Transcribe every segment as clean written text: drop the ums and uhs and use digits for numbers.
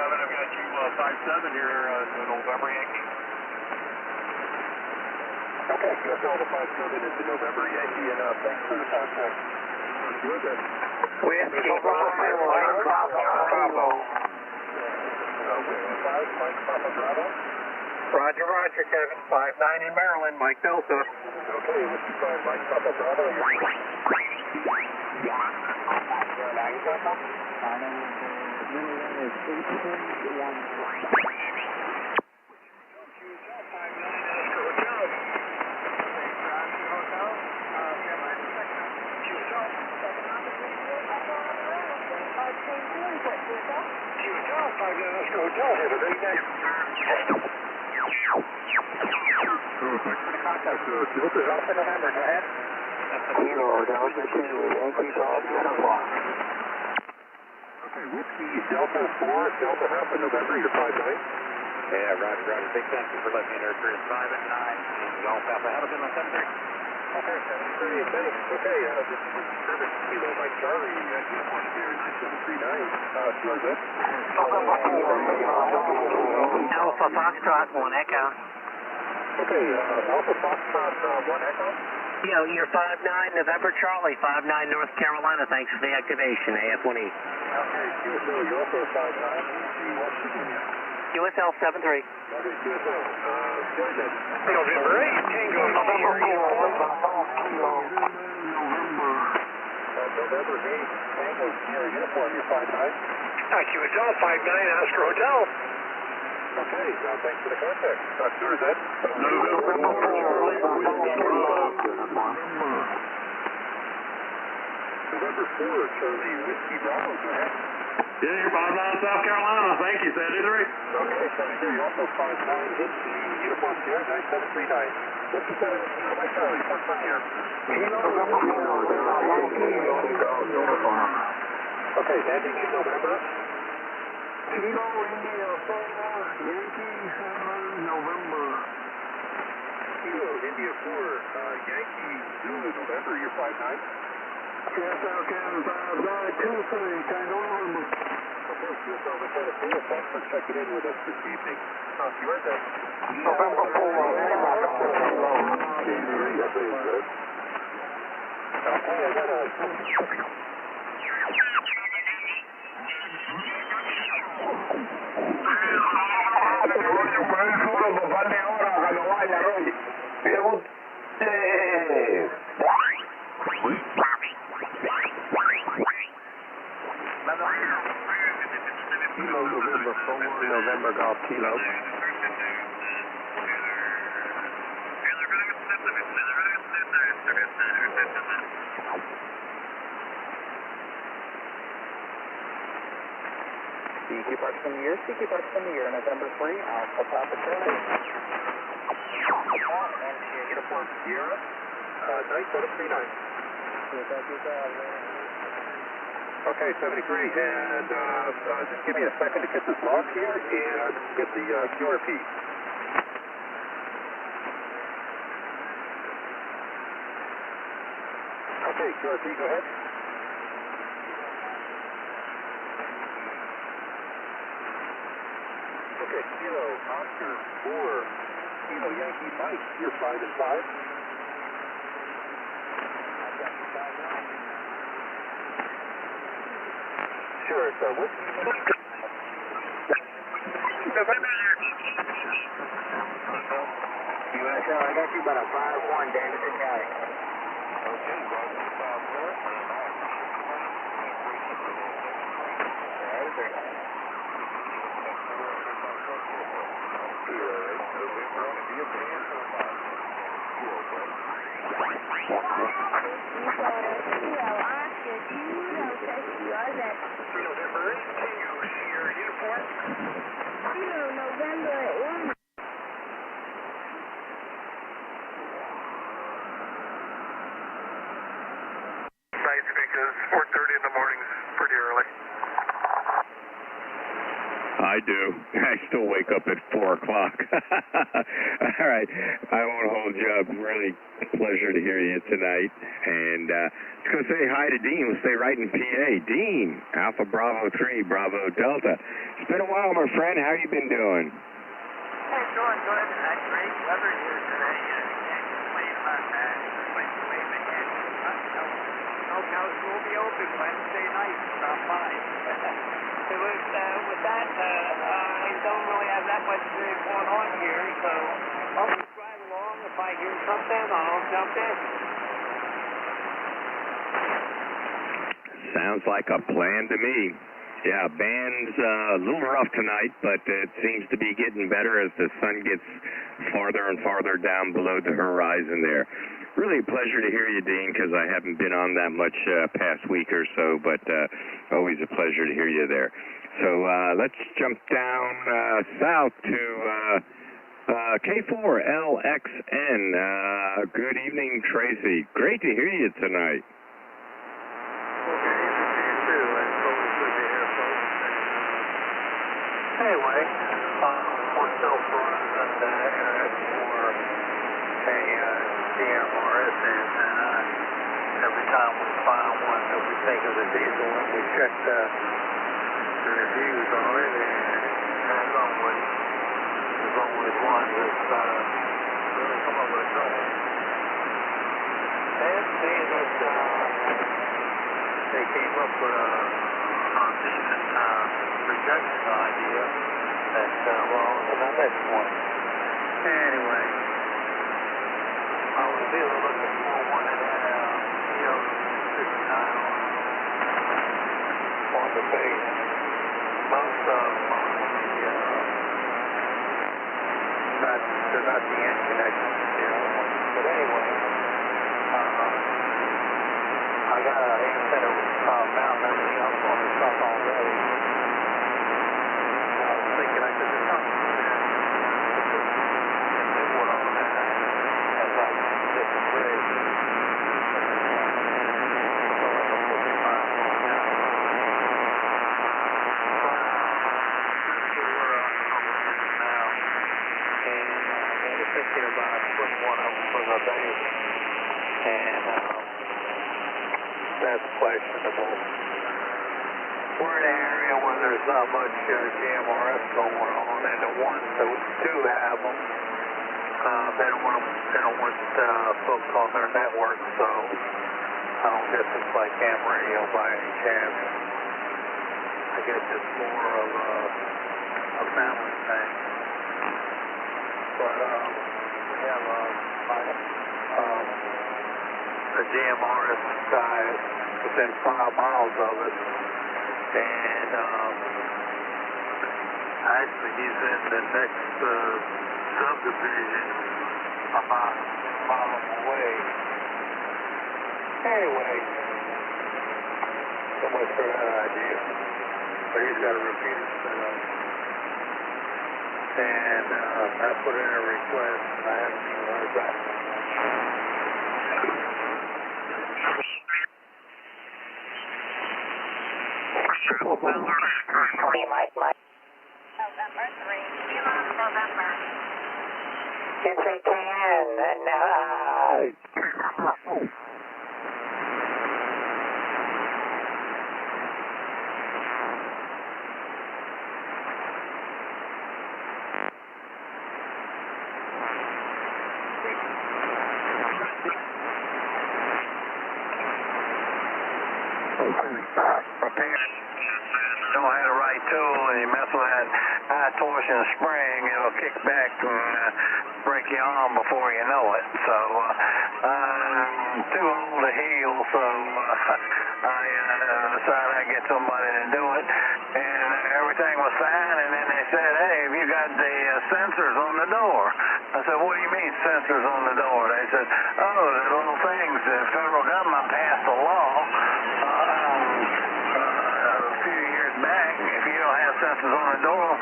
I've got you 5-7 here, November Yankee. Okay, QSL to 5-7 into November Yankee, and thanks for the contact. Good then. Whiskey 5, Mike Papa Bravo. Whiskey 5, Mike Papa Bravo. Roger, roger, Kevin. 5-9 in Maryland, Mike Delta. Okay, Whiskey 5, Mike Papa Bravo. Hotel, have a great day. Contact you. Delta November, go ahead. Kilo, Delta 2, Yankee Golf Uniform. Okay, Whiskey Delta 4, Delta Alpha November, you're 5-9. Yeah, roger, roger. Big thank you for letting me enter. 5 and 9. Golf Alpha. Have a good one, 7-3. Okay, 7-3, thanks. Okay, this is Service Kilo Mike Charlie, uniform here, 9739. Yours it? Alpha Foxtrot, 1 Echo. Okay, Alpha Foxtrot, 1 Echo. Yo, you're 5-9 November Charlie, 5-9 North Carolina. Thanks for the activation, AF1E. Okay, QSL, you're also 5-9 to West Virginia. QSL 7-3. Okay, QSL, Jordan. November 8, Tango. November 8, Tango Sierra uniform, you're 5-9. QSL 5-9, Astro Hotel. Okay, thanks for the contact. Yours it? November 4, Charlie, Whiskey Bravo, go ahead. Yeah, you're 5-9 South Carolina. Thank you, 73. Okay, 73, you're also 5-9, Whiskey uniform here, 9739. Whiskey 7, Mike Charlie, 1 here. Okay, landing in November. Kilo India 4, Yankee 7, November. Kilo India 4, Yankee Zulu November, you're 5-9. QSL Can 5-9, Tuesday, Tango November. Okay, QSL Lieutenant Phil, thanks for checking in with us this evening. Yours then? November 4, Okay, I got a... Kilo November 4, November Golf Kilo. CQ Parks in the year, CQ Parks in the year, November 3, Alpha Papa Charlie. Uniform Sierra, 9739. Okay, 73, and just give me a second to get this log here and get the QRP. Okay, QRP, go ahead. Okay, Kilo Oscar 4, Kilo Yankee Mike, you're 5 and 5. Sure, so what? QSL, I got you about a 5-1, Davidson County. Okay, November 8, Tango Sierra uniform. November 1. Nice because 4:30 in the morning is pretty early. I do. I still wake up at 4 o'clock. All right. I won't hold you up. Really a pleasure to hear you tonight. And just going to say hi to Dean. We'll stay right in PA. Dean, Alpha Bravo 3, Bravo Delta. It's been a while, my friend. How you been doing? Hey, doing good. Great weather here today. Can't complain about that. Wave ahead. Smokehouse will be open Wednesday night. Stop by. With that, I don't really have that much going on here, so I'll just ride along. If I hear something, I'll jump in. Sounds like a plan to me. Yeah, band's a little rough tonight, but it seems to be getting better as the sun gets farther and farther down below the horizon there. Really a pleasure to hear you, Dean, because I haven't been on that much past week or so, but always a pleasure to hear you there. So let's jump down south to K4LXN. Good evening, Tracy. Great to hear you tonight. Anyway, we're still frozen internet for a DMRS, and every time we find one that we think is a diesel one, we check the reviews on it, and there's always one that's really come up with trouble. And seeing that they came up with a decent rejection idea that, well, the next one. Anyway, I was really looking for one that had a Yaesu 59 on the base. Most of them are they're not the end connection, but anyway, I got an antenna mounting everything else on the stuff already. I was thinking I could do something with that. New one on that as I get the bridge. Thinking about putting one up for the base, and that's questionable. We're in an area where there's not much GMRS going on, and the ones that do have them, they don't want folks on their network, so I don't guess it's like ham radio by any chance. I guess it's more of a family thing. But we have a GMRS guy within 5 miles of us, and actually he's in the next subdivision about a mile away. Anyway, so much for that idea. But he's got a repeater set up. And I put in a request, and I haven't even heard back. November 3, November. Yes, I can. Don't have the right tool, and you mess with that high torsion spring, it'll kick back and break your arm before you know it. So I'm too old to heal, so I decided I'd get somebody to do it, and everything was fine. And then they said, "Hey, have you got the sensors on the door?" I said, "What do you mean sensors on the door?" They said, "Oh, the little things. The federal government passed a law a few years back. If you don't have sensors on the door,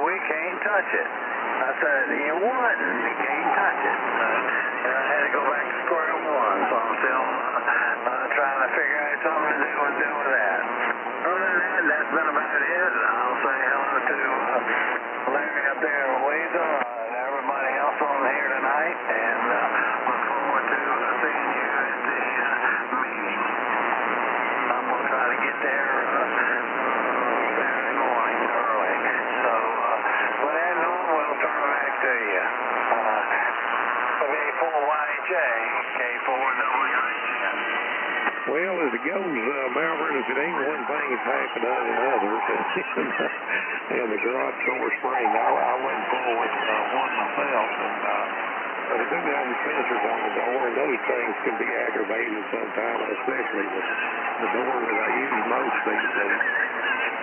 we can't touch it." I said, "You what? You can't touch it." And I had to go back to square one, so I'm still trying to figure out something to do with that. Other than that, that's been about it. I'll say hello to to you. K4YJ, K4WHN. Well, as it goes, Malvern, if it ain't one thing, it's half a dozen others. And the garage door spring, I went full with one myself, but I do have the sensors on the door, and those things can be aggravating sometimes, especially the door that I use most these days.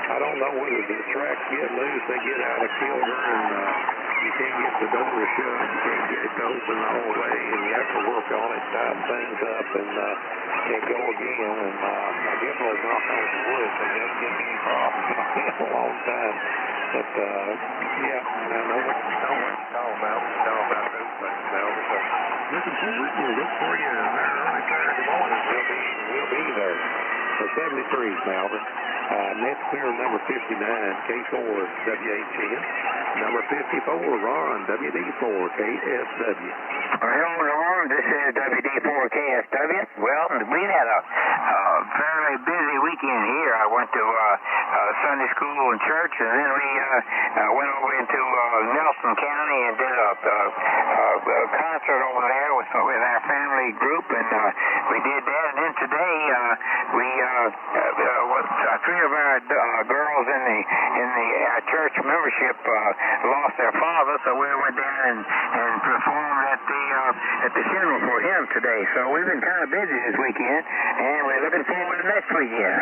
I don't know whether the tracks get loose, they get out of kilter, and you can't get the door to shut, you can't get it to open the whole way, and you have to work on it, tighten things up, and go again. And I definitely knock on the wood, but it hasn't given me any problems in a long time. But yeah, I know what you're talking about. We're talking about those things now. So looking forward, we'll look for you there early Saturday morning. We'll be there. So 73, Malvern. Net clear number 59, K4WHN. Number 54, Ron, WD4, KSW. Hello, Norm. This is WD4KSW. Well, we had a fairly busy weekend here. I went to Sunday school and church, and then we went over into Nelson County and did a concert over there with our family group, and we did that. And then today we three of our girls in the church membership lost their father, so we went down and performed at the funeral for him today. So we've been kind of busy this weekend, and we're looking forward to next weekend.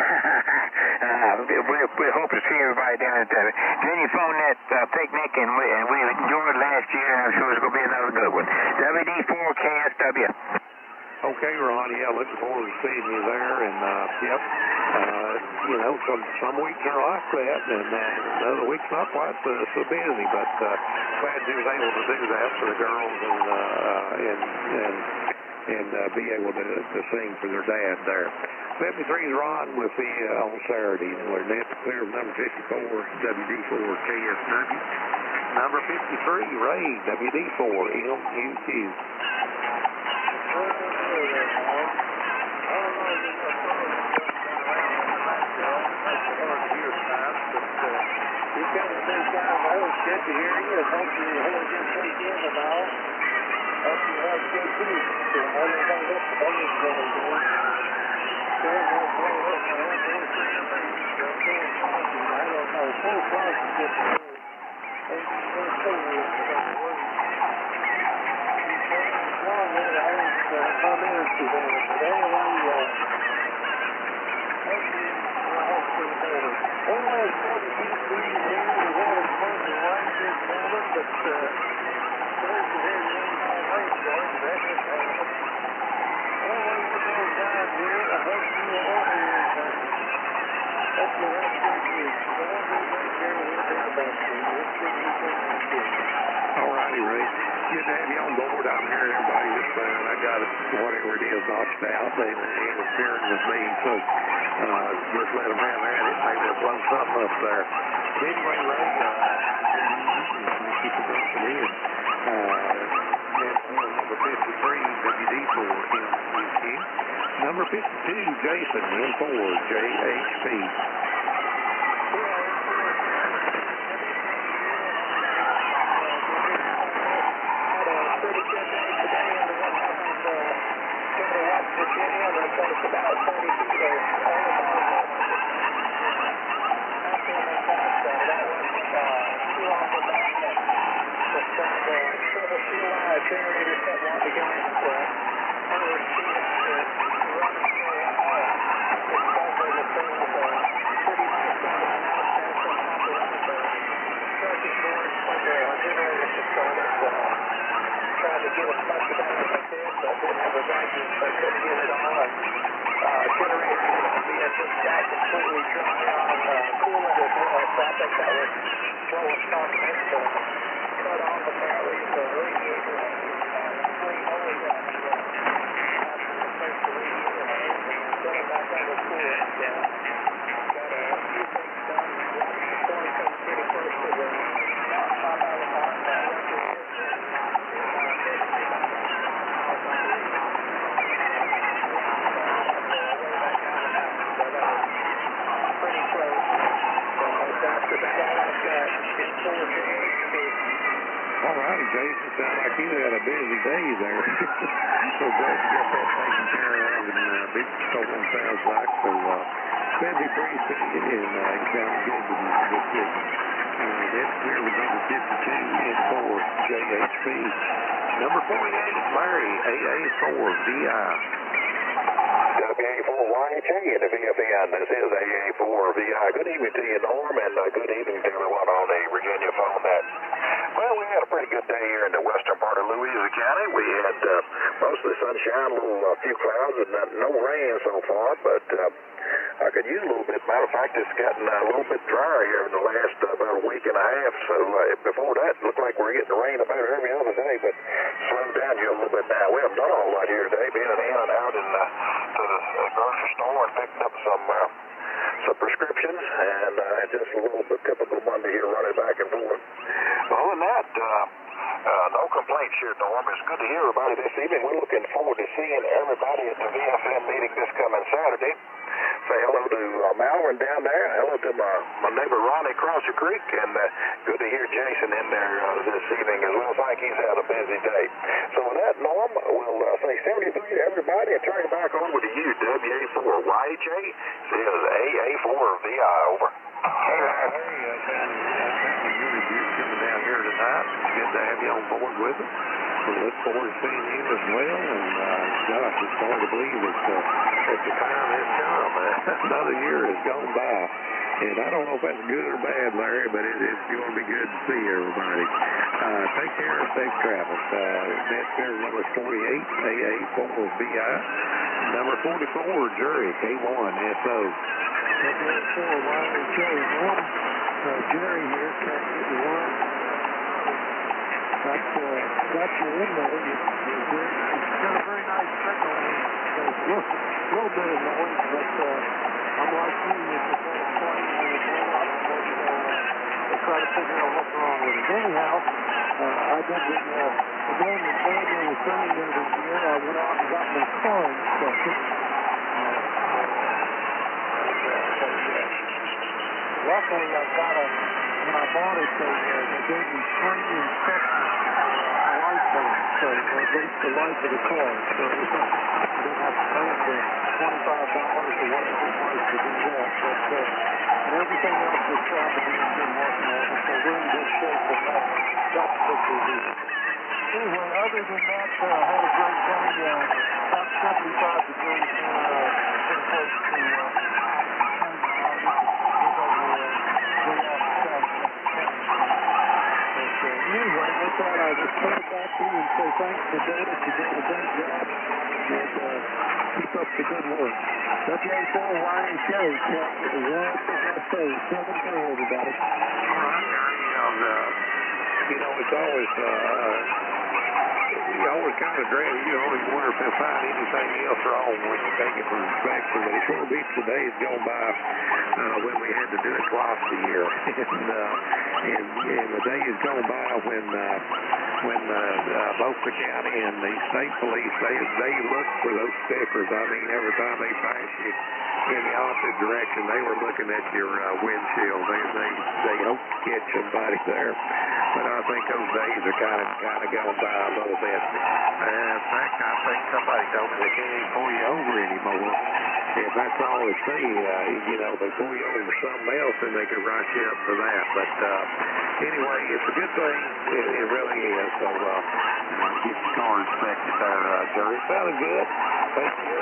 We hope to see everybody down at the Jenny Fonette picnic, and we enjoyed last year, and I'm sure it's going to be another good one. WD4KSW. Okay, Ron, yeah, looking forward to seeing you there, and yep, some weeks are like that, and other weeks not quite so busy, but glad you was able to do that for the girls, and be able to sing for their dad there. 73's Ron with the on Saturday, and we're net clear number 54, WD4 KSW. Number 53, Ray, WD4 MUQ. You've got to take down the whole shit to hear you. Hopefully the whole gets taken in the now. Hopefully you have good too. So all you got to look for all these guys, boy. So we'll play up and we'll go through the thing. I don't know. Full class is just and we'll show you what long way I was 5 minutes to there. But anyway, almost 42 degrees here. The weather's supposed to rise this morning, but there's the very long rain going. That is happening. Anyway, we're going down here. I hope you will order your hopefully that's good news. So we'll be right here. We'll think about you. We'll see you soon. All righty, Ray. Good to have you on board. I'm hearing everybody that's fine. I got it, whatever it is, notched out. They interfering with me, so just let them have at it. Maybe they'll blow something up there. Anyway, Ray, keep it dropping in. Number 53, WD4 MUQ. Number 52, Jason, M4, JHP. All right, Jason. Sounds like you had a busy day there. So glad you got that taken care of and big stolen sounds like. So busy, pretty busy, and you sound good shape. That's clear with number 52 and 4, JHP. Number 48, Larry, AA4VI. WA4YHA in the VFN. This is AA4VI. Good evening to you, Norm, and good evening to everyone on the Virginia phone net. Well, we had a pretty good day here in the western part of Louisiana County. We had mostly sunshine, a few clouds, and no rain so far, but I could use a little bit. Matter of fact, it's gotten a little bit drier here in the last about a week and a half. So before that, it looked like we were getting rain about every other day, but slowed down here a little bit now. We haven't done a whole lot here today, being in and out to the grocery store and picked up some prescriptions, and just a little bit typical Monday here, running back and forth. Other than that, no complaints here, Norm. It's good to hear everybody this evening. We're looking forward to seeing everybody at the VFM meeting this coming Saturday. Say hello to Malvern down there. Hello to my neighbor Ronnie across the creek, and good to hear Jason in there this evening as well. Thank he's had a busy day. So with that, Norm, we'll say 73 to everybody and turn it back over to you, WA4YHA. This is AA4VI, over. Hey, Larry, really good coming down here tonight. Good to have you on board with us. We look forward to seeing you as well. And gosh, it's hard to believe that the time has come. Another year has gone by. And I don't know if that's good or bad, Larry, but it's going to be good to see everybody. Take care and safe travels. That's there, number 48, AA4VI. Number 44, Jury, K1SO. Jerry here, K1. Got you in there. It's got a very nice signal. A little bit of noise, but I'm like you. It's a plane and it's a lot of noise. They try to figure out what's wrong with it. Anyhow, I did the game that Daniel was saying there this year. I went out and got my car inspected. Luckily, I got when I bought it, they gave me free inspection lifetime, so at least the life of the car. So I didn't have to pay the $25 or whatever it was to do that. But and everything else was trying to be in good working order, so we're in good shape with that. That's what we do. Anyway, other than that, I had a great day. About 75 degrees here, pretty close to anyway, with that, I'll just turn it back to you and say thanks to Dana for doing a great job and keep up the good work. WA4YHA, KS1SO, 7-4, everybody. All right, it's always, you always kind of dread it. You always wonder if they'll find anything else wrong when you take it for inspection. But it sure beats the days going by when we had to do it twice a year. and the days go by when both the county and the state police, they look for those stickers. I mean, every time they pass you in the opposite direction, they were looking at your windshield. They hope to catch somebody there. But I think those days are kind of gone by a little bit. In fact, I think somebody told me they can't even pull you over anymore. If that's all they see, they pull you over for something else, and they could write you up for that. But anyway, it's a good thing. It really is. So get your car inspected there, Jerry. Sounded good. Thank you.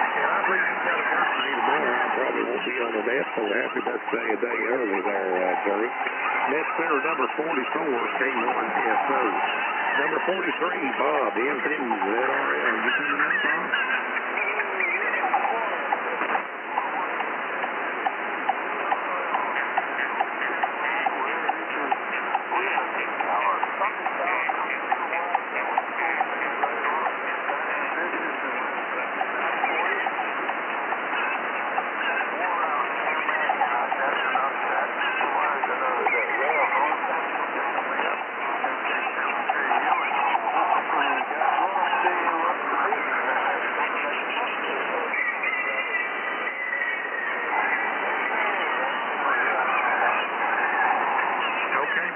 And I believe you got a birthday tomorrow. I probably won't be on the net, so happy birthday a day early there, Jerry. Next there, number 44, K1SO. Number 43, Bob, M2, ZRL. You coming up, Bob?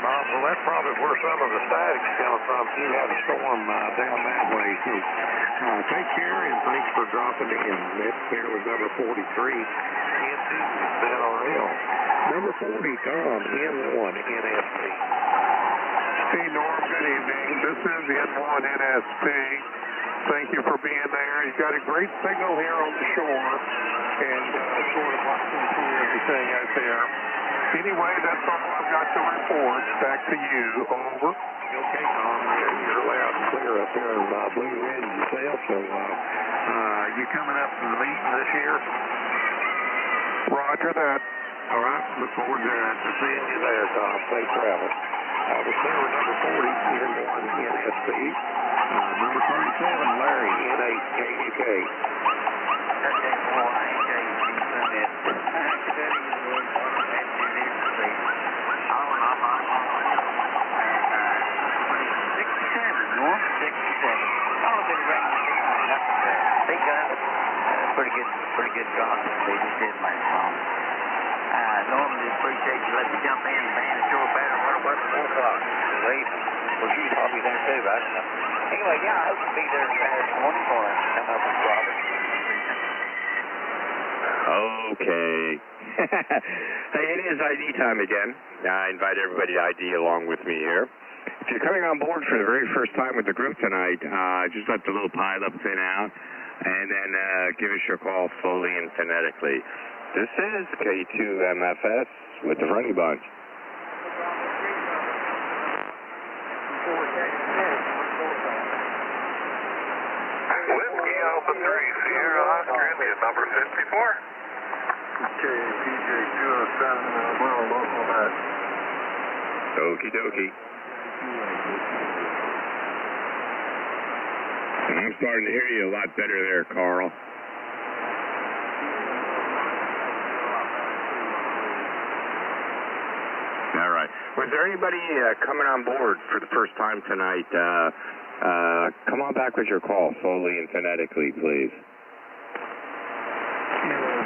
Bob. Well, that's probably where some of the static's coming from. You had a storm down that way. So take care, and thanks for dropping in. That there was number 43, N2, NRL. Number 40, Tom, N1, NSP. Hey, Norm, good evening. This is N1 NSP. Thank you for being there. You've got a great signal here on the shore, and sort of watching through everything out there. Anyway, that's all I've got to report. Back to you. Over. Okay, Tom, you're loud and clear up there in Blue Ridge yourself. So, you coming up to the meeting this year? Roger that. All right. Look forward to seeing you there, Tom. Safe travels. We'll stay with number 40, N1, NSP. Number 37, Larry, N8, KUK. Pretty good job. They just did my song. Normally appreciate you let me jump in and man the show better. What 4 o'clock? Late. Well, geez, I'll be there too. Anyway, yeah, I hope to be there Saturday morning for it. Come up with Robert. Okay. Hey, it is ID time again. I invite everybody to ID along with me here. If you're coming on board for the very first time with the group tonight, just let the little pileup thin out, and then give us your call slowly and phonetically. This is K2MFS with the Running Bunch. Whiskey Alpha 3, Sierra Oscar, India, number 54. Okay, PJ 207, local net. Okie dokie. I'm starting to hear you a lot better there, Carl. All right. Was there anybody coming on board for the first time tonight? Come on back with your call slowly and phonetically, please.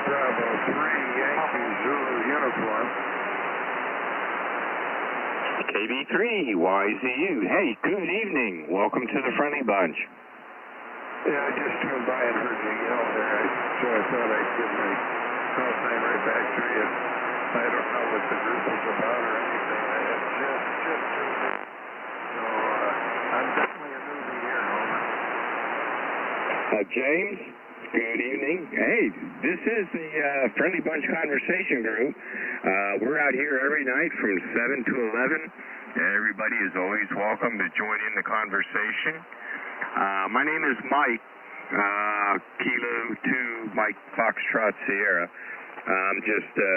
Bravo 3, Yankee Zulu uniform. KB3, YZU. Hey, good evening. Welcome to the Friendly Bunch. Yeah, I just turned by and heard you yell there, so I thought I'd give my call sign right back to you. I don't know what the group was about or anything. I had just tuned in. So, I'm definitely a newbie here, Homer. James, good evening. Hey, this is the Friendly Bunch Conversation Group. We're out here every night from 7 to 11. Everybody is always welcome to join in the conversation. My name is Mike, Kilo 2, Mike Foxtrot Sierra. I'm just a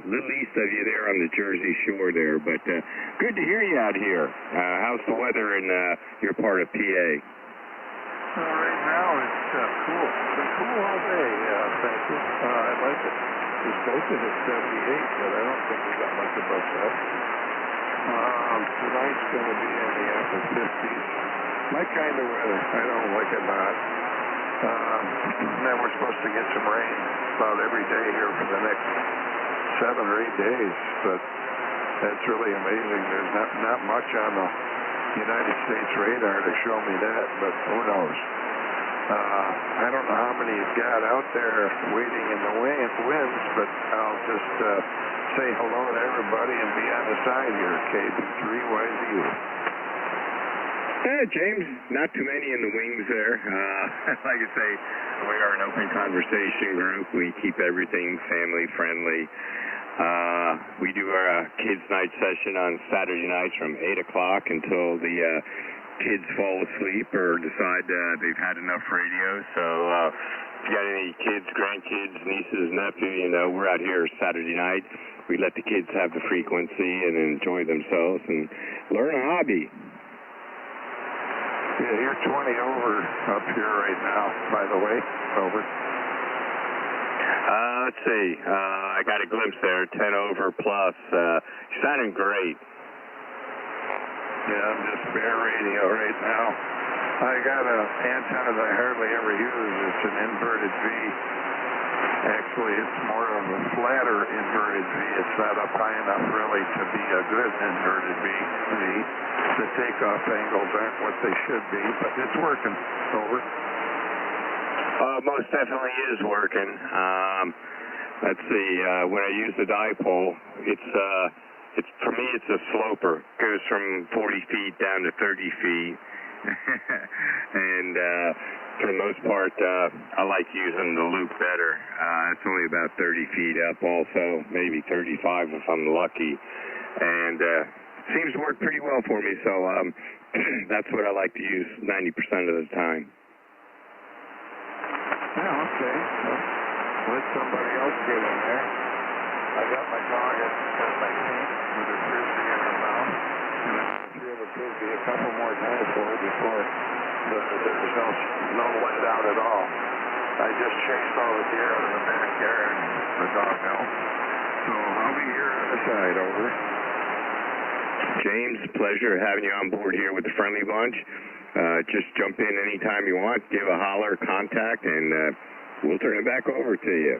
little east of you there on the Jersey Shore there, but good to hear you out here. How's the weather in your part of PA? Right now it's cool. It's been cool all day, thank you. I like it. It's posted at 78, but I don't think we got much above 70. Tonight's going to be in the upper 50s. My kind of weather. I don't like it hot. Then we're supposed to get some rain about every day here for the next 7 or 8 days, but that's really amazing. There's not much on the United States radar to show me that, but who knows? I don't know how many you've got out there waiting in the winds, but I'll just say hello to everybody and be on the side here, KB3YZU. Yeah, James, not too many in the wings there. Like I say, we are an open conversation group. We keep everything family friendly. We do our kids' night session on Saturday nights from 8 o'clock until the kids fall asleep or decide they've had enough radio. So if you got any kids, grandkids, nieces, nephews, you know, we're out here Saturday night. We let the kids have the frequency and enjoy themselves and learn a hobby. Yeah, you're 20 over up here right now, by the way. Over. Let's see. I got a glimpse there, 10 over plus. Sounding great. Yeah, I'm just bare radio right now. I got an antenna that I hardly ever use. It's an inverted V. Actually, it's more of a flatter inverted V. It's not up high enough really to be a good inverted V. The takeoff angles aren't what they should be, but it's working. Over. Most definitely is working. Let's see. When I use the dipole, it's for me it's a sloper. It goes from 40 feet down to 30 feet, and for the most part, I like using the loop better. It's only about 30 feet up, also maybe 35 if I'm lucky, and it seems to work pretty well for me. So that's what I like to use 90% of the time. Yeah, okay. Let somebody else get in there. I got my dog at my tank with a frisbee in her mouth, and I threw the frisbee a couple more times for her before there's no let out at all. I just chased all the deer out of the backyard, the dog out. So I'll be here on the side. Over. James, pleasure having you on board here with the Friendly Bunch. Just jump in anytime you want, give a holler, contact, and we'll turn it back over to you.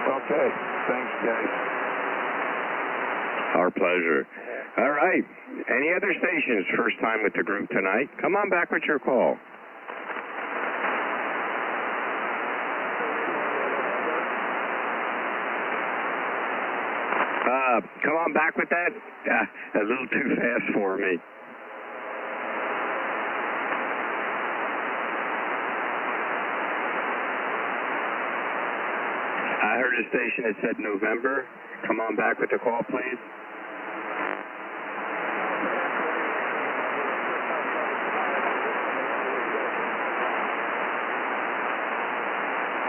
Okay. Thanks, guys. Our pleasure. All right. Any other stations first time with the group tonight? Come on back with your call. Come on back with that. A little too fast for me. I heard a station that said November. Come on back with the call, please.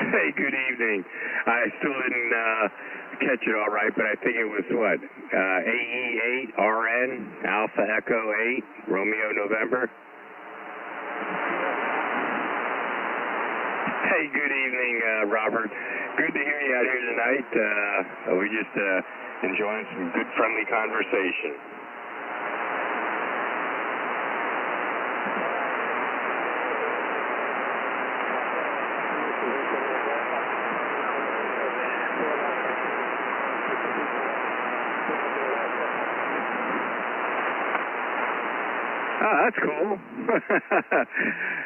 Hey, good evening. I still didn't catch it all right, but I think it was what? AE8 RN Alpha Echo 8 Romeo November. Hey, good evening, Robert. Good to hear you out here tonight. We just enjoying some good, friendly conversation. Oh, that's cool.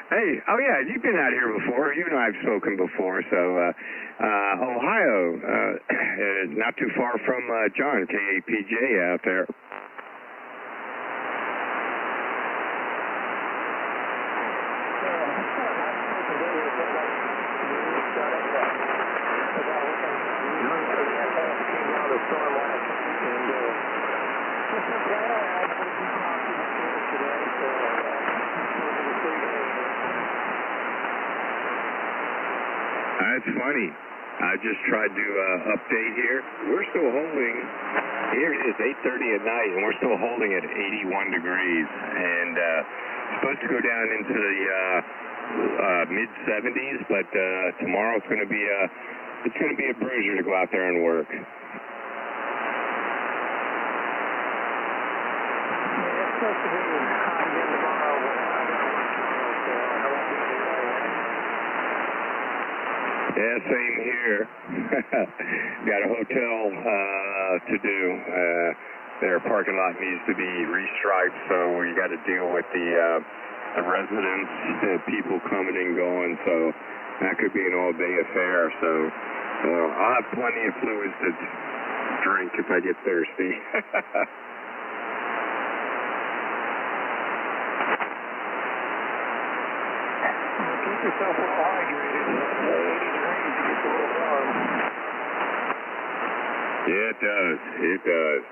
Hey, oh yeah, you've been out here before. You and I have spoken before. So, Ohio, not too far from John, KAPJ out there. That's funny. I just tried to update here. We're still holding, here it is 8:30 at night, and we're still holding at 81 degrees. And supposed to go down into the mid-70s, but tomorrow it's going to be a bruiser to go out there and work. Yeah, it's supposed to be hot again tomorrow. Yeah, same here. Got a hotel to do. Their parking lot needs to be restriped, so we got to deal with the residents, people coming and going. So that could be an all-day affair. So I'll have plenty of fluids to drink if I get thirsty. Keep yourself well hydrated. 80 degrees to get a little warm. Yeah, it does. It does.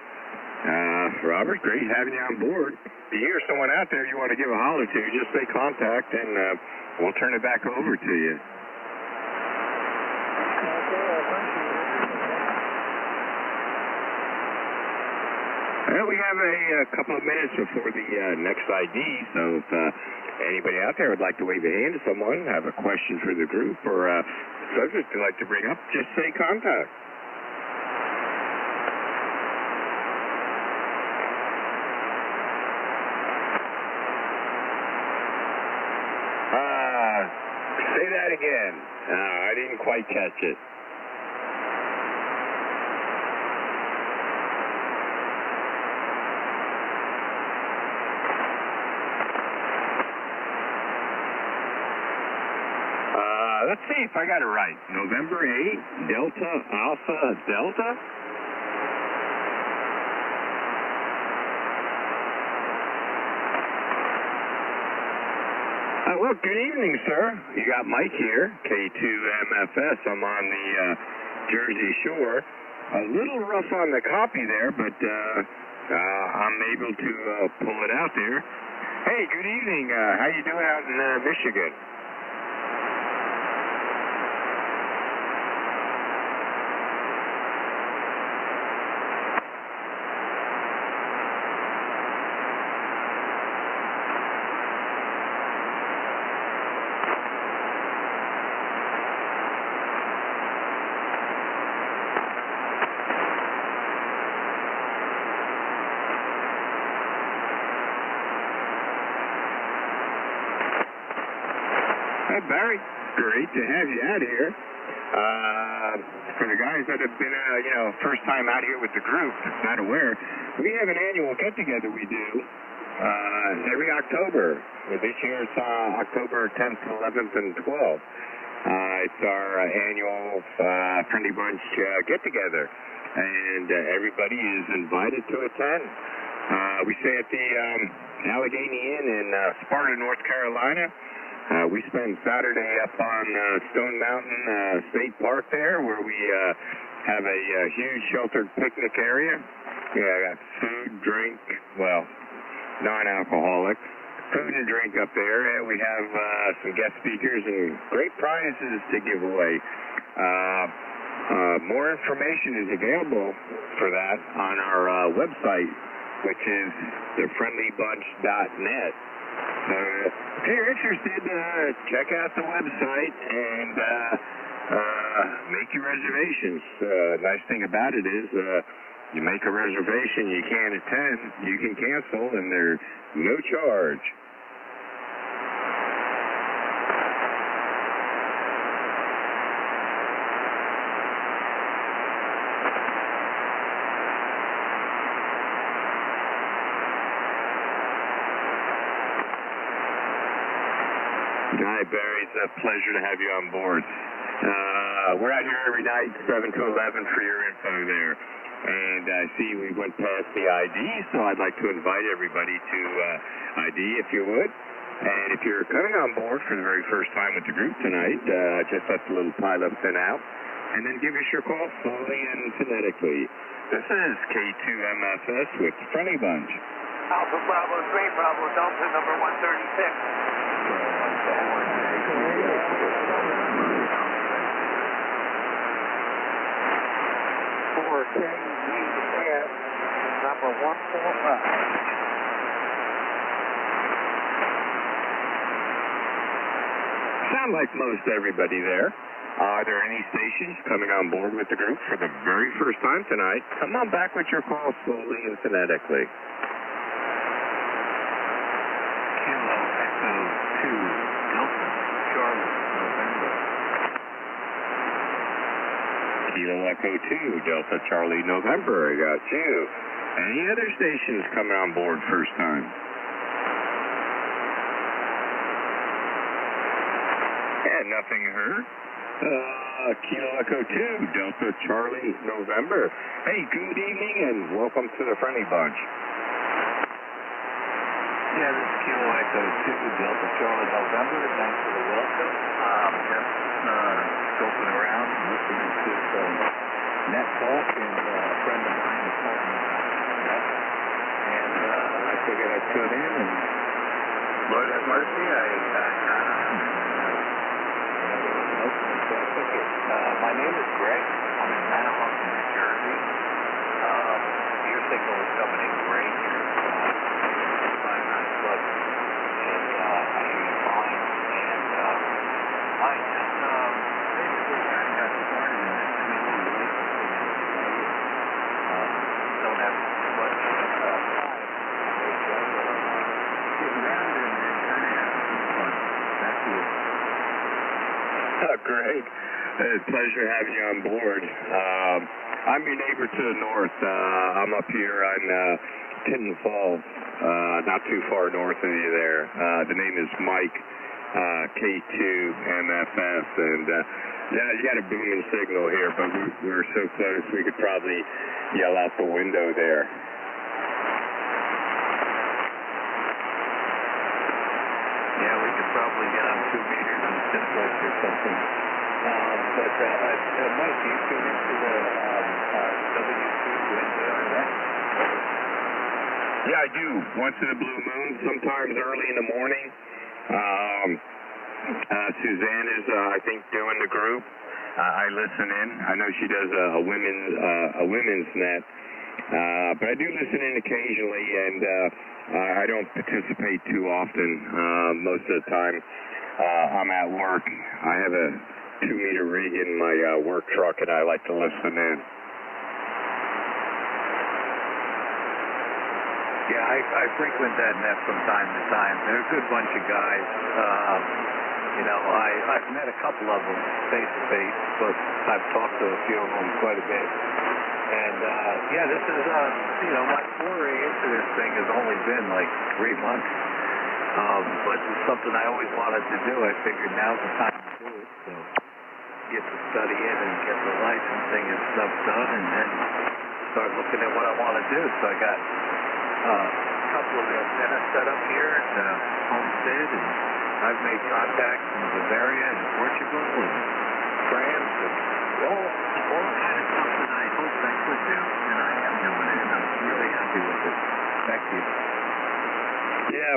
Robert, great having you on board. If you hear someone out there you want to give a holler to, just say contact, and we'll turn it back over to you. Well, we have a couple of minutes before the next ID, so if anybody out there would like to wave a hand to someone, have a question for the group, or a subject they'd like to bring up, just say contact. Say that that again. I didn't quite catch it. Let's see if I got it right. November 8, Delta Alpha Delta? Well, good evening, sir. You got Mike here, K2MFS. I'm on the Jersey Shore. A little rough on the copy there, but I'm able to pull it out there. Hey, good evening. How you doing out in Michigan? Barry, great to have you out here. For the guys that have been, first time out here with the group, not aware, we have an annual get-together we do every October. This year it's October 10th, 11th, and 12th. It's our annual Friendly Bunch get-together, and everybody is invited to attend. We stay at the Allegheny Inn in Sparta, North Carolina. We spend Saturday up on Stone Mountain State Park there, where we have a huge sheltered picnic area. Got food, drink, well, non-alcoholic, food and drink up there, and we have some guest speakers and great prizes to give away. More information is available for that on our website, which is thefriendlybunch.net. If you're interested, check out the website and make your reservations. Nice thing about it is you make a reservation, you can't attend, you can cancel, and there's no charge. Hi, Barry. It's a pleasure to have you on board. We're out here every night, 7 to 11 for your info there. And I see we went past the ID, so I'd like to invite everybody to ID if you would. And if you're coming on board for the very first time with the group tonight, just let the little pilot thin out. And then give us your call slowly and phonetically. This is K2MFS with the Friendly Bunch. Alpha Bravo 3, Bravo Delta, number 136. Number 145. Sound like most everybody there. Are there any stations coming on board with the group for the very first time tonight? Come on back with your call slowly and phonetically. Kilo Echo 2, Delta Charlie, November. Kilo Echo 2, Delta Charlie, November. I got you. Any other stations coming on board first time? Yeah, nothing heard. Kilo Echo 2, Delta Charlie, November. Hey, good evening and welcome to the Friendly Bunch. Yeah, this is Kilo Echo 2, Delta Charlie, November. Thanks for the welcome. Just scoping around and listening to some net talk, and a friend of mine is calling me. And I figured I'd tune in, and Lord have mercy, my name is Greg. I'm in Manahawk, New Jersey. Your signal is coming in great here. 59 plus, and I hear you fine. And I just basically kind of got started in this community relationship. Don't have too much time. Get around and kind of have some fun. Back to it. Great. It's a pleasure having you on board. I'm your neighbor to the north. I'm up here on Tinton Falls, not too far north of you there. The name is Mike, K2MFS, and yeah, you got a booming signal here, but we're so close we could probably yell out the window there. Yeah, we could probably get on 2 meters in Simplex or something. But Mike, do you tune into the W2 Wednesday on that? Yeah, I do. Once in a blue moon, sometimes early in the morning. Suzanne is, I think, doing the group. I listen in. I know she does a women's net, but I do listen in occasionally, and I don't participate too often. Most of the time, I'm at work. I have a 2-meter rig in my work truck, and I like to listen in. Yeah, I frequent that net from time to time. They're a good bunch of guys. You know, I've met a couple of them face to face, but I've talked to a few of them quite a bit. And yeah, this is you know, my foray into this thing has only been like 3 months. But it's something I always wanted to do. I figured now's the time to do it. So get to study it and get the licensing and stuff done, and then start looking at what I want to do. So I got a couple of antennas set up here at Homestead, and I've made contacts in Bavaria and Portugal and France and all kind of stuff that I hoped I could do, and I am doing it, and I'm really happy with it. Thank you. Yeah,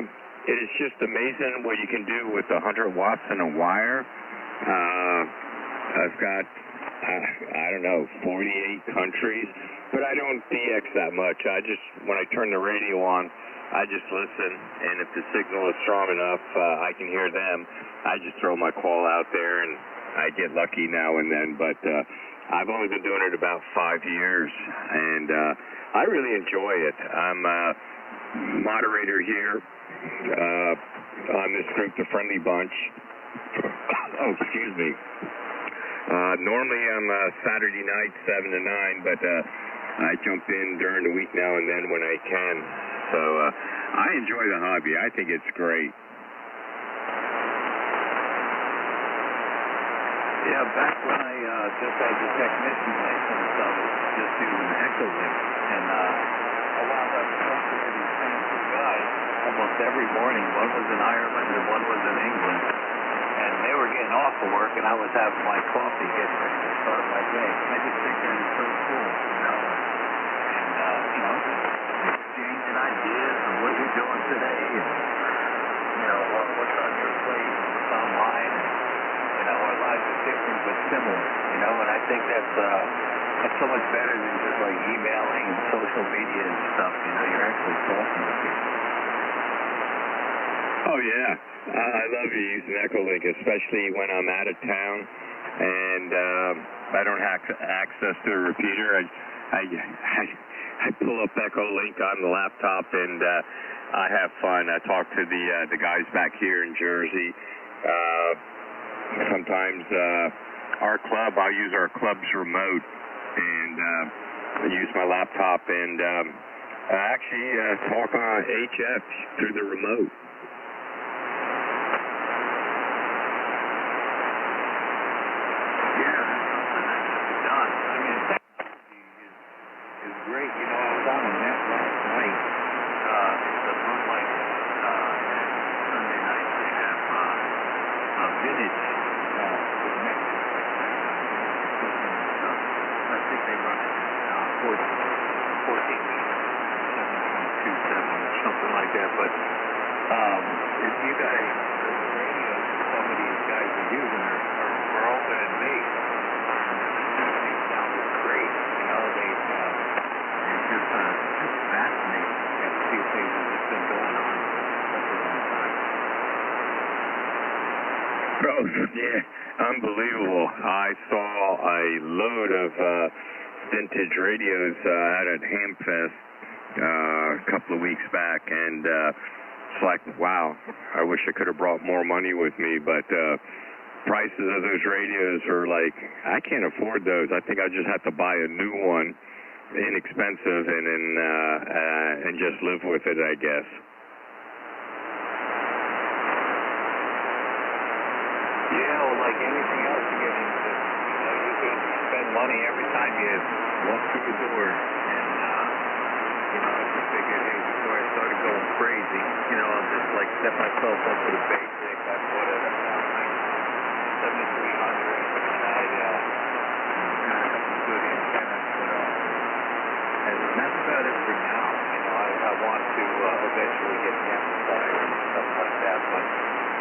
it is just amazing what you can do with 100 watts and a wire. I've got, I don't know, 48 countries, but I don't DX that much. When I turn the radio on, I just listen, and if the signal is strong enough, I can hear them. I just throw my call out there, and I get lucky now and then, but I've only been doing it about 5 years, and I really enjoy it. I'm a moderator here on this group, the Friendly Bunch. Oh, excuse me. Normally I'm Saturday night 7 to 9, but I jump in during the week now and then when I can. So I enjoy the hobby. I think it's great. Yeah, back when I just had the technician license, I was just using Echolink, and I wound up talking to these same 2 guys almost every morning. One was in Ireland and one was in England. And they were getting off of work, and I was having my coffee, getting ready to start my day. I just think that is so cool, you know. And you know, just exchanging ideas and what you're doing today, and you know, what's on your plate, and what's on mine. And, you know, our lives are different but similar, you know. And I think that's so much better than just like emailing and social media and stuff. You know, you're actually talking to people. Oh, yeah. I love using Echolink, especially when I'm out of town and I don't have access to a repeater. I pull up Echolink on the laptop, and I have fun. I talk to the guys back here in Jersey. Sometimes our club, I'll use our club's remote, and I use my laptop and actually talk on HF through the remote. Great, you know, I was on a net last night. The Moonlight Sunday night, they have a vintage net. I think they run it at 14 meters, 7.27 or something like that. But if you guys, the radios that some of these guys are using are open and made. They sound great, you know. Just fascinating to see things that have been going on for such a long time. Oh, yeah, unbelievable. I saw a load of vintage radios out at Hamfest a couple of weeks back, and it's like, wow, I wish I could have brought more money with me, but prices of those radios are like, I can't afford those. I think I just have to buy a new one, inexpensive, and then and just live with it, I guess. Yeah, well, like anything else you get into, you can spend money every time you walk through the door. And, I just figured, hey, before I started going crazy, I'll just, like, set myself up for the basic. I bought a 7300, and I got a couple of good antennas put on. And that's about it for now. I want to eventually get the amplifier and stuff like that, but,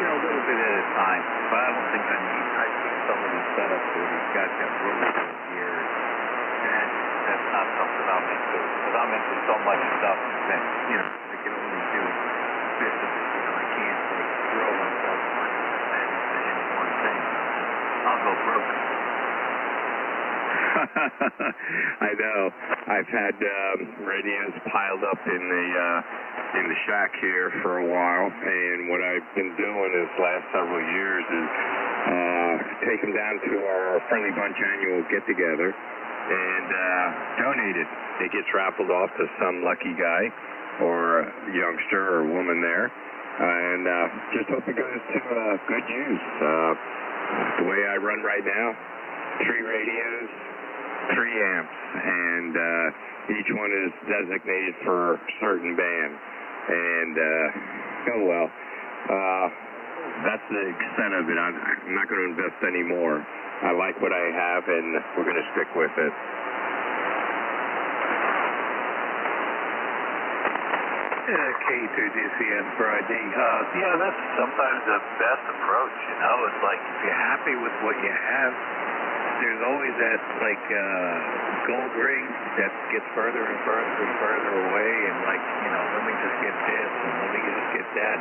a little bit at a time. But I don't think I need. I see some of these setups where these guys got really good gear, and that's not something I'm into. Because I'm into so much stuff that, I can only do bits of it. I can't, like, throw myself 100% into any one thing. I'll go broke. I know. I've had radios piled up in the shack here for a while, and what I've been doing this last several years is take them down to our Friendly Bunch annual get-together and donate it. It gets raffled off to some lucky guy or youngster or woman there, and just hope it goes to good use. The way I run right now, 3 radios, 3 amps, and each one is designated for a certain band. And, oh well, that's the extent of it. I'm not going to invest any more. I like what I have, and we're going to stick with it. K2DCN for ID. Yeah, that's sometimes the best approach, It's like if you're happy with what you have, there's always that, like, gold ring that gets further and further and further away, and, like, let me just get this, and let me just get that.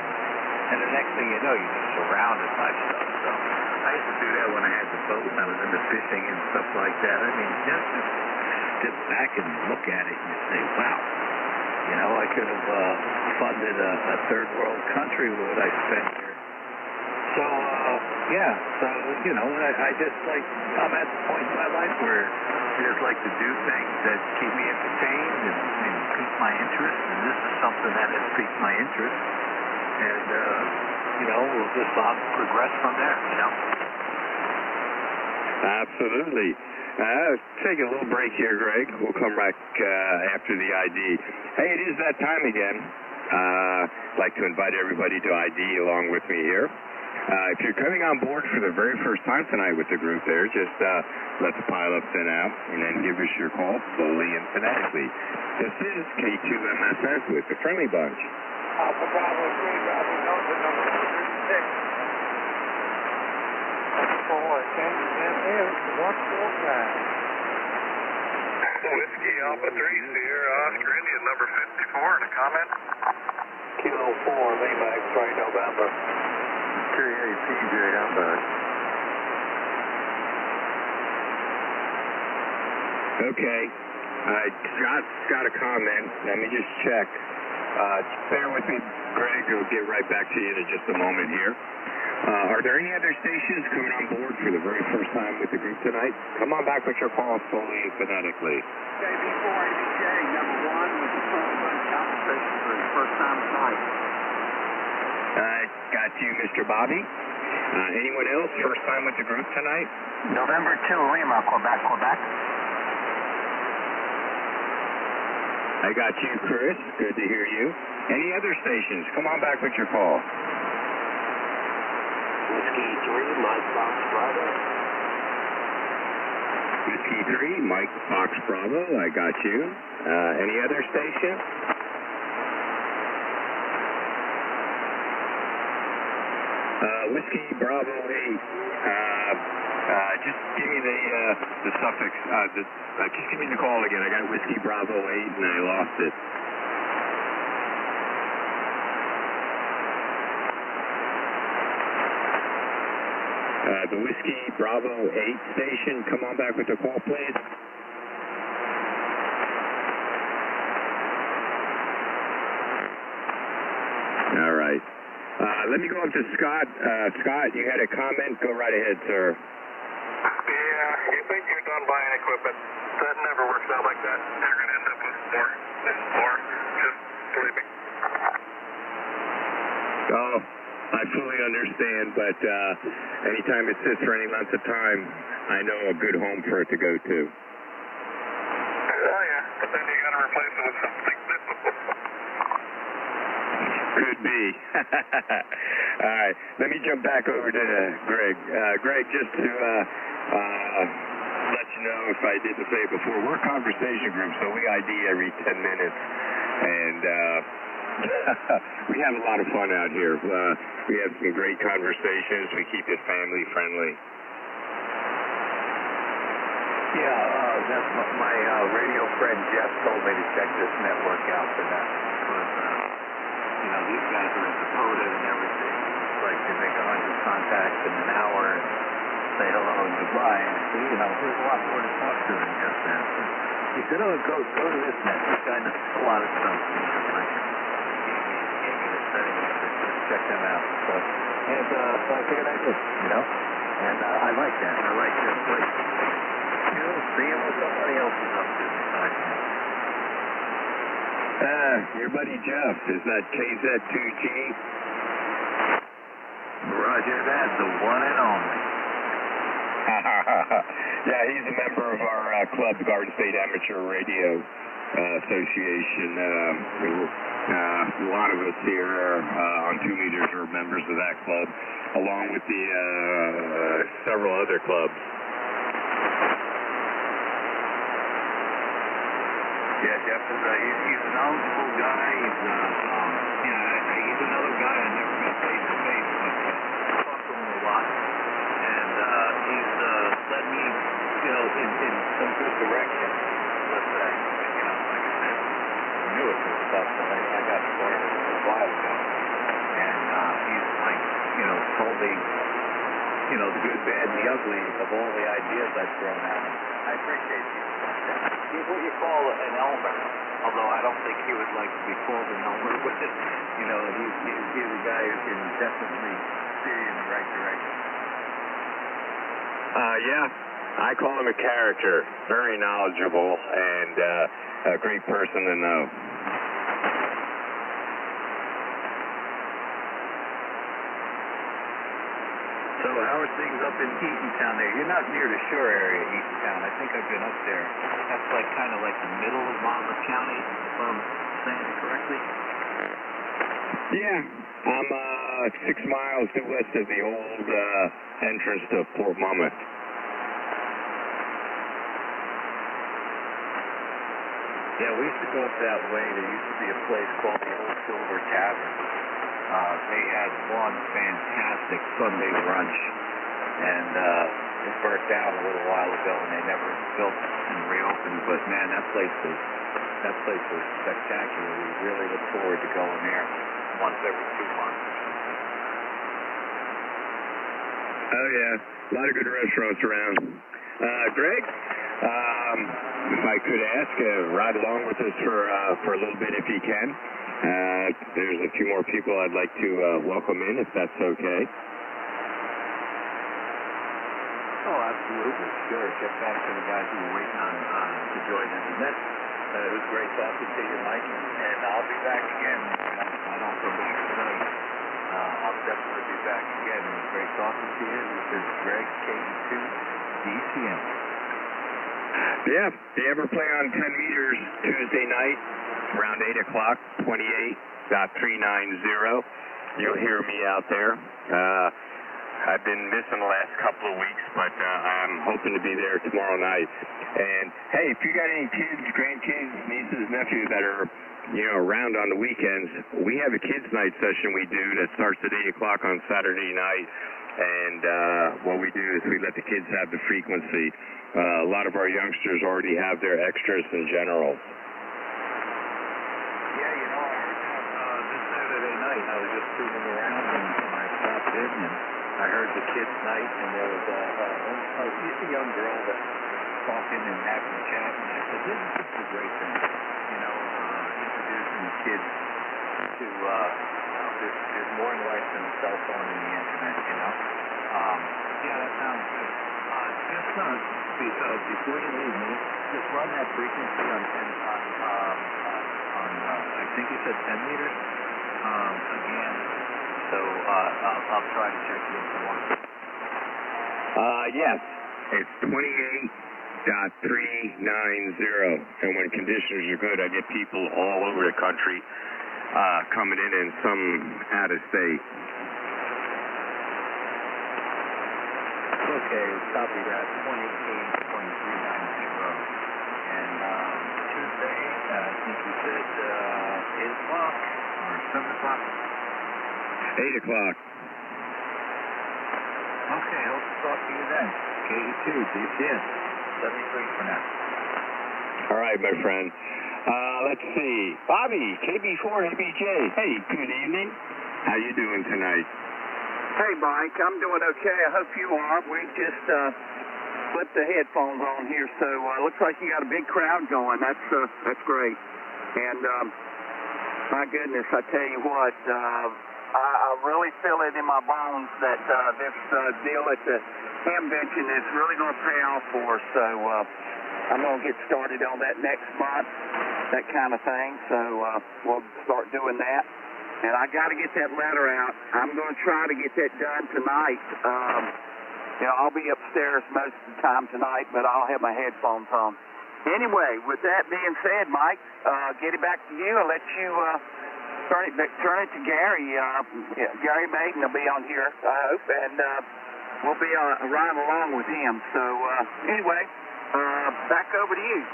And the next thing you know, you're just surrounded by stuff. So I used to do that when I had the boat and I was into fishing and stuff like that. I mean, just sit back and look at it and you say, wow. I could have funded a third world country with what I spent here. So, I just, like, I'm at the point in my life where I just like to do things that keep me entertained and pique my interest, and this is something that has piqued my interest, and, we'll just progress from there, Absolutely. Take a little break here, Greg. We'll come back after the ID. Hey, it is that time again. I'd like to invite everybody to ID along with me here. If you're coming on board for the very first time tonight with the group there, just let the pilot thin out and then give us your call slowly and phonetically. This is K2MSS with the Friendly Bunch. Alpha Bravo 3, Bravo Delta, number 36. Whiskey Alpha 3, Sierra Oscar India, number 54, and a comment? Kilo 4, Lima X-ray November. KAPJ, I'm back. Okay. Got a comment. Let me just check. Bear with me, Greg. We'll get right back to you in just a moment here. Are there any other stations coming on board for the very first time with the group tonight? Come on back with your call slowly and phonetically. JB4 ABJ, number 1 with the Friendly Bunch station for the first time tonight. Got you, Mr. Bobby. Anyone else first time with the group tonight? November 2, Lima, Quebec. I got you, Chris. Good to hear you. Any other stations? Come on back with your call. Whiskey 3, Mike Fox Bravo. Whiskey 3, Mike Fox Bravo. I got you. Any other station? Whiskey Bravo 8. Just give me the suffix. Just give me the call again. I got Whiskey Bravo 8 and I lost it. The Whiskey Bravo 8 station, come on back with the call, please. All right. let me go up to Scott. Scott, you had a comment? Go right ahead, sir. Yeah, you think you're done buying equipment. That never works out like that. You're going to end up with more and more. Just believe me. Oh, I fully understand, but anytime it sits for any length of time, I know a good home for it to go to. Oh, yeah, but then you got to replace it with something new. Could be. All right, let me jump back over to Greg. Greg, just to let you know, if I didn't say it before, we're a conversation group, so we ID every 10 minutes, and we have a lot of fun out here. We have some great conversations. We keep it family friendly. Yeah, that's my radio friend Jeff told me to check this network out for that. Because, you know, these guys are into POTA and everything. It's like they make 100 contacts in an hour and say hello and goodbye. And, you know, there's a lot more to talk to than just that. So he said, oh, go to this net. This guy knows a lot of stuff. And just like, gave me the settings to check them out. So, and so I figured I did, you know. And I like that. I like just like, you know, seeing what somebody else is up to besides me. Your buddy Jeff, is that KZ2G? Roger that, the one and only. Yeah, he's a member of our club, the Garden State Amateur Radio Association. A lot of us here on 2 meters are members of that club, along with the several other clubs. Yeah, Jeff is he's a knowledgeable guy. He's he's another guy I never met face to face, but I talk to him a lot, and he's led me, you know, in some good direction. Let's say, you know, like I said, I'm new at this stuff, but I got started a while ago, and he's like, you know, told me, you know, the good, bad, and the ugly of all the ideas I've thrown out. I appreciate you. He's what you call an elmer, although I don't think he would like to be called an elmer, but, you know, he's a guy who can definitely steer you in the right direction. Yeah, I call him a character, very knowledgeable, and a great person to know. So how are things up in Eatontown there? You're not near the shore area of Eatontown. I think I've been up there. That's like kind of like the middle of Monmouth County, if I'm saying it correctly. Yeah, I'm 6 miles due west of the old entrance to Port Monmouth. Yeah, we used to go up that way. There used to be a place called the Old Silver Tavern. They had one fantastic Sunday brunch, and it burnt down a little while ago, and they never built and reopened. But man, that place was spectacular. We really look forward to going there once every 2 months or something. Oh yeah, a lot of good restaurants around. Greg, if I could ask, ride along with us for a little bit if you can. There's a few more people I'd like to welcome in, if that's okay. Oh, absolutely. Sure. Get back to the guys who were waiting on to join in the net. It was great talking to you, Mike, and I'll be back again. I don't come back tonight. I'll definitely be back again. It was great talking to you. This is Greg, KD2, DCM. Yeah, if you ever play on 10 meters Tuesday night, around 8 o'clock, 28.390. You'll hear me out there. I've been missing the last couple of weeks, but I'm hoping to be there tomorrow night. And, hey, if you got any kids, grandkids, nieces, nephews that are, you know, around on the weekends, we have a kids' night session we do that starts at 8 o'clock on Saturday night. And what we do is we let the kids have the frequency. A lot of our youngsters already have their extras and generals. Yeah, you know, I heard that this Saturday night. I was just cruising around and I stopped in and I heard the kids' night, and there was a young girl that was talking and having a chat, and I said, this is a great thing, you know, introducing the kids to, there's more in life than the cell phone and the internet, you know? Yeah, that sounds good. Just before you leave me, just run that frequency on I think you said 10 meters, again, so I'll try to check you in tomorrow. Yes, it's 28.390, and when conditions are good, I get people all over the country coming in and some out of state. Okay, copy that, 28.390, and Tuesday, I think you said 8 o'clock or 7 o'clock? 8 o'clock. Okay, hope to talk to you then. KE2, GCN, 73 for now. All right, my friend. Let's see. Bobby, KB4 ABJ. Hey, good evening. How you doing tonight? Hey, Mike, I'm doing okay. I hope you are. We just flipped the headphones on here, so looks like you got a big crowd going. That's great. And my goodness, I tell you what, I really feel it in my bones that this deal at the Hamvention is really going to pay off for us. So I'm going to get started on that next month, that kind of thing. So we'll start doing that. And I got to get that letter out. I'm going to try to get that done tonight. I'll be upstairs most of the time tonight, but I'll have my headphones on. Anyway, with that being said, Mike, get it back to you. I'll let you turn it to Gary. Gary Maiden will be on here, I hope, and we'll be riding along with him. So anyway, back over to you.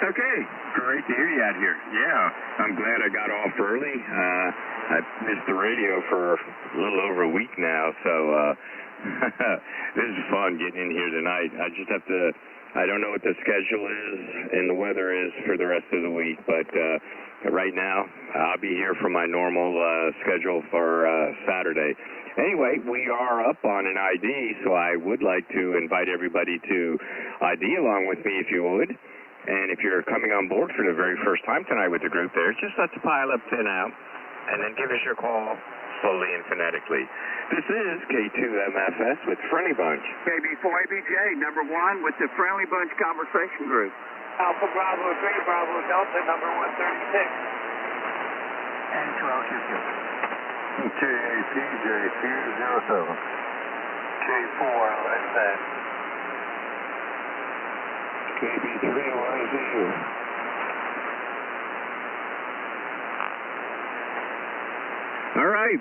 Okay, great to hear you out here. Yeah, I'm glad I got off early. I missed the radio for a little over a week now, so this is fun getting in here tonight. I don't know what the schedule is and the weather is for the rest of the week, but right now I'll be here for my normal schedule for Saturday. Anyway, we are up on an ID, so I would like to invite everybody to ID along with me if you would. And if you're coming on board for the very first time tonight with the group there, just let the pile up 10 out, and then give us your call slowly and phonetically. This is K2MFS with Friendly Bunch. KB4ABJ, number 1 with the Friendly Bunch Conversation Group. Alpha Bravo 3, Bravo Delta, number 136. And 12QQ. KAPJ207. K4, that's that. KB3, what is you? All right.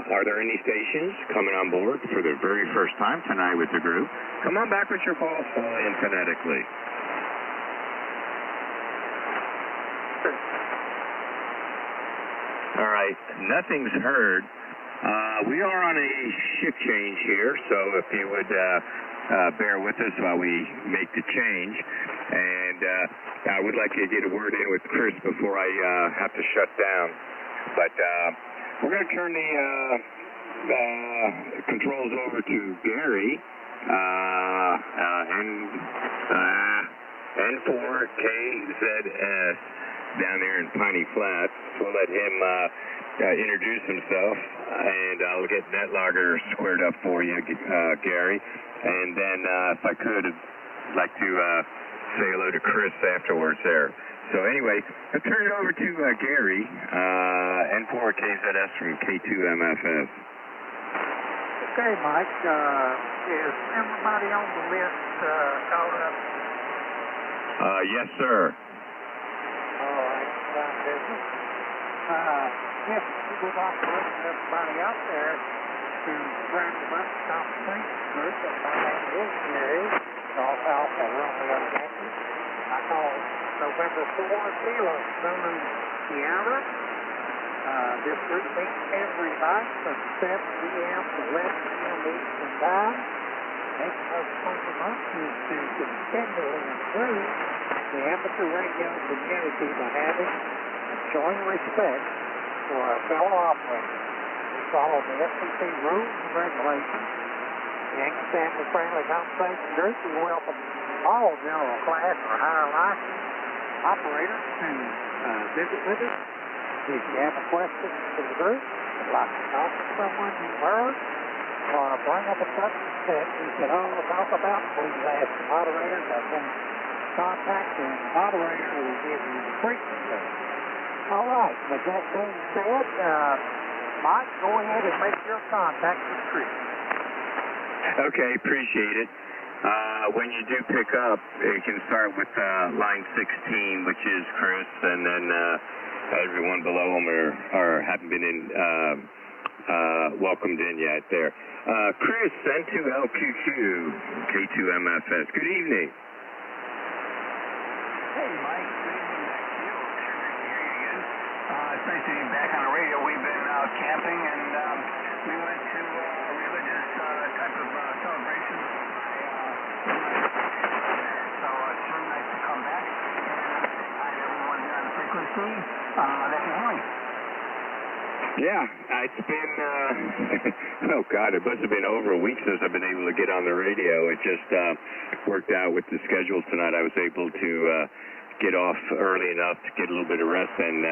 Are there any stations coming on board for the very first time tonight with the group? Come on back with your call slowly and phonetically. All right. Nothing's heard. We are on a shift change here, so if you would bear with us while we make the change. And I would like to get a word in with Chris before I have to shut down. But we're going to turn the controls over to Gary, N4KZS down there in Piney Flats. We'll let him introduce himself, and I'll get NetLogger squared up for you, Gary. And then, if I could, I'd like to say hello to Chris afterwards there. So anyway, I'll turn it over to Gary, N4KZS from K2MFS. Okay, Mike, is everybody on the list caught up? Yes, sir. All right, fine business. Yes, we would like to welcome everybody out there to Friendly Bunch Conversation Group, and my name is Gary, Golf Alpha Romeo Yankee. I call November 4 Kilo Zulu Sierra. This group meets every night from 7 p.m. to 11 p.m. Eastern Time. Making us month is to continually improve the amateur radio community by having and showing respect for our fellow operators. We follow the FCC rules and regulations. The Yankee Family Friendly Conversation Group, we welcome all general class or higher license operator to visit with us. If you have a question for the group, would like to talk to someone you heard, or bring up a subject that we could all talk about, please ask the moderator to contact, and the moderator will give you the frequency. All right, with that being said, Mike, go ahead and make your contact with Chris. Okay, appreciate it. When you do pick up, you can start with line 16, which is Chris, and then everyone below him or haven't been in welcomed in yet there. Chris, N2LQQ, K2MFS. Good evening. Hey, Mike. Good evening back to you. Sure nice to hear you again. It's nice to be back on the radio. We've been out camping, and we went to a religious type of celebration with my so it's really nice to come back and say hi to everyone here on the frequency that can hear me. Yeah, it's been, oh God, it must have been over a week since I've been able to get on the radio. It just worked out with the schedule tonight. I was able to get off early enough to get a little bit of rest and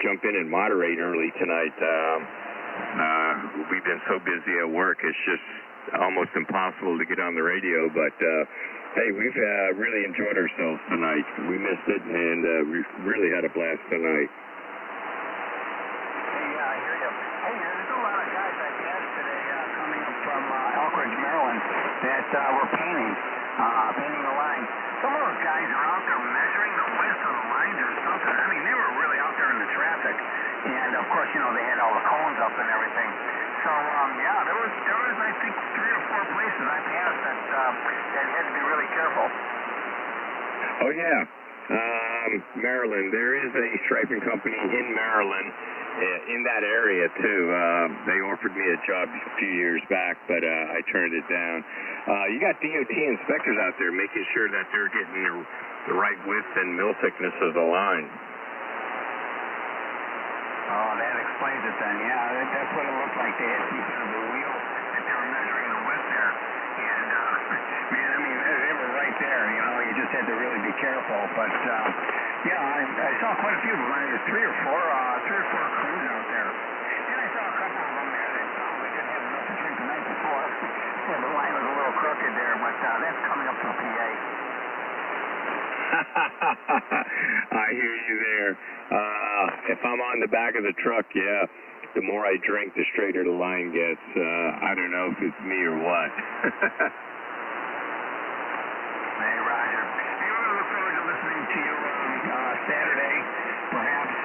jump in and moderate early tonight. We've been so busy at work, it's just almost impossible to get on the radio, but hey, we've really enjoyed ourselves tonight. We missed it, and we really had a blast tonight. That we're painting the line. Some of those guys are out there measuring the width of the lines or something. I mean, they were really out there in the traffic. And, of course, you know, they had all the cones up and everything. So, yeah, there was I think, 3 or 4 places I passed that had to be really careful. Oh, yeah. Maryland. There is a striping company in Maryland in that area, too. They offered me a job a few years back, but I turned it down. You got DOT inspectors out there making sure that they're getting the right width and mill thickness of the line. Oh, that explains it then. Yeah, that's what it looked like. They had some kind of a wheel that they were measuring the width there. And, man, I mean, they were right there. You know, you just had to really be careful. But, yeah, I saw quite a few of them. There was 3 or 4 crews out there. And I saw a couple of them there that probably didn't have enough to drink the night before. Yeah, the line was a little crooked there, but that's coming up to PA. I hear you there. If I'm on the back of the truck, yeah, the more I drink, the straighter the line gets. I don't know if it's me or what. Hey, Roger. Hey, we're going to look forward to listening to you Saturday. Perhaps,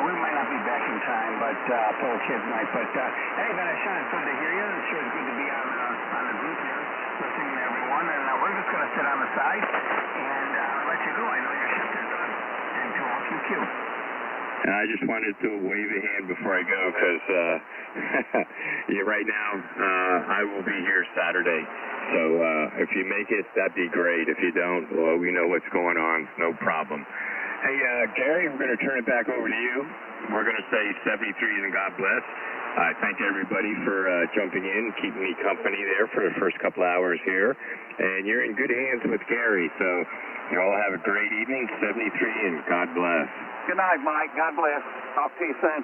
we might not be back in time, but for the kids' night. But, hey, Sean, it's good to hear you. It's sure good to be on the group here, listening to everyone. And we're just going to sit on the side and let you go. I know your shift is done. And to all QQ. I just wanted to wave a hand before I go because yeah, right now I will be here Saturday. So if you make it, that'd be great. If you don't, well, we know what's going on. No problem. Hey, Gary, we're going to turn it back over to you. We're going to say 73 and God bless. I thank everybody for jumping in, keeping me company there for the first couple hours here. And you're in good hands with Gary. So you all have a great evening. 73 and God bless. Good night, Mike. God bless. Talk to you soon.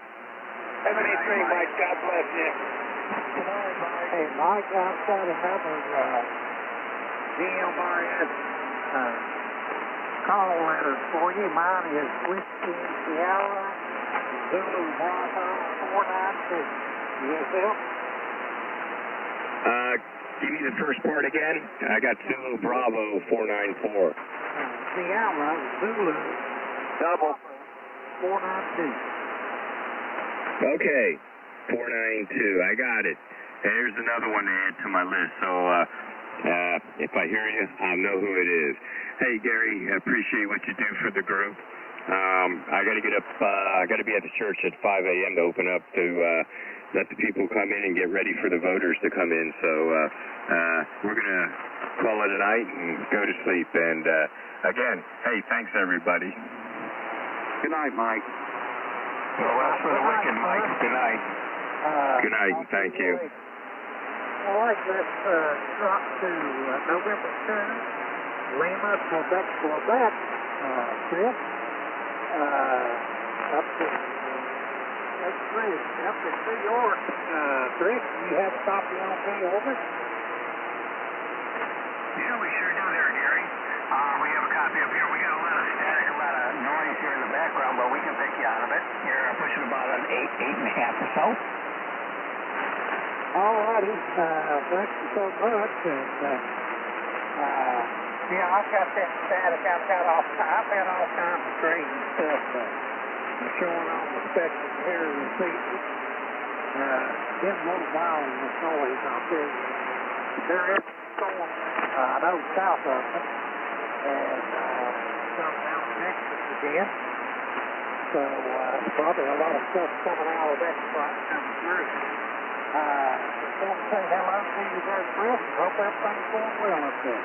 73, Mike. God bless you. Good night, Mike. Hey, Mike, I've got another GMRS call letter for you. Mine is Whiskey Sierra, Zulu Bravo 492. Yourself? Give me the first part again. I got Zulu Bravo 494. Sierra, Zulu, Double 492. Okay, 492. I got it. Here's another one to add to my list. So if I hear you, I'll know who it is. Hey, Gary, I appreciate what you do for the group. I got to get up. I got to be at the church at 5 a.m. to open up to let the people come in and get ready for the voters to come in. So we're going to call it a night and go to sleep. And again, hey, thanks, everybody. Good night, Mike. Well, that's for the wicked, Mike. Good night. Good night, and thank you. All right, let's drop to November 2nd. Lima, Quebec, Chris. Up to that's great. Up to New York, Chris. You have a copy on me, over? Yeah, we sure do there, Gary. We have a copy up here. We got a lot of static, a lot of noise here in the background, but we can take you out of it. You're pushing about an 8.5 or so. All righty. Thank you so much. And, yeah, I've got that static. I've had all kinds of crazy stuff showing on the spectrum here this evening. Been a little while in this noise, I'll tell you. There is a storm, I know, south of it, and some down in Texas again. So, probably a lot of stuff coming out of that front coming through. Just want to say hello to you there, Chris. Hope everything's going well up there.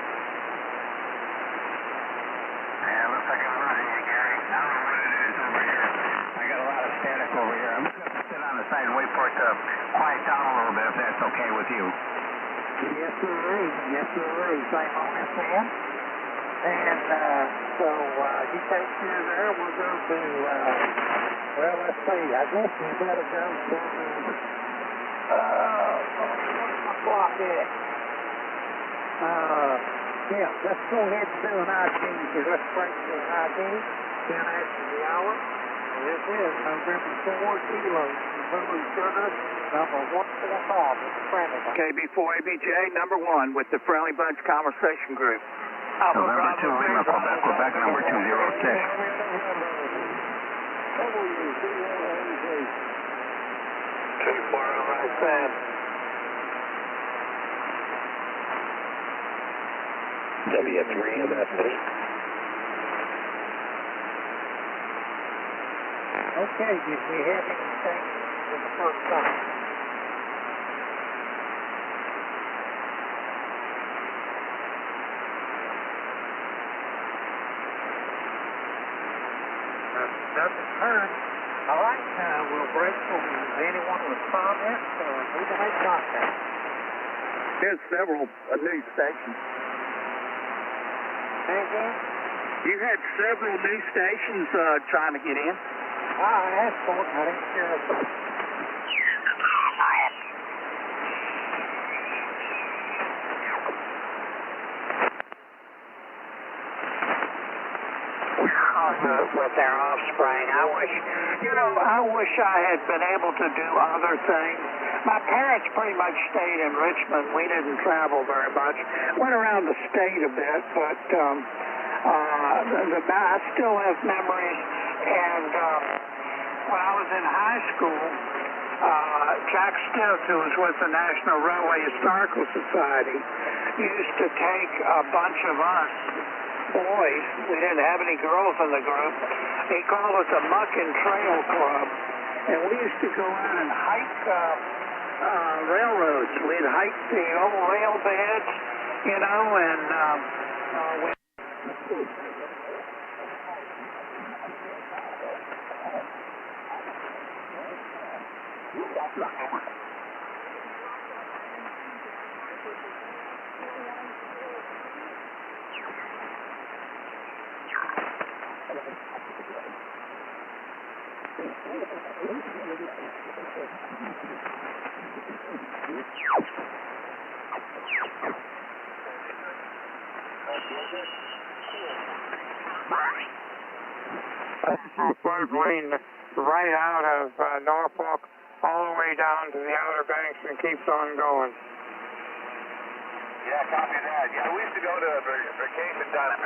Yeah, looks like I'm losing you, Gary. I don't know what it is over here. I got a lot of static over here. I'm just going to sit on the side and wait for it to quiet down a little bit, if that's okay with you. Yes, sir. Yes, sir. Same on this end. And so you take care there. We'll go to, well, let's see. I guess we better go to, what's my clock at? Yeah, let's go ahead and do an ID here. Let's break to an ID, 10 after the hour. And this is November 4 kilos, Missouri Sugar, number 145 with the Friendly Bunch. KB4 ABJ, number 1 with the Friendly Bunch Conversation Group. November 2, Lima, Quebec, number 206. Too far on the right side. W3 of that fleet. Okay, did we have anything for the first time? Nothing heard. All right, we'll break for anyone with comments or need to make contact. There's several news stations. You had several news stations trying to get in. I asked for it, I didn't hear it. With their offspring. I wish I had been able to do other things. My parents pretty much stayed in Richmond. We didn't travel very much. Went around the state a bit, but I still have memories. And when I was in high school, Jack Stiff, who was with the National Railway Historical Society, used to take a bunch of us boys. We didn't have any girls in the group. He called us a Muck and Trail Club, and we used to go out and hike railroads. We'd hike the old rail beds, you know, and Bird Lane right out of Norfolk all the way down to the Outer Banks and keeps on going. Yeah, copy that. Yeah, we used to go to vacation down at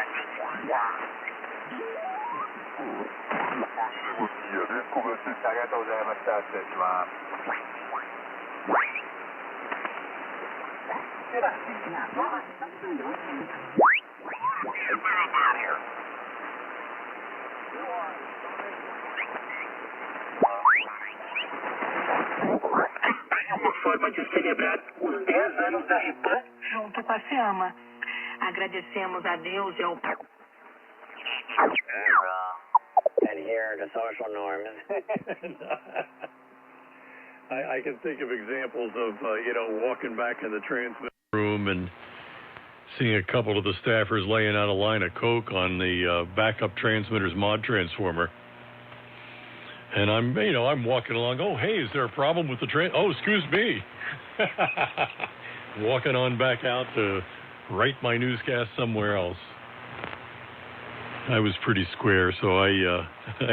junto com a Fiamma. Agradecemos a Deus e ao Adhere to social norms. I can think of examples of, walking back in the transmitter room and seeing a couple of the staffers laying out a line of coke on the backup transmitter's mod transformer. And I'm walking along. Oh, hey, is there a problem with the train? Oh, excuse me. Walking on back out to write my newscast somewhere else. I was pretty square, so I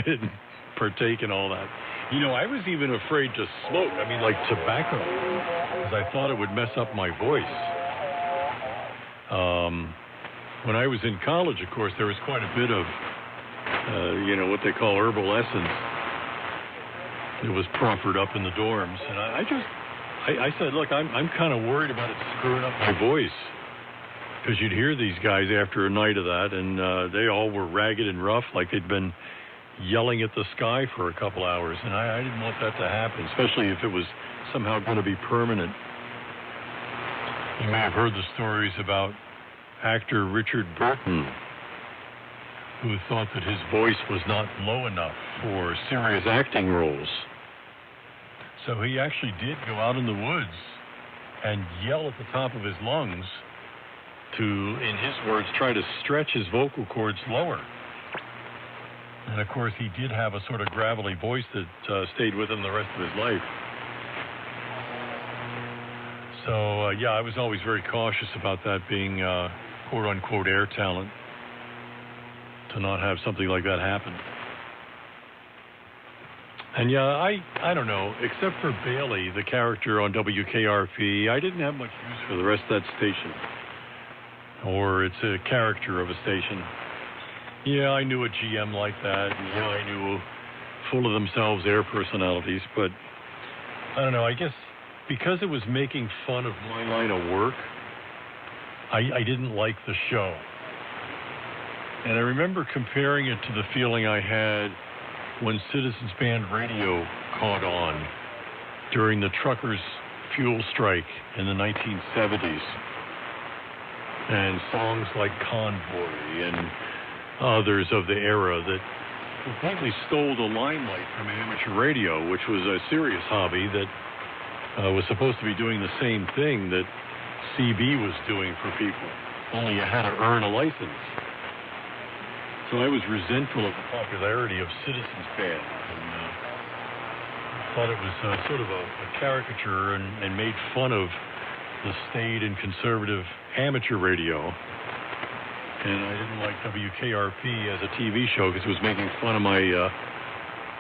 didn't partake in all that. I was even afraid to smoke. I mean, like tobacco, because I thought it would mess up my voice. When I was in college, of course, there was quite a bit of, what they call herbal essence. It was proffered up in the dorms, and I said, look, I'm kind of worried about it screwing up my voice, because you'd hear these guys after a night of that, and they all were ragged and rough, like they'd been yelling at the sky for a couple hours, and I didn't want that to happen, especially if it was somehow going to be permanent. You may have heard the stories about actor Richard Burton, who thought that his voice was not low enough for serious acting roles. So he actually did go out in the woods and yell at the top of his lungs to, in his words, try to stretch his vocal cords lower. And of course, he did have a sort of gravelly voice that stayed with him the rest of his life. So, I was always very cautious about that being quote-unquote air talent, to not have something like that happen. And I don't know, except for Bailey, the character on WKRP, I didn't have much use for the rest of that station. Or it's a character of a station. Yeah, I knew a GM like that, and I knew full of themselves air personalities, but I don't know, I guess because it was making fun of my line of work, I didn't like the show. And I remember comparing it to the feeling I had when Citizens Band Radio caught on during the truckers' fuel strike in the 1970s. And songs like Convoy and others of the era that completely stole the limelight from amateur radio, which was a serious hobby that was supposed to be doing the same thing that CB was doing for people, only you had to earn a license. So I was resentful of the popularity of Citizens Band, and thought it was sort of a caricature and made fun of the staid and conservative amateur radio. And I didn't like WKRP as a TV show because it was making fun of my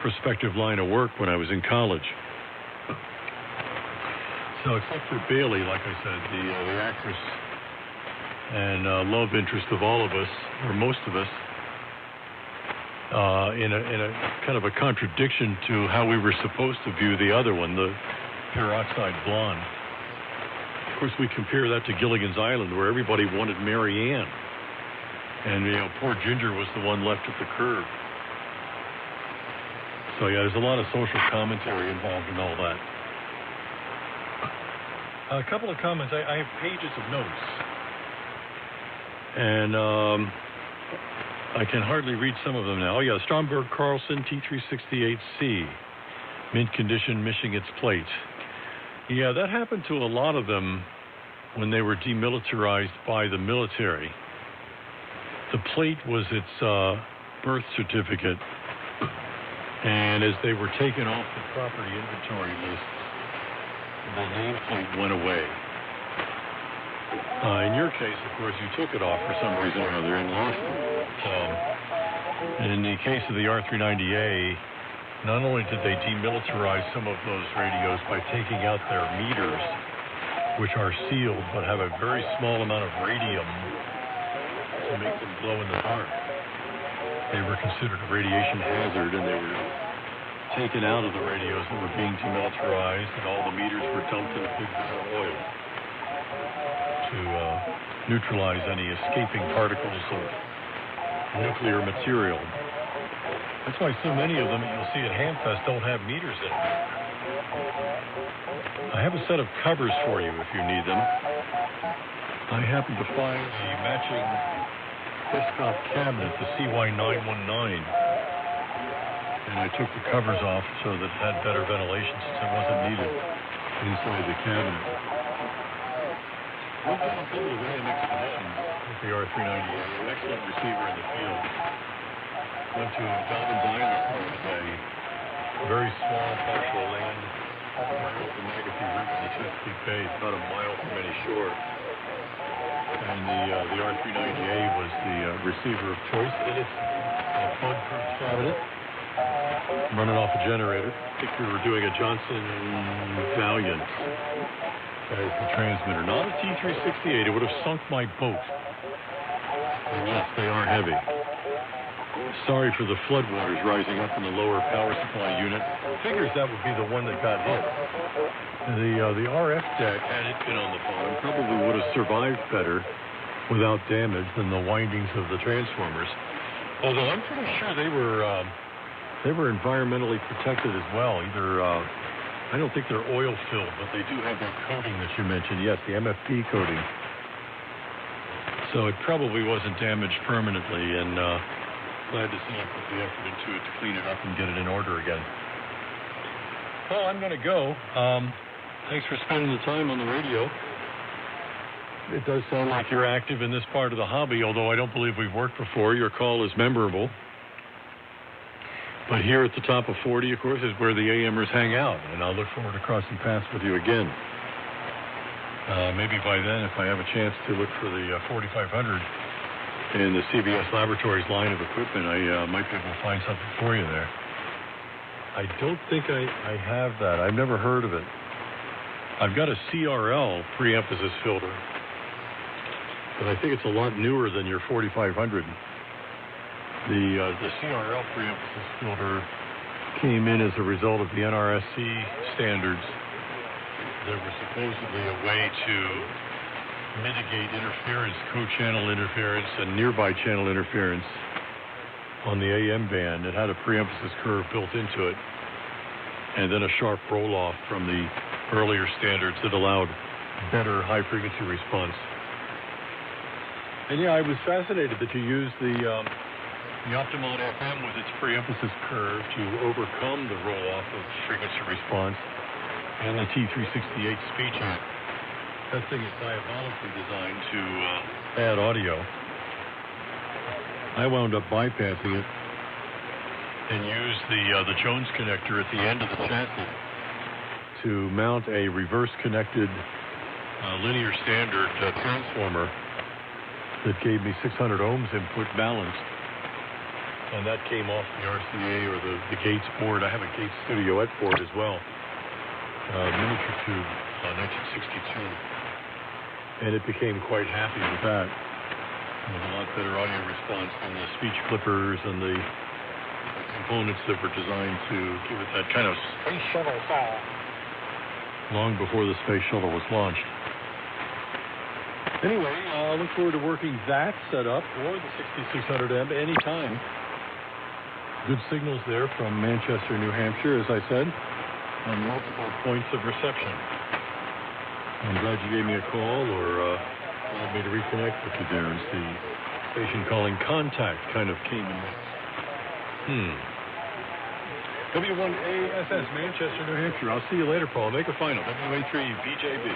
prospective line of work when I was in college. So except for Bailey, like I said, the actress and love interest of all of us, or most of us, in a kind of a contradiction to how we were supposed to view the other one, the peroxide blonde. Of course, we compare that to Gilligan's Island, where everybody wanted Mary Ann. And, poor Ginger was the one left at the curb. So, there's a lot of social commentary involved in all that. A couple of comments. I have pages of notes. And I can hardly read some of them now. Oh, Stromberg Carlson, T368C. Mint condition, missing its plate. Yeah, that happened to a lot of them when they were demilitarized by the military. The plate was its birth certificate, and as they were taken off the property inventory list, the nameplate went away. In your case, of course, you took it off for some reason or other and lost it. And in the case of the R390A, not only did they demilitarize some of those radios by taking out their meters, which are sealed but have a very small amount of radium to make them glow in the dark. They were considered a radiation hazard, and they were taken out of the radios that were being demilitarized, and all the meters were dumped in a big vat of oil to neutralize any escaping particles of nuclear material. That's why so many of them that you'll see at Hamfest don't have meters in them. I have a set of covers for you if you need them. I happened to find the matching desktop cabinet, the CY919, and I took the covers off so that it had better ventilation since it wasn't needed inside the cabinet. We've done a couple of AM expeditions with the R390. An excellent receiver in the field. Went to Dalvin's Island, which is a very small partial land right off the McAfee River in the Chesapeake Bay. It's about a mile from any shore. And the R390A was the receiver of choice. It is a flood-proof cabinet running off a generator. I think we were doing a Johnson Valiant as the transmitter. Not a T368. It would have sunk my boat. And yes, they are heavy. Sorry for the floodwaters rising up in the lower power supply unit. Figures that would be the one that got hit. The RF deck, had it been on the bottom, probably would have survived better without damage than the windings of the transformers. Although I'm pretty sure they were environmentally protected as well. Either I don't think they're oil filled, but they do have that coating that you mentioned. Yes, the MFP coating. So it probably wasn't damaged permanently, and glad to see I put the effort into it to clean it up and get it in order again. Well, I'm going to go. Thanks for spending the time on the radio. It does sound like you're active in this part of the hobby, although I don't believe we've worked before. Your call is memorable. But here at the top of 40, of course, is where the AMers hang out, and I'll look forward to crossing paths with you again. Maybe by then, if I have a chance to look for the 4500 in the CBS Laboratories line of equipment, I might be able to find something for you there. I don't think I have that. I've never heard of it. I've got a CRL pre-emphasis filter, but I think it's a lot newer than your 4500. The CRL pre-emphasis filter came in as a result of the NRSC standards. There was supposedly a way to mitigate interference, co-channel interference, and nearby channel interference on the AM band. It had a pre-emphasis curve built into it, and then a sharp roll-off from the earlier standards that allowed better high-frequency response. And yeah, I was fascinated that you used the Optimon FM with its pre-emphasis curve to overcome the roll-off of frequency response and the T368 speech act. That thing is diabolically designed to add audio. I wound up bypassing it and used the Jones connector at the end of the chassis to mount a reverse-connected linear standard transformer that gave me 600 ohms input balanced. And that came off the RCA or the Gates board. I have a Gates Studioette board as well. Miniature tube, 1962. And it became quite happy with that. With a lot better audio response than the speech clippers and the components that were designed to give it that kind of space shuttle sound long before the space shuttle was launched. Anyway, I look forward to working that setup or the 6600M anytime. Good signals there from Manchester, New Hampshire, as I said, on multiple points of reception. I'm glad you gave me a call or allowed me to reconnect with you there as the station calling contact kind of came in. W1ASS, Manchester, New Hampshire. I'll see you later, Paul. Make a final. WA3 BJB.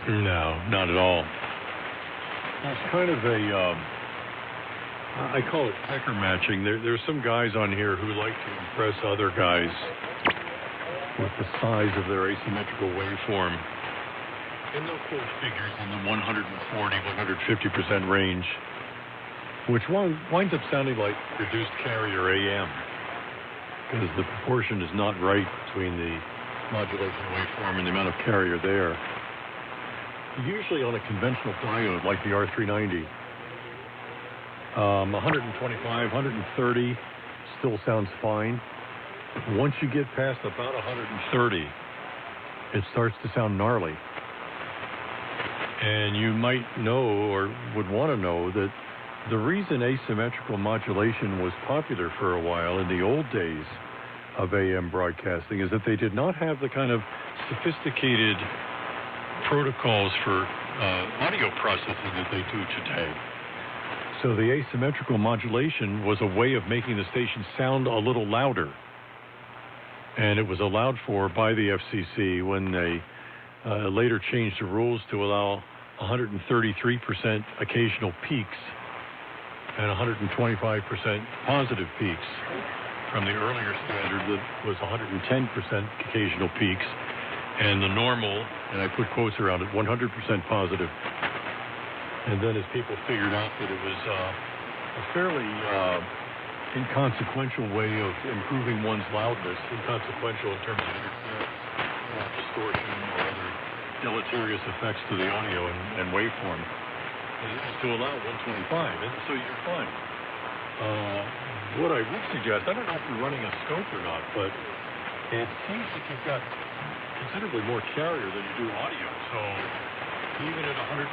No, not at all. It's kind of a, I call it pecker matching. There's some guys on here who like to impress other guys with the size of their asymmetrical waveform. And they'll quote figures in the 140, 150% range, which winds up sounding like reduced carrier AM, because the proportion is not right between the modulation waveform and the amount of carrier there. Usually on a conventional diode like the R390, 125, 130 still sounds fine. Once you get past about 130, it starts to sound gnarly. And you might know, or would want to know, that the reason asymmetrical modulation was popular for a while in the old days of AM broadcasting is that they did not have the kind of sophisticated protocols for audio processing that they do today. So the asymmetrical modulation was a way of making the station sound a little louder. And it was allowed for by the FCC when they later changed the rules to allow 133% occasional peaks and 125% positive peaks from the earlier standard that was 110% occasional peaks, and the normal, and I put quotes around it, 100% positive. And then as people figured out that it was a fairly inconsequential way of improving one's loudness, inconsequential in terms of interference, distortion, or other deleterious effects to the audio and waveform, is to allow 125, and so you're fine. What I would suggest, I don't know if you're running a scope or not, but it seems that you've got considerably more carrier than you do audio, so even at 125%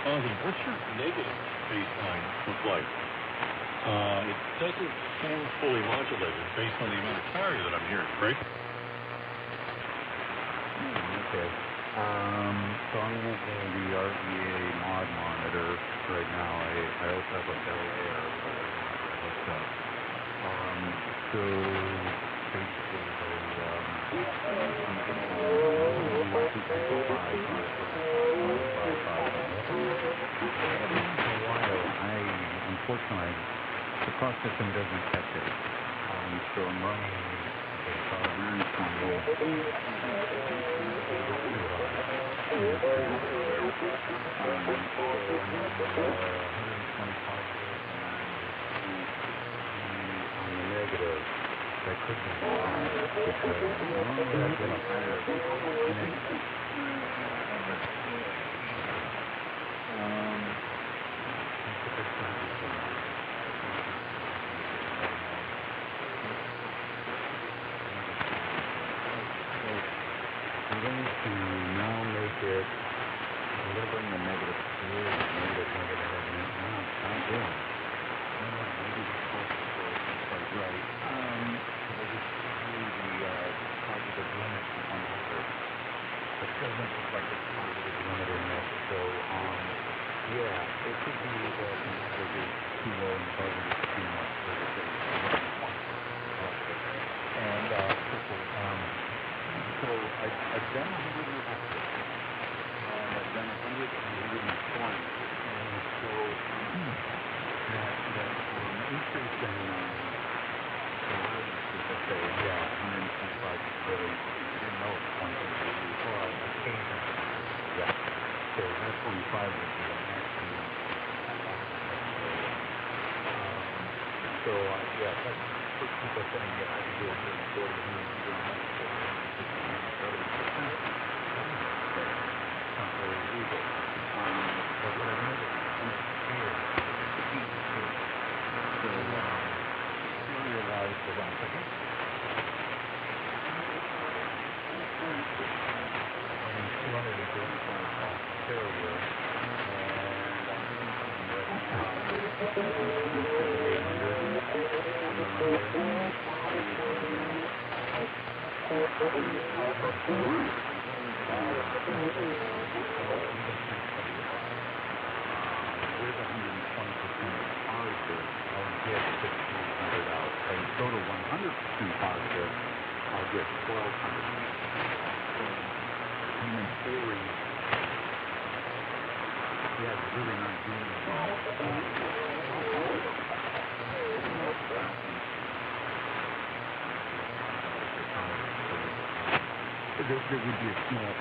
positive, what's your negative baseline look like? It doesn't sound fully modulated based on the amount of carrier that I'm hearing, right? Okay. So I'm using the RVA mod monitor right now. I also have a Bell Air hooked up. So basically, unfortunately, the processing doesn't catch it. So I'm running on the negative. That could be because normally I've been up there. I'm going to now make it, I'm going to bring the negative through, negative. No, it's not doing it. Maybe the positive is quite right. I just threw the positive limit to 100. It doesn't look like it's positive limit in this, so, yeah, it could be that the negative is too low and the positive is too much. And, so I've done 100 extra, I've done 100 and 120, and so that increase in say, yeah, 125 really didn't know it's 20, well, occasionally, yeah, so 125 would be the maximum. So, yeah, that's what people are saying, yeah, I can do 140, 140. Not really legal. But what I noticed is here, so I realized that I'm thinking, I'm 235 off carrier, and I'm doing something with 120% positive, I'll get 1,500 out. And go to 100% positive, I'll get 1,200. So, in theory, yeah, it's really not doing it. There would be a small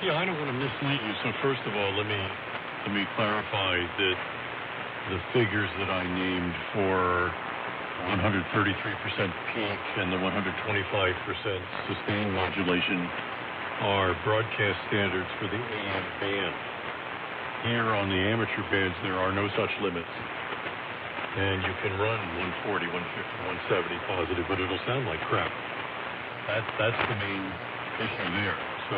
Yeah, I don't want to mislead you. So first of all, let me clarify that the figures that I named for 133% peak and the 125% sustained modulation are broadcast standards for the AM band. Here on the amateur bands, there are no such limits. And you can run 140, 150, 170 positive, but it'll sound like crap. That's the main issue there. So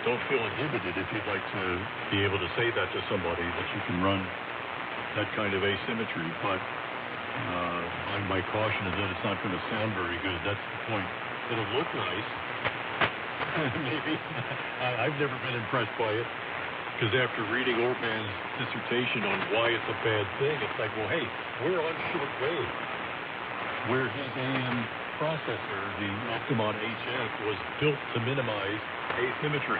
don't feel inhibited if you'd like to be able to say that to somebody, that you can run that kind of asymmetry. But my caution is that it's not going to sound very good. That's the point. It'll look nice. Maybe. I've never been impressed by it. Because after reading Orban's dissertation on why it's a bad thing, it's like, well, hey, we're on shortwave, where his AM processor, the Optimon HF, was built to minimize asymmetry.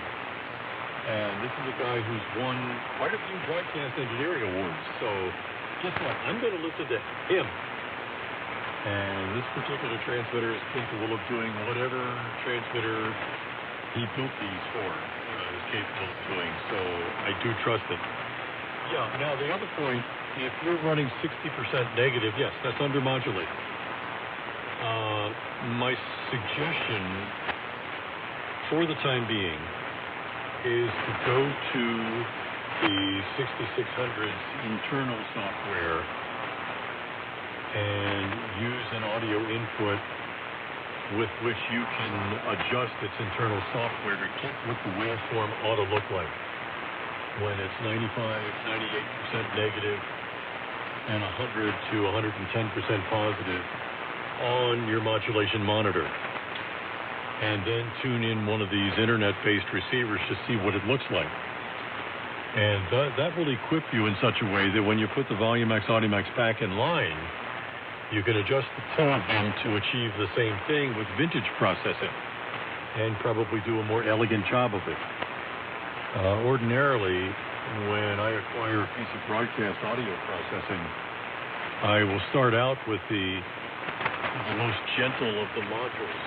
And this is a guy who's won quite a few broadcast engineering awards. So guess what? I'm going to listen to him. And this particular transmitter is capable of doing whatever transmitter he built these for. Capable of doing, so I do trust it. Yeah, now the other point, if you're running 60% negative, yes, that's undermodulated. My suggestion for the time being is to go to the 6600's internal software and use an audio input with which you can adjust its internal software to get what the waveform ought to look like when it's 95, 98% negative and 100 to 110% positive on your modulation monitor. And then tune in one of these internet-based receivers to see what it looks like. And that will equip you in such a way that when you put the Volumax Audimax back in line, you can adjust the tone to achieve the same thing with vintage processing and probably do a more elegant job of it. Ordinarily, when I acquire a piece of broadcast audio processing, I will start out with the most gentle of the modules,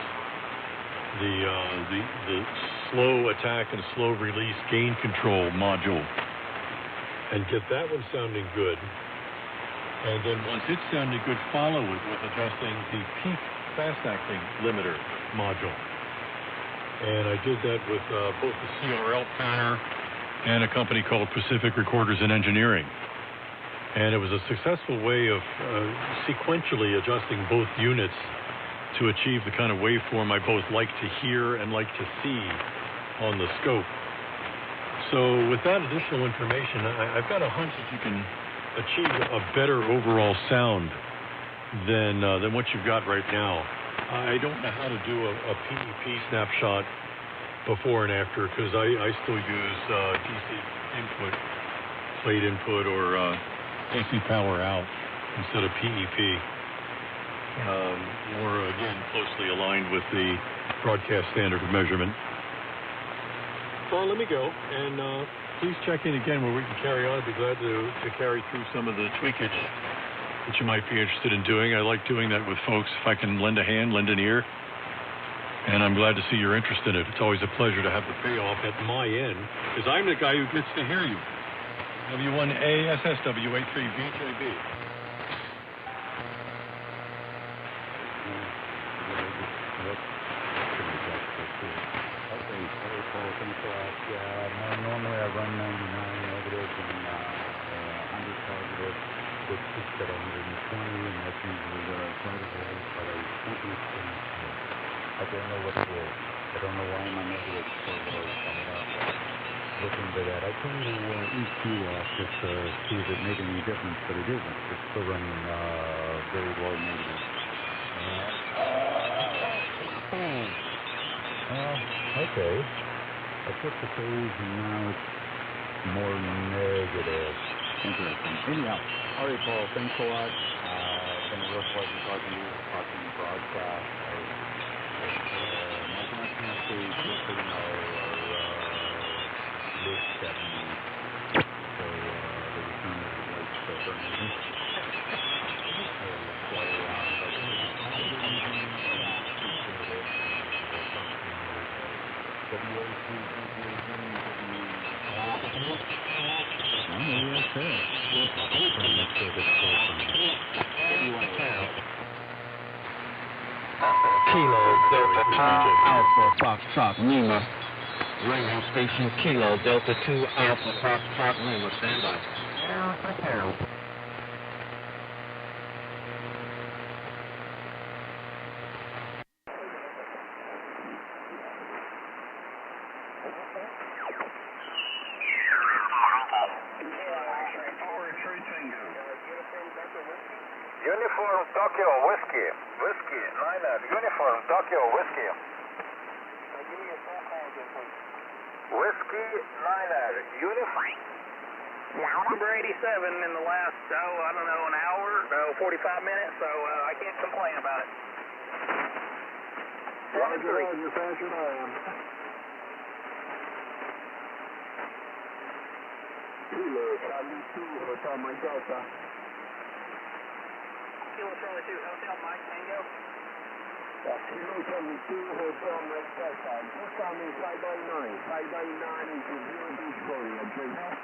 the slow attack and slow release gain control module, and get that one sounding good. And then once it's sounding good, follow it with adjusting the peak fast-acting limiter module. And I did that with both the CRL planner and a company called Pacific Recorders and Engineering. And it was a successful way of sequentially adjusting both units to achieve the kind of waveform I both like to hear and like to see on the scope. So with that additional information, I've got a hunch that you can achieve a better overall sound than what you've got right now. I don't know how to do a PEP snapshot before and after because I still use DC input, plate input, or AC power out instead of PEP. More, again, closely aligned with the broadcast standard of measurement. Well, let me go, and please check in again where we can carry on. I'd be glad to carry through some of the tweakage that you might be interested in doing. I like doing that with folks if I can lend a hand, lend an ear. And I'm glad to see you're interested in it. It's always a pleasure to have the payoff at my end, because I'm the guy who gets to hear you. W1A SSW83BJB. Normally I run 99 negatives and 100 positive with peaks at 120, and that's usually where I try to go, but I don't understand. I don't know what it is. I don't know why my negative is so low. I'm not looking into that. I turned the EQ off just to see if it made any difference, but it isn't. It's still running very low negative. Okay. I put the phase and now it's more negative. Interesting. Anyhow, all right, Paul, thanks a lot. Been a real pleasure talking to you, talking broadcast. My connection stage, just so you know, are mid-70s. So the return of the lights still burning. WAC Kilo Delta 2 Alpha Foxtrot Lima. Radio station Kilo Delta 2 Alpha Foxtrot Lima. Stand by. Uniform Tokyo Whiskey. Whiskey, Niner. Uniform Tokyo Whiskey. Whiskey, Niner. Uniform. Number 87 in the last, I don't know, an hour, 45 minutes, so I can't complain about it. Roger, faster than I am. Kilo, Charlie 2, Hotel Mike Delta. Kilo Charlie 2, Hotel Mike Tango. Kilo Charlie 2, Hotel Mike Delta. Just on me, 599. 599 is the Vero Beach Florida, Jason.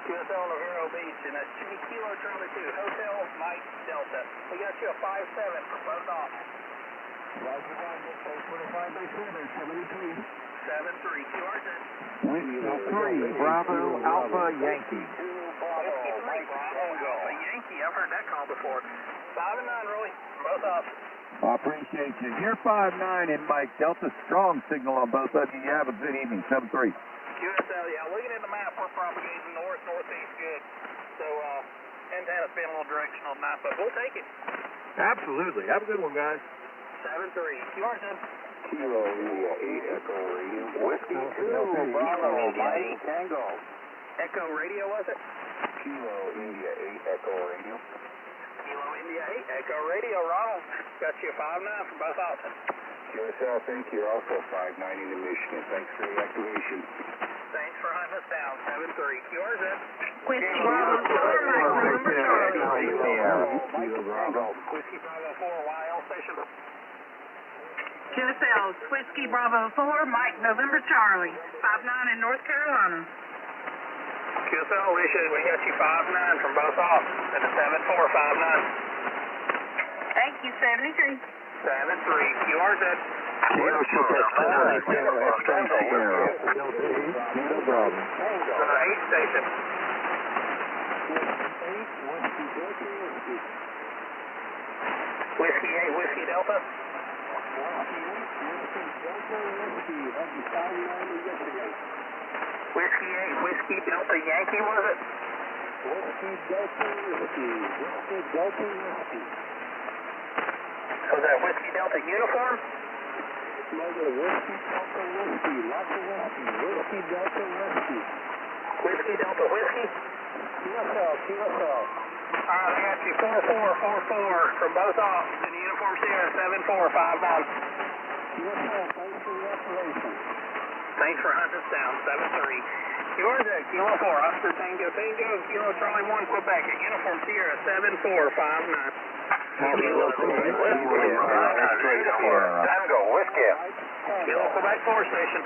QSL Vero Beach, and that's Kilo Charlie 2, Hotel Mike Delta. We got you a 5-7 for both off. Roger, thanks for the 5x7, 73. 7-3, QRZ. Whiskey 3, Bravo Alpha Yankee. Whiskey 3, Bravo Alpha Yankee. I've heard that call before. 5 and 9, Roy. Both off. I appreciate you. You're 5-9 in Mike Delta. Strong signal on both of you. You have a good evening. 7-3. QSL, yeah. Looking at the map, we're propagating north, northeast good. So, antenna's been a little directional tonight, but we'll take it. Absolutely. Have a good one, guys. 7-3. QRZ. Kilo India 8 Echo Radio. Whiskey 2, Bravo, Mike Tango. Echo Radio, was it? Kilo India 8 Echo Radio. Kilo India 8, Echo Radio, Ronald. Got you a 5-9 for both options. QSL, thank you. Also 590 to Michigan. Thanks for the activation. Thanks for hunting us down. 7-3. QRZ. Whiskey Bravo 4, Mike November Charlie. Whiskey Bravo 4, YL station. QSL, Whiskey Bravo 4, Mike November Charlie. 5-9 in North Carolina. QSL, we got you 5-9 from both off. And a 7-4, 5-9. Thank you, 73. 7-3. QRZ. Kilo Quebec 4, Kilo X-Ray Sierra. No problem. 8 station. Whiskey 8, Whiskey Delta. Whiskey 8, Whiskey Delta Yankee, was it? Whiskey Delta Whiskey. Whiskey Delta Whiskey. Was that Whiskey Delta uniform? Logo Whiskey Delta Whiskey. Lots of whiskey. Whiskey Delta Whiskey. Whiskey Delta Whiskey? QSL. I got you 4-4 from both off. In the uniform Sierra, 7-4, 5-9. QSL, thanks for the operation. Thanks for hunting us down, 7-3. Yours at Kilo 4, Oscar Tango, Kilo Charlie 1, Quebec, at uniform Sierra, 7-4, 5-9. Kilo Quebec 4, Tango, Whiskey. Kilo Quebec 4 station.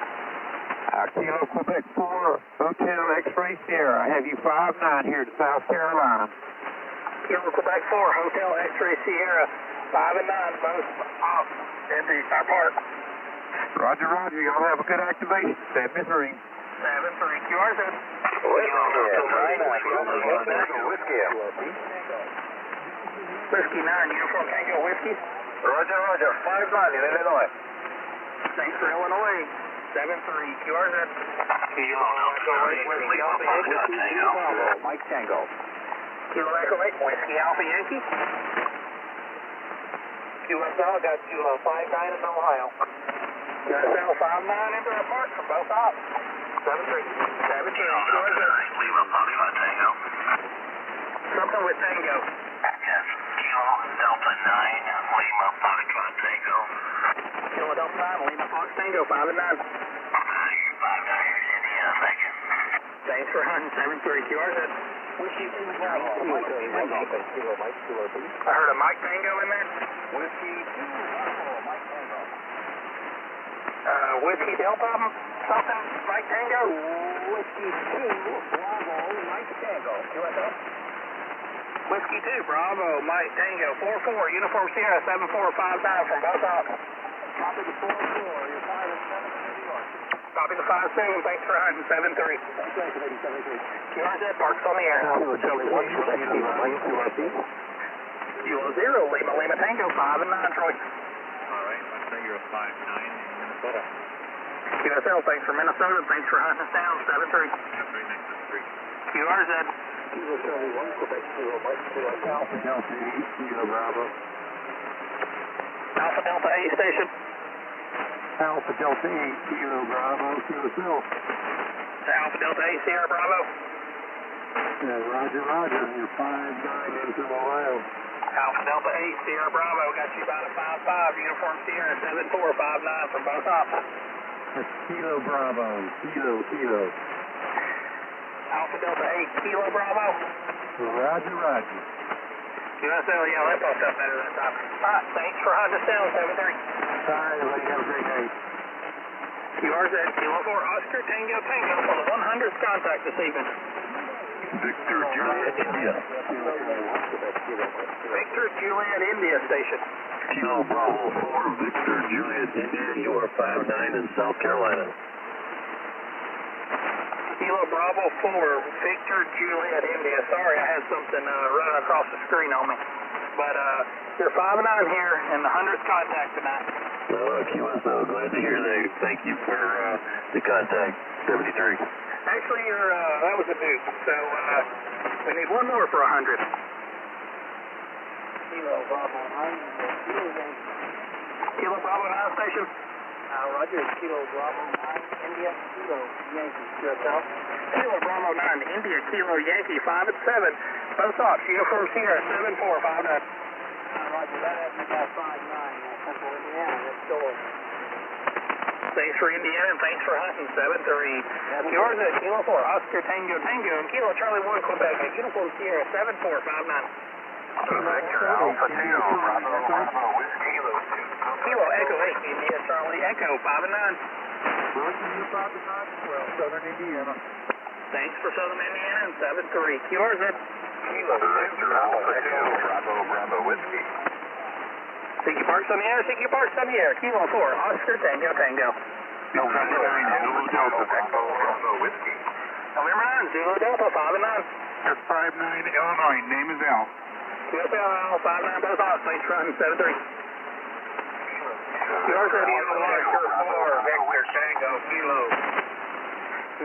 Kilo Quebec 4, Hotel X-Ray Sierra. I have you 5-9 here to South Carolina. Kilo Quebec 4, Hotel X-Ray Sierra, 5 and 9, both off at the car park. Roger. Y'all have a good activation. 7-3. 7-3. QRZ. Whiskey 9, uniform Tango Whiskey. Roger. 5-9 in Illinois. Thanks for Illinois. 7-3. QRZ. Kilo Mike Tango. Kilo Echo 8, Whiskey Alpha Yankee. QSL got you 5-9 in Ohio. QSL 5-9 into the park from both off. 7-3. 7-3. Lima Foxtrot Tango. Something with Tango. Yes. Kilo Delta 9, Lima Foxtrot Tango. Kilo Delta 9, Lima Fox Tango, 5 and 9. 5-9 here's India. Thank you. Thanks for hunting. 7-3. QRZ. Whiskey 2, Bravo, Mike Kilo Mike Kilo B. I heard a Mike Tango in there. Whiskey 2, Bravo, Mike Tango. Whiskey Delta. something, Mike Tango. Whiskey 2, Bravo, Mike Tango. USO? Whiskey 2, Bravo, Mike Tango. 4-4, Uniform Sierra, 7459 from both off. Copy the 4-4, you're 5 and 7 in New York. Copy the 5-7, thanks for hunting, 7-3. QRZ, parks on the air. Charlie 1, Whiskey 1, QRZ. Kilo 0, Lima Tango, 5 and 9, Troy. All right, let's say you're a 5-9 in Minnesota. QSL, thanks for Minnesota, thanks for hunting us down, 7-3. That's right next to the street. QRZ. Kilo Charlie 1, Quebec 0, Mike 2, Alpha Delta 8, Kilo Bravo. Alpha Delta 8 station. Alpha Delta 8, Kilo Bravo, QSL. Alpha Delta 8, Sierra Bravo. Roger, Roger, you're 5-9 into Ohio. Alpha Delta 8, Sierra Bravo, got you about a 5-5, Uniform Sierra, 7459 from both off. That's Kilo Bravo, Kilo. Alpha Delta 8, Kilo Bravo. Roger, Roger. QSL, yeah, that popped up better than top. Alright, thanks for hunting us down, 7-3. Sorry, everybody, have a great night. QRZ, Kilo 4, Oscar Tango for the 100th contact this evening. Victor Juliet, India. Victor Juliet, India station. Kilo Bravo 4, Victor Juliet, India. You are 5-9 in South Carolina. Kilo Bravo 4, Victor Juliet, India. Sorry, I had something running across the screen on me. But you're 5-9 here in the 100th contact tonight. QSO, glad to hear that. Thank you for the contact, 73. Actually, that was a dupe. So we need one more for 100. Kilo Bravo 9, Kilo Bravo 9 station. Roger, Kilo Bravo 9, India, Kilo Yankee. Yourself. Kilo Bravo 9, India, Kilo Yankee, 5 and 7. Both off. Uniform Sierra, 7459. Roger, that has me about 5-9. Central Indiana, let's go. Thanks for Indiana and thanks for hunting, 7-3. Yours at Kilo 4, Oscar Tango, and Kilo Charlie 1, Quebec, at Uniform Sierra, 7459. Victor Alpha 2, Bravo, Whiskey, Kilo Echo 8, India, Charlie Echo, 5 and 9. Roger, you 5-9 as well, Southern Indiana. Thanks for Southern Indiana and 7-3. Yours at Kilo Victor Alpha 2, Bravo, Whiskey. Tiki Parks on the air, Tiki Parks on the air. Kilo 4, Oscar Tango. November 9, Zulu Delta, Bravo, Whiskey. November 9, Zulu Delta, 5 and 9. That's 5-9, Illinois. Name is Al. QSL, 5-9, both off. Thanks for hunting, 7-3. Yours at Oscar 4, Victor Tango, Kilo.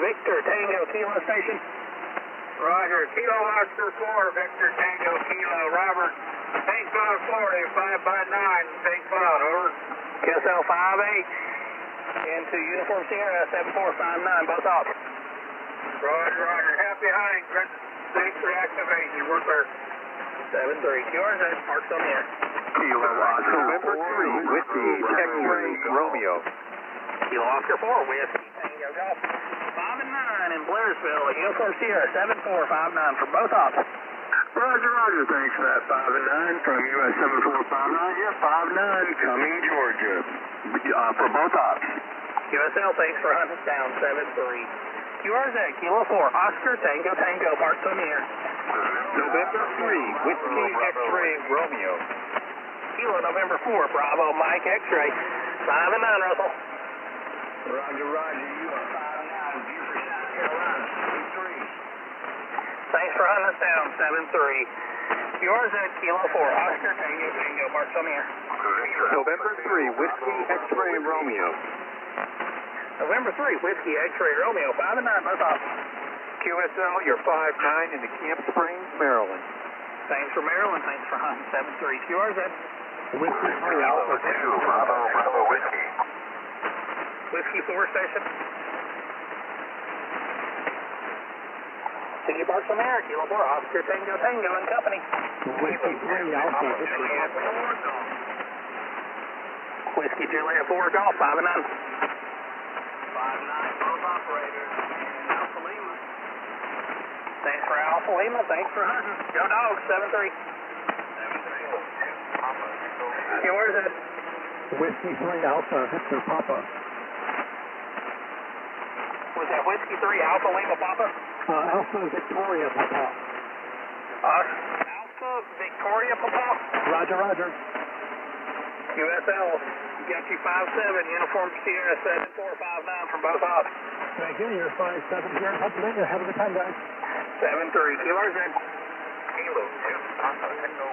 Victor Tango, Kilo station. Roger, Kilo Oscar 4, Victor Tango, Kilo. Robert, St. Cloud, Florida, 5-9, St. Cloud, over. QSL 5-8, into Uniform Sierra, 7459, both off. Roger. Happy hunting. Thanks for activation. We're clear. 7-3. QRZ, parks on the air. Kilo Oscar November 3, Whiskey, X-Ray, Romeo. Kilo Oscar 4, Whiskey, Tango Golf. 5 and 9 in Blairsville, Uniform Sierra, 7459 for both ops. Roger. Thanks for that 5 and 9 from US 7459. Yeah, 5-9, coming Georgia. For both ops. QSL, thanks for hunting us down, 7-3. QRZ, Kilo 4, Oscar Tango, parks on the air. November 3, Whiskey, X-Ray, Romeo. Kilo November 4, Bravo, Mike, X-Ray. 5 and 9, Russell. Roger. You are 5-9, Beaufort, South Carolina, 3. Thanks for hunting us down, 7-3. Yours at Kilo 4, Oscar Tango, parks on the air. November 3, Whiskey, X-Ray, Romeo. November 3, Whiskey, X-Ray, Romeo, 5 and 9, both off. QSL, you're 5-9 into Camp Springs, Maryland. Thanks for Maryland, thanks for hunting, 7-3. Yours at Whiskey 3, Alpha 2, Bravo, Whiskey. Whiskey 4 station. Tiki Parks on the air, Kilo 4, Oscar Tango and Company. Whiskey 3, Alpha, Juliet 4, Golf. Whiskey Juliet 4, Golf, 5 and 9. 5-9, both operators. Alpha Lima. Thanks for Alpha Lima, thanks for hunting. Go Dogs, 7-3. 7-3. Yours at Whiskey 3, Alpha, Victor Papa. Was that Whiskey 3 Alpha Lima Papa? Alpha Victoria, Papa. Alpha Victoria Papa? Roger, roger. USL, got you 5-7, Uniform Sierra 7459 from both ops. Thank you. You're 5-7 here in Pennsylvania. Have a good time, guys. 7-3, Kilo Z. Kilo 2, Papa Echo.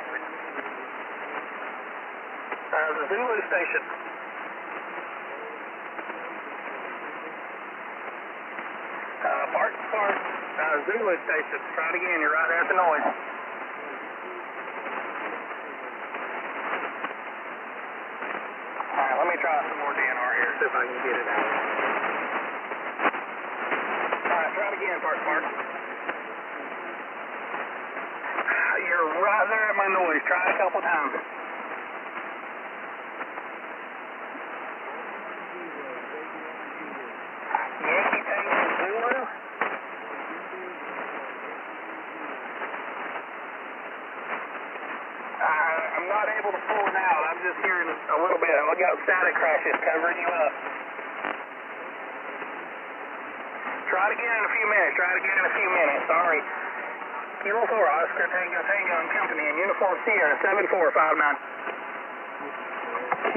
The Zulu station. Park. Zulu station. Try it again. You're right there at the noise. Alright, let me try some more DNR here, see if I can get it out. Alright, try it again, Park. You're right there at my noise. Try it a couple times. Yankee Tango Zulu. I'm not able to pull it out. I'm just hearing a little bit. I got static crashes covering you up. Try it again in a few minutes. Sorry. Kilo 4, Oscar Tango and Company in Uniform Sierra 7459.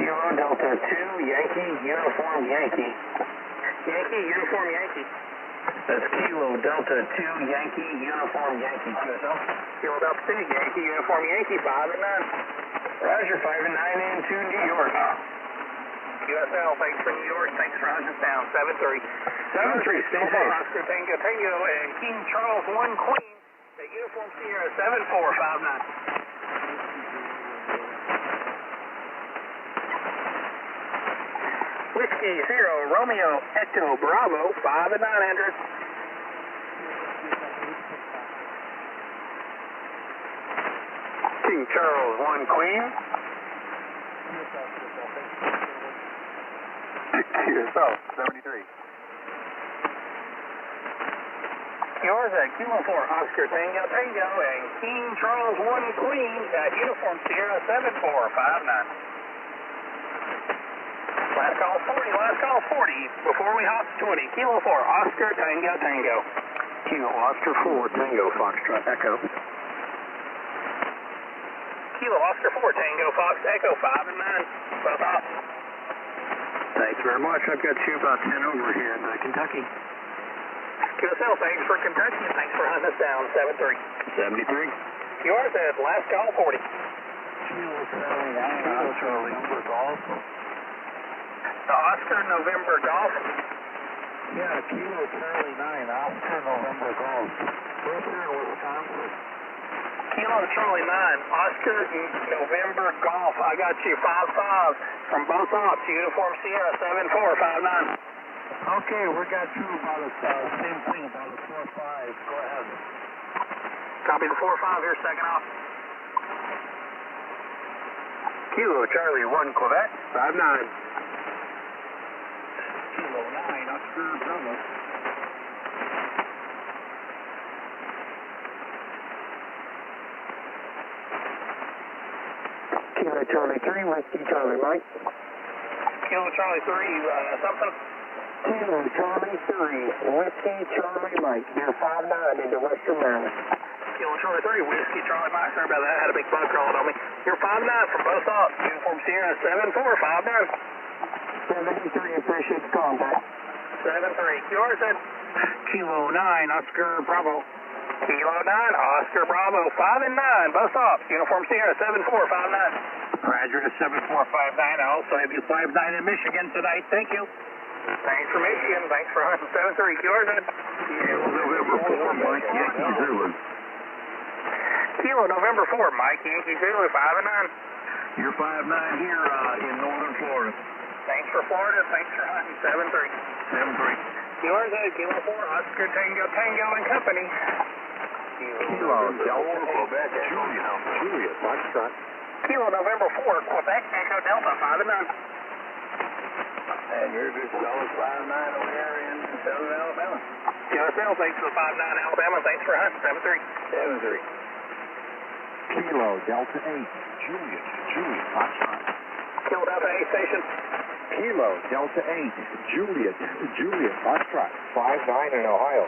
Kilo Delta 2, Yankee, Uniform Yankee. Yankee, Uniform Yankee. That's Kilo Delta 2, Yankee, Uniform Yankee. Kilo Delta 2, Yankee, Uniform Yankee, 5 and 9. Roger, 5 and 9 into New York. USL, thanks for New York. Thanks for hunting us down. 7-3. 7-3, stay safe. Oscar Tango and King Charles 1 Queen. The Uniform Sierra 7459. Whiskey 0, Romeo Echo Bravo, 5 and 9, Andrew. King Charles 1 Queen. QSL 73. Yours at Kilo 4, Oscar Tango and King Charles 1 Queen at Uniform Sierra 7459. Last call 40, before we hop to 20. Kilo 4, Oscar Tango. Kilo Oscar 4, Tango Foxtrot Echo. Kilo Oscar 4, Tango Fox Echo, 5 and 9. Both off. Thank you very much. I've got you about 10 over here in Kentucky. QSL, thanks for Kentucky and thanks for hunting us down. 7-3. 73. Yours at last call 40. Kilo Charlie, November Golf. The Oscar November Golf. Yeah, Kilo Charlie 9, Oscar November Golf. We're up here in Wisconsin. Kilo Charlie 9, Oscar November Golf. I got you 5-5 from both ops. Uniform Sierra 7459. Okay, we got you about the same thing, about a 4-5. Go ahead. Copy the 4-5 here, second off. Kilo Charlie 1 Quebec, 5-9. Kilo 9, Oscar Bravo. Kilo Charlie 3, Whiskey Charlie Mike. Kilo Charlie 3, something? Kilo Charlie 3, Whiskey Charlie Mike. You're 5-9 into Western Maryland. Kilo Charlie 3, Whiskey Charlie Mike. Sorry about that. I had a big bug crawling on me. You're 5-9 from both ops. Uniform Sierra 7459. 73, appreciate the contact. 7-3. Yours at Kilo 9, Oscar Bravo. Kilo 9, Oscar Bravo, 5 and 9, both ops. Uniform Sierra 7459. Roger to 7459. I'll also have you 5-9 in Michigan tonight. Thank you. Thanks for Michigan. Thanks for hunting. 7-3. Yours at Kilo November 4, Mike Yankee Zulu. Kilo November 4, Mike Yankee Zulu, 5 and 9. You're 5-9 here in northern Florida. Thanks for Florida. Thanks for hunting. 7-3. 7-3. Yours at Kilo 4, Oscar Tango and Company. Kilo Delta Quebec Julia Foxtrot. Kilo November 4, Quebec Echo Delta, 5 and 9. And you're just Dallas 5-9 over here in Southern Alabama. QSL, thanks for the 5-9 Alabama. Thanks for hunting. 7-3. 7-3. Kilo Delta 8 Julia Foxtrot. Kilo Delta 8 station. Kilo Delta 8, Juliet Foxtrot, 59 in Ohio.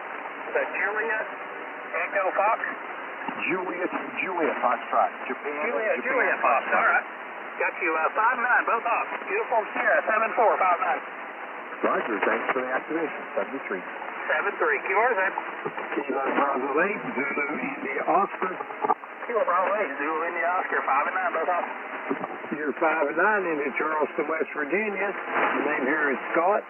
The Juliet Echo Fox? Juliet Foxtrot, Japan. Juliet Fox, all right. Got you 5-9, both off. Uniform Sierra, 7459. Roger, thanks for the activation, 73. 73, Kilo RZ. Kilo Bravo 8, Zulu India Oscar. Kilo Bravo 8, Zulu India Oscar, 5-9, both off. You're 5-9 into Charleston, West Virginia. Your name here is Scott.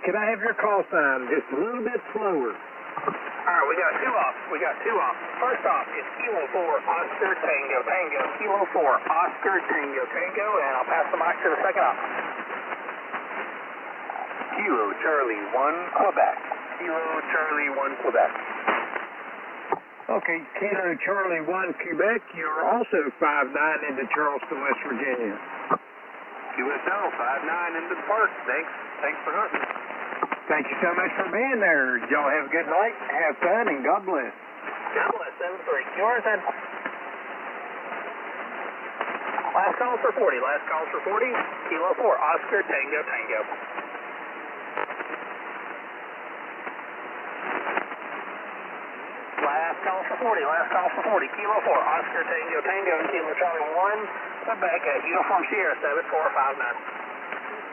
Can I have your call sign just a little bit slower? All right, we got two off. First off is Kilo 4, Oscar Tango Tango. Kilo 4, Oscar Tango Tango, and I'll pass the mic to the second off. Kilo Charlie 1, Quebec. Kilo Charlie 1, Quebec. Okay, Kilo Charlie 1, Quebec. You're also 5-9 into Charleston, West Virginia. QSL 5-9 into the park. Thanks for hunting. Thank you so much for being there. Y'all have a good night. Have fun, and God bless. God bless, 7-3. Yours and last call for 40. Kilo 4, Oscar Tango Tango. Last call for 40. Kilo 4, Oscar Tango Tango, Kilo Charlie 1, Quebec at Uniform Sierra 7459.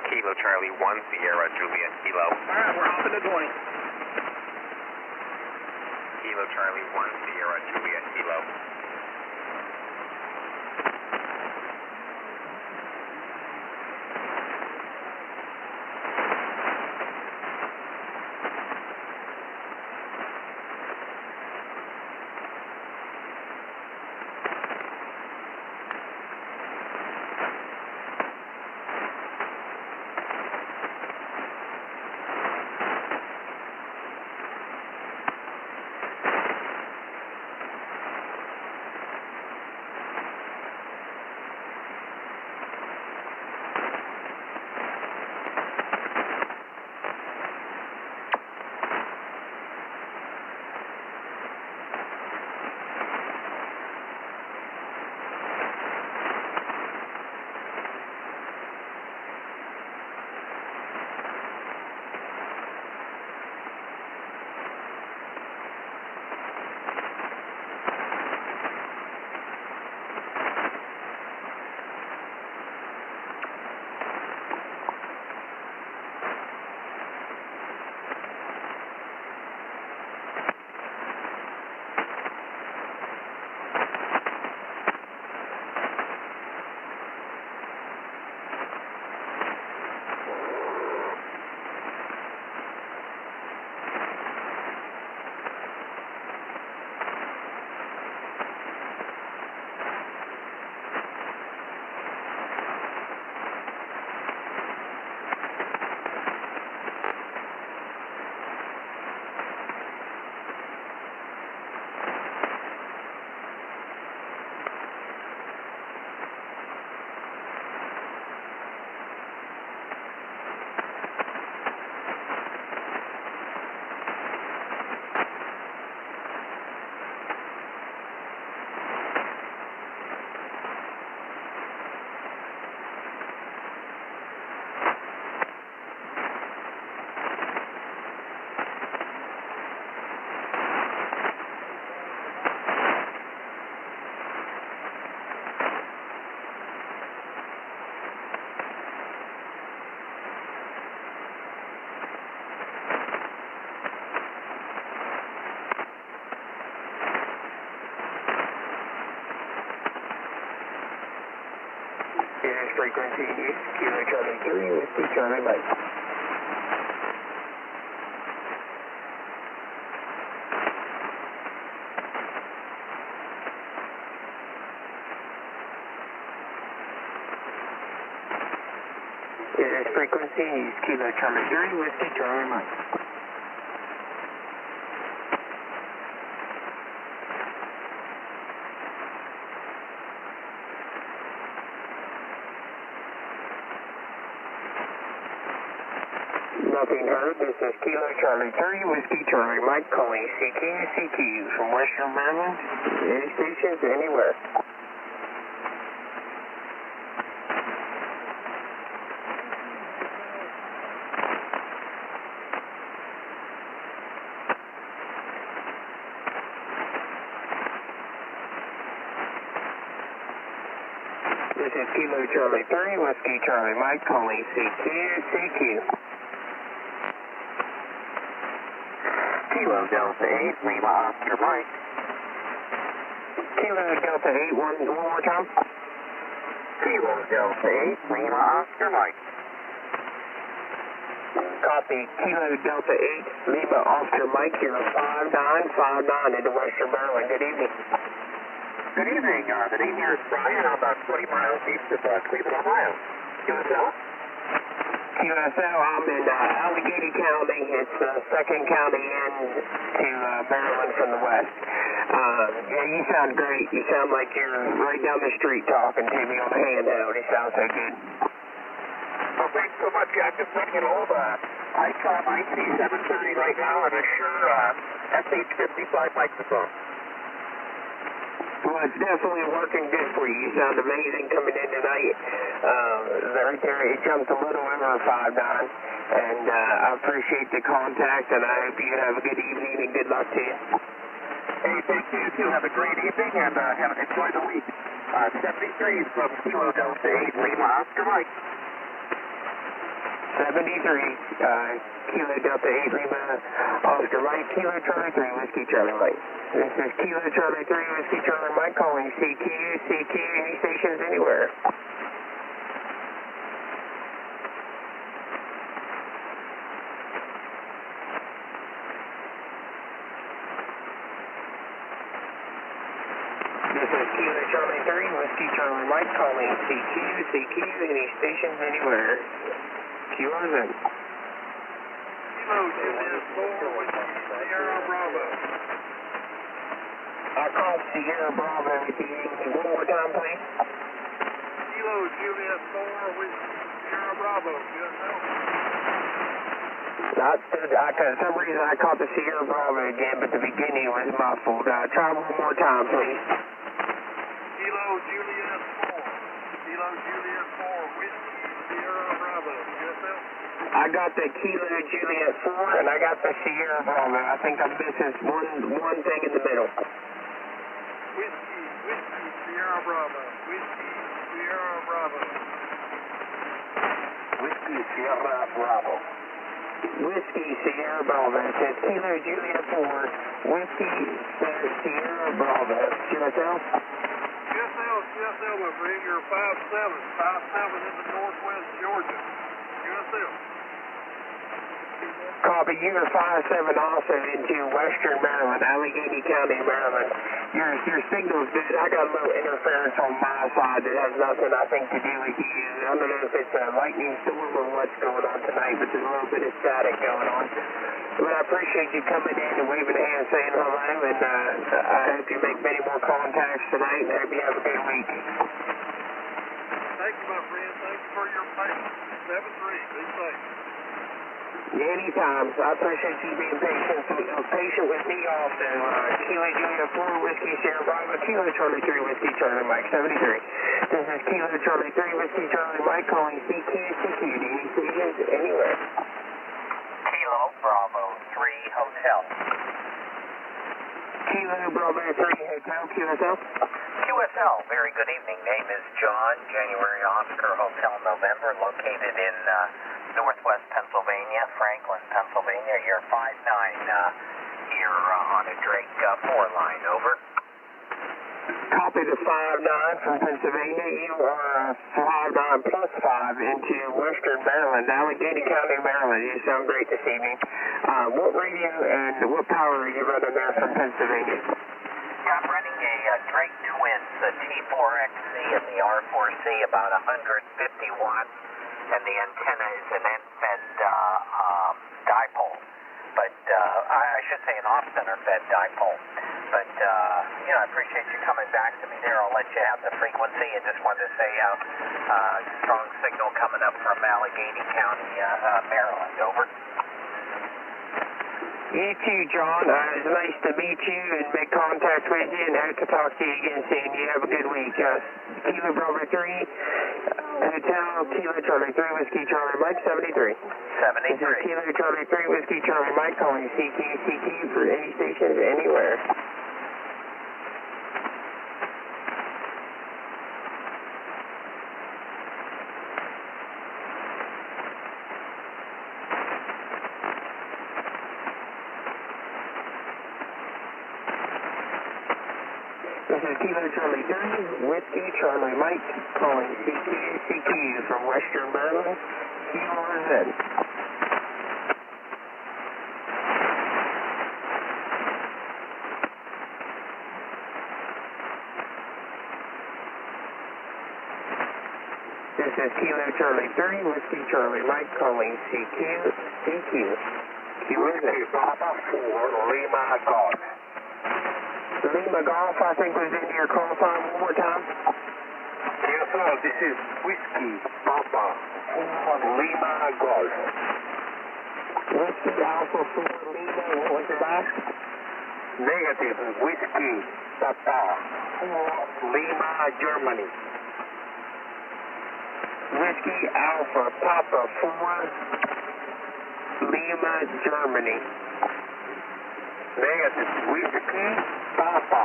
Kilo Charlie 1, Sierra Juliet Kilo. All right, we're off into 20. Kilo Charlie 1, Sierra Juliet Kilo. Frequency is Kilo Charlie 3, Whiskey Charlie Mike. Frequency is Kilo Charlie 3, Whiskey Charlie Mike. Nothing heard. This is Kilo Charlie 3, Whiskey Charlie Mike calling CQ from Western Maryland. Any stations, anywhere. This is Kilo Charlie 3, Whiskey Charlie Mike calling CQ. Kilo Delta 8, Lima Oscar Mike. Kilo Delta 8, one more time. Kilo Delta 8, Lima Oscar Mike. Copy. Kilo Delta 8, Lima Oscar Mike here on 5959 into Western Maryland. Good evening. Good evening. The name here is Brian. I'm about 20 miles east of Cleveland, Ohio. QSL? QSL, I'm in Allegheny County. It's the second county in to Maryland from the west. Yeah, you sound great. You sound like you're right down the street talking to me on the handheld. You sound so good. Well, thanks so much. I'm just running an old iTron IC730 right now and a Shure SH55 microphone. Well, it's definitely working good for you. You sound amazing coming in tonight. Right there, it jumped a little over 5'9", and I appreciate the contact, and I hope you have a good evening and good luck to you. Hey, thank you. You too. Have a great evening and enjoy the week. 73 is from Kilo Delta 8, Lima Oscar Mike. 73, Kilo Delta 8, Lima Oscar Mike, Kilo Charlie 3, Whiskey Charlie Mike. This is Kilo Charlie 3, Whiskey Charlie Mike calling CQ, any stations anywhere. This is Kilo Charlie 3, Whiskey Charlie Mike calling CQ, any stations anywhere. QR's in. Kilo Julius 4, Whiskey Sierra Bravo. I called Sierra Bravo with you. One more time, please. Kilo Julius 4, Whiskey Sierra Bravo. QSL. For some reason I caught the Sierra Bravo again, but the beginning was muffled. Try one more time, please. Kilo Julius 4. Kilo Julius 4, Whiskey Sierra Bravo. QSL. I got the Kilo Juliet 4 and I got the Sierra Bravo. I think I'm missing one thing in the middle. Whiskey Sierra Bravo. Whiskey Sierra Bravo. Whiskey Sierra Bravo. Whiskey Sierra Bravo. It says Kilo Juliet 4, Whiskey Sierra Bravo. QSL? QSL, my friend. You're 5'7", into northwest Georgia. QSL. Copy, you are 5'7" also into Western Maryland, Allegheny County, Maryland. Your signal's good. I got a little interference on my side that has nothing, I think, to do with you. I don't know if it's a lightning storm or what's going on tonight, but there's a little bit of static going on. But I appreciate you coming in and waving a hand, saying hello, and I hope you make many more contacts tonight, and I hope you have a good week. Thank you, my friend. Thank you for your patience. 7-3. Be safe. Anytime. I appreciate you being patient with me also. Kilo Julia 4, Whiskey Sierra Bravo, Kilo Charlie 3, Whiskey Charlie Mike, 73. This is Kilo Charlie 3, Whiskey Charlie Mike calling CQ. Do you see us anywhere? Kilo Bravo 3 Hotel. Kilo Bravo 3 Hotel, QSL? QSL, very good evening. Name is John, January Oscar Hotel November, located in Northwest Pennsylvania, Franklin, Pennsylvania. You're 5'9", here on a Drake 4 line, over. Copy the 5'9" from Pennsylvania. You are 5'9" plus 5 into Western Maryland, Allegheny County, Maryland. You sound great this evening. What radio and what power are you running there from Pennsylvania? Yeah, I'm running a Drake Twins, the T4XC and the R4C, about 150 watts. And the antenna is an end-fed dipole, but I should say an off-center fed dipole. But, I appreciate you coming back to me there. I'll let you have the frequency. I just wanted to say strong signal coming up from Allegheny County, Maryland. Over. You too, John. It's nice to meet you and make contact with you, and hope to talk to you again soon. You have a good week. Kilo Bravo 3, Hotel, Kilo Charlie 3, Whiskey Charlie Mike, 73. 73. This is Kilo Charlie 3, Whiskey Charlie Mike calling CQ for any stations anywhere. This is Kilo Charlie 3, Whiskey Charlie Mike, calling CQ from Western Maryland, QRZ. This is Kilo Charlie 3, Whiskey Charlie Mike, calling CQ. QRZ. Papa 4, Lima Golf. Lima Golf, I think, was in your call sign one more time. Yes, sir. This is Whiskey Papa 4, Lima Golf. Whiskey Alpha 4 Lima, what was the last? Negative. Whiskey Papa 4, Lima, Germany. Whiskey Alpha Papa 4 Lima, Germany. Negative. Whiskey Papa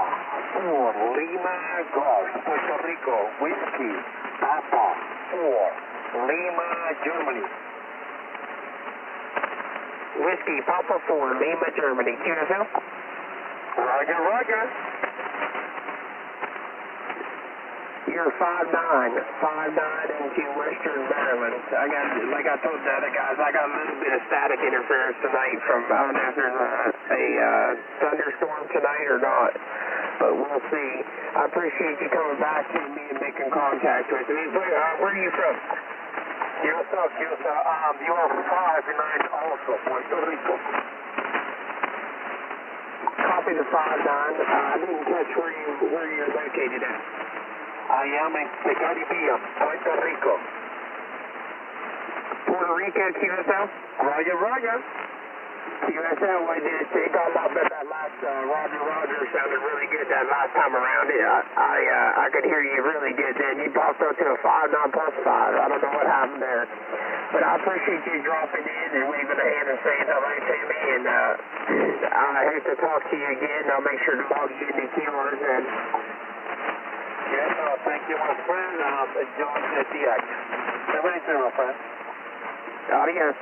4 Lima Golf, Puerto Rico. Whiskey Papa 4 Lima, Germany. Whiskey Papa 4 Lima, Germany. QSL? Roger, roger. You're 5'9", 5'9" into Western Maryland. Like I told the other guys, I got a little bit of static interference tonight from, I don't know if there's a thunderstorm tonight or not, but we'll see. I appreciate you coming back to me and making contact with me. Where are you from? QSL. You are 5'9" also, Puerto Rico. Copy the 5'9". I didn't catch where you're located at. I am in the Caribbean, Puerto Rico. Puerto Rico, QSL? Roger, roger. QSL, it got a lot better that last, Roger sounded really good that last time around. I could hear you really good then. You popped up to a 5'9" plus 5. I don't know what happened there. But I appreciate you dropping in and waving a hand and saying hello to me. And I hope to talk to you again. I'll make sure to log you into QRZ. Yes, thank you, my friend. John at DX. 780, my friend. Adios.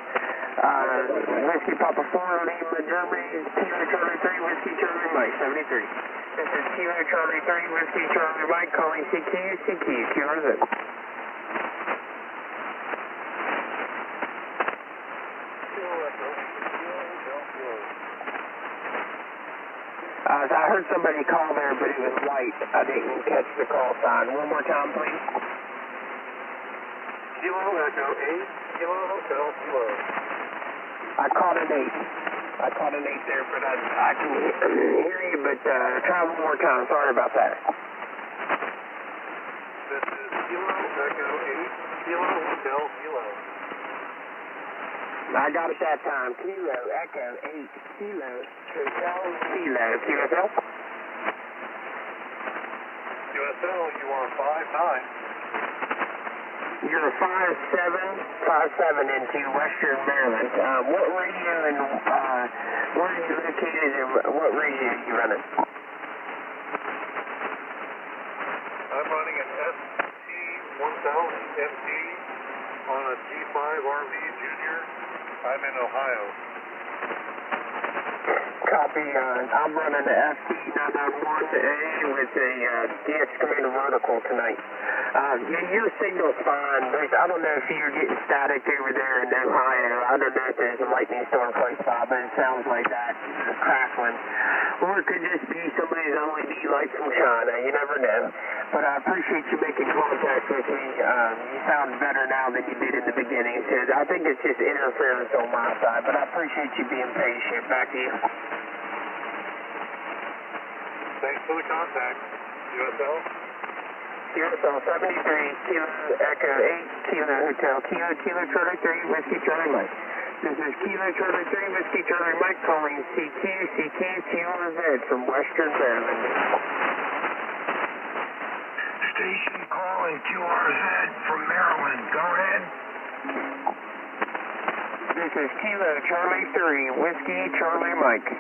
Whiskey Papa 4, Lima, Germany. Kilo Charlie 3, Whiskey Charlie Mike, 73. This is Kilo Charlie 3, Whiskey Charlie Mike, calling CQ, QRZ. I heard somebody call there, but it was white. I didn't catch the call sign. One more time, please. Kilo Echo 8, Kilo Hotel, Kilo. I caught an 8 there, but I can hear you, but try one more time. Sorry about that. This is Kilo Echo 8, Kilo Hotel, Kilo. I got it that time. Kilo Echo 8, Kilo Hotel, Kilo. QSL? QSL, you are 5'9". You're 5'7" into Western Maryland. What radio and where are you located and what radio are you running? I'm running an ST-1000 MD on a G5 RV Junior. I'm in Ohio. Copy. I'm running the FT991A with a DX Commander vertical tonight. Your signal's fine, but I don't know if you're getting static over there in Ohio. I don't know if there's a lightning storm close by, but it sounds like that. It's crackling. Or it could just be somebody's LED light from China. You never know. But I appreciate you making contact with me. You sound better now than you did in the beginning. So I think it's just interference on my side, but I appreciate you being patient. Back to you. Thanks for the contact. USL? QSL 73, Kilo Echo 8, Kilo Hotel, Kilo Charlie 3, Whiskey Charlie Mike. This is Kilo Charlie 3, Whiskey Charlie Mike calling CQ, QRZ from Western Maryland. Station calling QRZ from Maryland. Go ahead. This is Kilo Charlie 3, Whiskey Charlie Mike.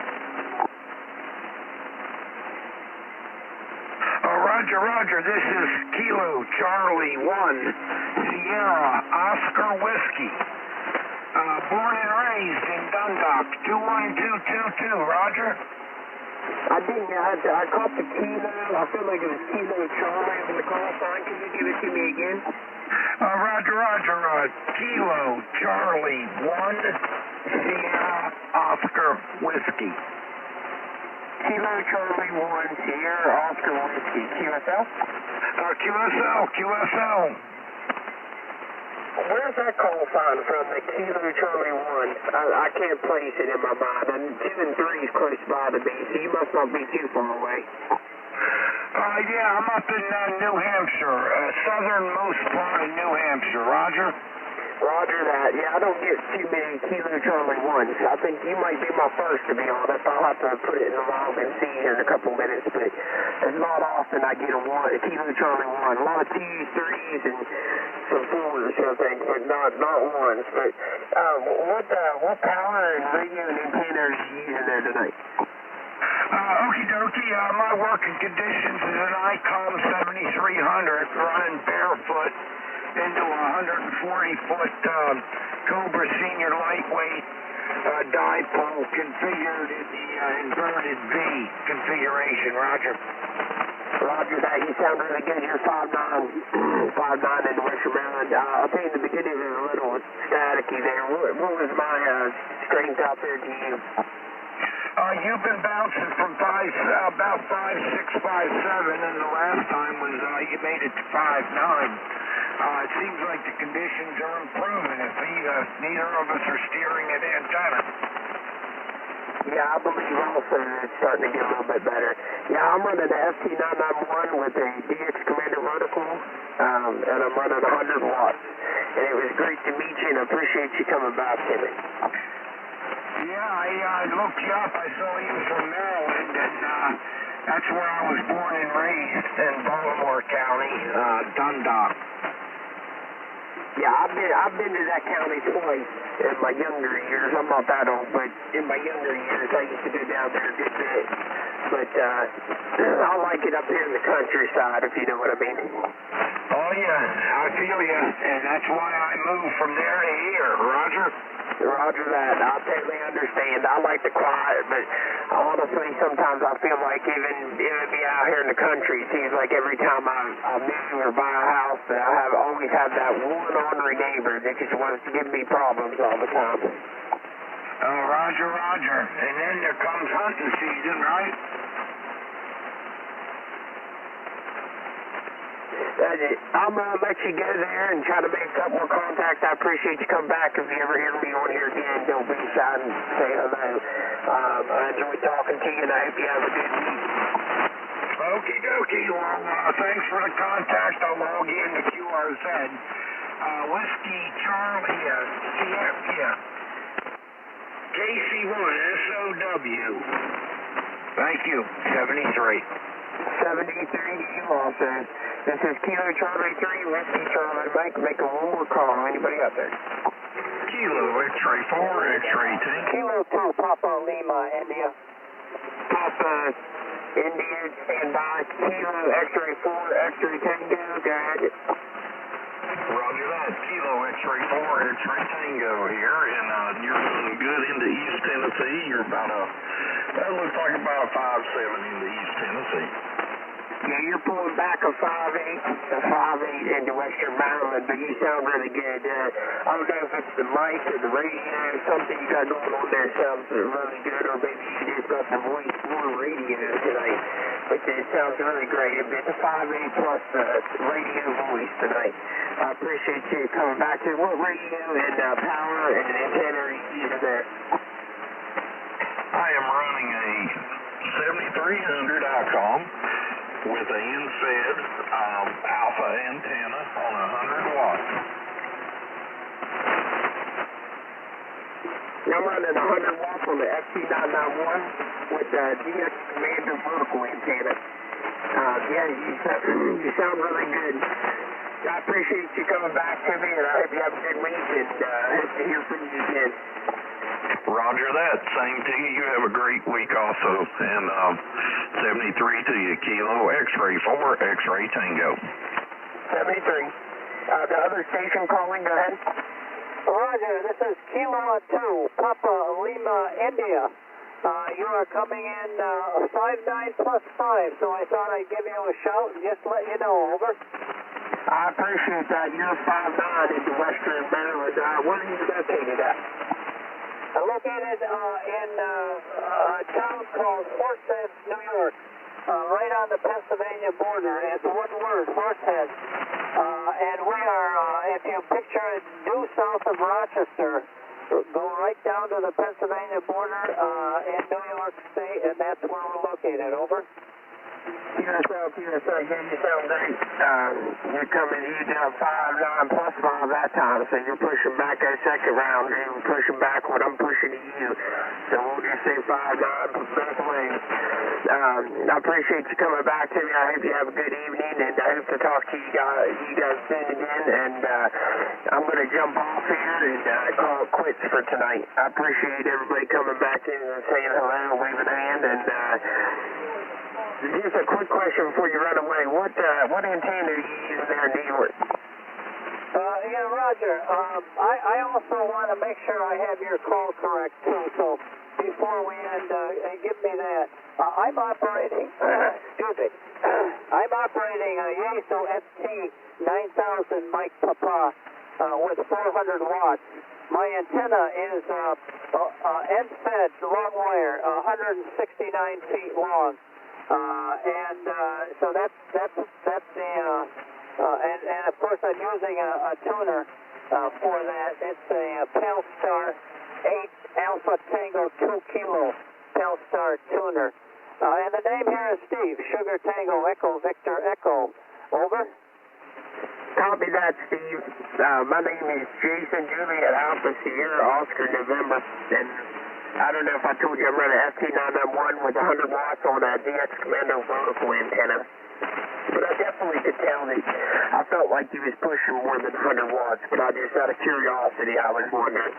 Roger. This is Kilo Charlie 1, Sierra Oscar Whiskey. Born and raised in Dundalk, 21222. Roger. I didn't. I caught the kilo. I feel like it was Kilo Charlie on the call sign. Can you give it to me again? Roger. Kilo Charlie 1 Sierra Oscar Whiskey. Kilo Charlie 1 Sierra Oscar Whiskey. QSL? QSL. Where's that call sign from, the Kilo Charlie 1? I can't place it in my mind. And 2 and 3 is close by to me, so you must not be too far away. Yeah, I'm up in New Hampshire, southernmost part of New Hampshire. Roger? Roger that. Yeah, I don't get too many Kilo Charlie 1s. I think you might be my first, to be honest. I'll have to put it in the log and see here in a couple minutes, but it's not often I get a Kilo Charlie 1. A lot of 2s, 3s, and some 4s, I think, but not 1s. But what power and radio and antenna are you using there tonight? Okie dokie. My working conditions is an ICOM 7300 running barefoot into a 140-foot Cobra Senior lightweight dipole configured in the inverted V configuration. Roger. Roger that. You sound really good. You're 5'9", 5'9" in Western Maryland. I'll tell you, in the beginning it was a little staticky there. What was my strength out there to you? You've been bouncing from about 5'6", 5'7", and the last time was you made it to 5'9". It seems like the conditions are improving if neither of us are steering an antenna. Yeah, I believe also that it's starting to get a little bit better. Yeah, I'm running the FT991 with a DX Commander vertical, and I'm running 100 watts. And it was great to meet you, and I appreciate you coming back to me. Yeah, I looked you up. I saw you from Maryland, and that's where I was born and raised, in Baltimore County, Dundalk. Yeah, I've been to that county twice in my younger years. I'm not that old, but in my younger years, I used to go down there a good bit. But I like it up here in the countryside, if you know what I mean. Oh, yeah, I feel you, and that's why I moved from there to here. Roger? Roger that. I totally understand. I like the quiet, but honestly, sometimes I feel like even me out here in the country, it seems like every time I move or buy a house, that I always have that one ornery neighbor that just wants to give me problems all the time. Oh, Roger. And then there comes hunting season, right? I'm going to let you go there and try to make a couple more contacts. I appreciate you coming back. If you ever hear me on here again, don't be shy and say hello. I enjoyed talking to you, and I hope you have a good week. Okie dokie. Well, thanks for the contact. I'll log in to QRZ. Whiskey Charlie, KC1, SOW. Thank you. 73. 73 to you also. This is Kilo Charlie 3, Whiskey Charlie Mike. Make one more call. Anybody out there? Kilo X-ray 4, X-ray 10. Kilo 2, Papa Lima, India. Papa India, stand by. Kilo X-ray 4, X-ray 10, go ahead. Roger that. Kilo X-ray 4, X-ray Tango here, and you're doing good into East Tennessee. You're about that looks like about a 5'7" into East Tennessee. Yeah, you're pulling back a 5'8" into Western Maryland, but you sound really good. I don't know if it's the mic or the radio, something you got going on there sounds really good, or maybe you just got the voice for radio tonight. But it sounds really great. It's a 5'8" plus radio voice tonight. I appreciate you coming back to what radio and power and antenna are you using there? I am running a 7300 ICOM with a in-fed alpha antenna on 100 watts. I'm running 100 watts on the FT991 with the DX Commander vertical antenna. You sound really good. I appreciate you coming back to me, and I hope you have a good week, and hope to hear from you again. Roger that. Same to you. You have a great week also. And 73 to you. Kilo X-ray 4, X-ray Tango. 73. The other station calling, go ahead. Roger, this is Kilo 2, Papa Lima, India. You are coming in 59 plus 5, so I thought I'd give you a shout and just let you know. Over. I appreciate that. You're 5'9" into Western Maryland. Where are you located at? Located in a town called Horsehead, New York, right on the Pennsylvania border. It's one word, Horsehead. And we are, if you picture it, due south of Rochester, go right down to the Pennsylvania border in New York State, and that's where we're located. Over. PSL, you sound great. You're coming, you down 5'9" plus 5 that time, so you're pushing back that second round, you're pushing back what I'm pushing to you. So we'll just say 5'9" both ways. I appreciate you coming back to me. I hope you have a good evening, and I hope to talk to you guys soon again. And I'm going to jump off here and call it quits for tonight. I appreciate everybody coming back in and saying hello, waving a hand, and just a quick question before you run away. What antenna are you using there in New York? Yeah, Roger. I also want to make sure I have your call correct, too. So before we end, give me that. I'm operating, excuse me, I'm operating a Yaesu ST9000 mic Papa with 400 watts. My antenna is end-fed long wire, 169 feet long. So that's the, and of course I'm using a tuner for that. It's a Telstar 8 Alpha Tango 2 Kilo Telstar tuner. And the name here is Steve, Sugar Tango Echo Victor Echo. Over. Copy that, Steve. My name is Jason Juliet Alpha Sierra Oscar November, and I don't know if I told you I'm running ST991 with 100 watts on a DX Commando vertical antenna. But I definitely could tell that I felt like he was pushing more than 100 watts, but I just, out of curiosity, I was wondering.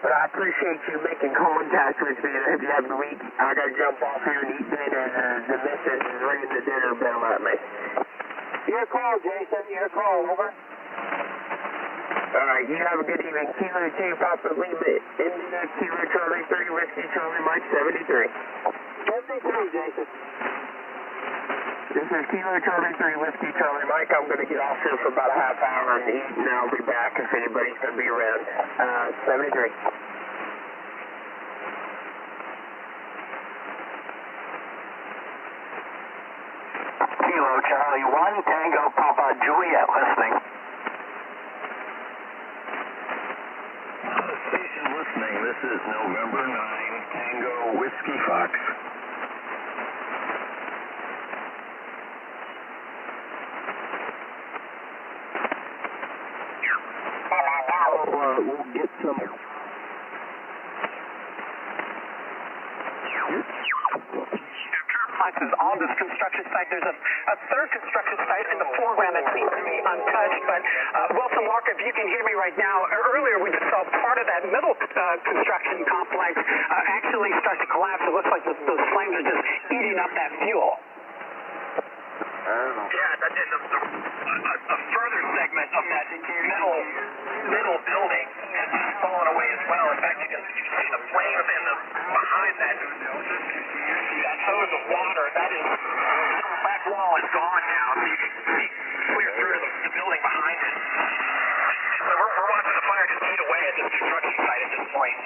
But I appreciate you making contact with me, and I hope you have a week. I got to jump off here and eat dinner. The missus is ringing the dinner bell at me. Your call, Jason. Your call. Over. All right, you have a good evening. Kilo 2, Papa Lima, India, Kilo Charlie 3, Whiskey Charlie Mike 73. 73, Jason. This is Kilo Charlie 3, Whiskey Charlie Mike. I'm going to get off here for about a half hour and eat, and I'll be back if anybody's going to be around. 73. Kilo Charlie 1, Tango Papa Juliet listening. Station listening. This is November 9, Tango Whiskey Fox. We'll get some. Complexes on this construction site. There's a third construction site in the foreground that seems to be untouched. But Wilson Walker, if you can hear me right now, earlier we just saw part of that middle construction complex actually start to collapse. It looks like those flames are just eating up that fuel. Yeah, a further segment of that middle building has fallen away as well. In fact, you can see the flames behind that hose of water. That back wall is gone now, so you can see clear through the building behind it. So we're watching the fire just eat away at this construction site at this point.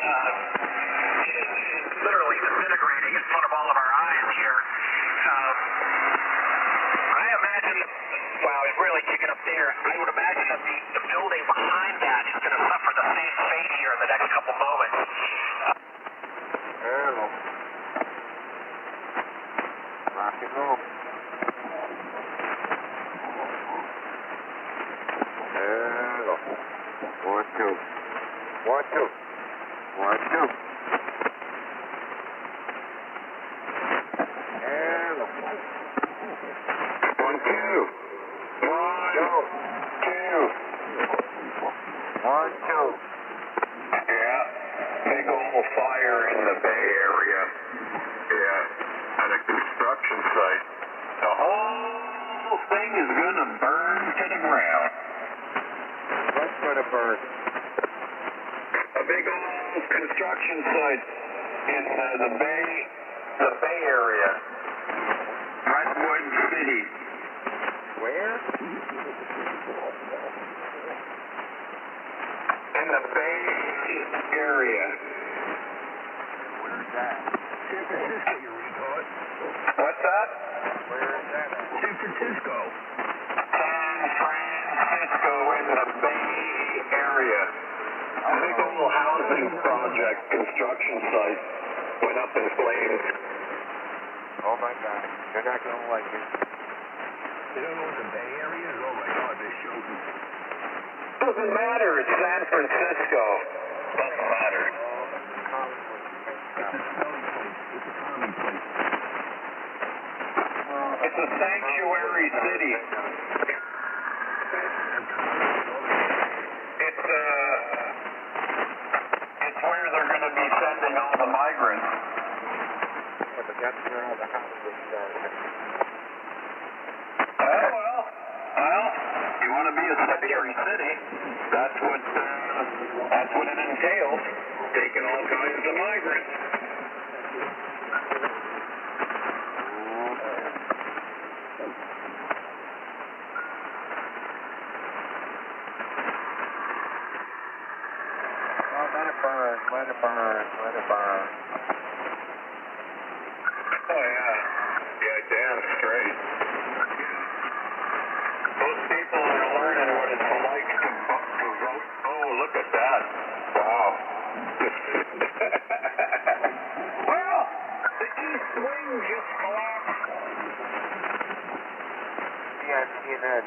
It is literally disintegrating in front of all of our eyes here. I imagine, wow, it's really kicking up there. I would imagine that the building behind that is going to suffer the same fate here in the next couple moments. Rock and roll. Hello. 1, 2. 1, 2. 1, 2. Hello. 1, 2. 1, 2. Yeah, big old fire in the Bay Area. Yeah, at a construction site. The whole thing is going to burn to the ground. What's going to burn? A big old construction site. in the Bay Area. Redwood City. Where? In the Bay Area. Where's that? San Francisco, you retard. What's that? Where is that at? San Francisco. San Francisco in the Bay Area. A big old housing project, construction site, went up in flames. Oh my God. You're not going to like it. You don't know what the Bay Area is? Oh my God, this show. Doesn't matter. It's San Francisco. Doesn't matter. It's a smelly place. It's a common place. It's a sanctuary city. It's where they're going to be sending all the migrants. But that's where all the houses are. Well, you want to be a sanctuary city, that's what it entails, taking all kinds of migrants. Oh, let it burn, let it burn, let it burn. Oh, yeah. Yeah, damn straight. Those people are learning what it's like to vote. Oh, look at that. Wow. Well, the east wing just collapsed. Yeah, I've seen that.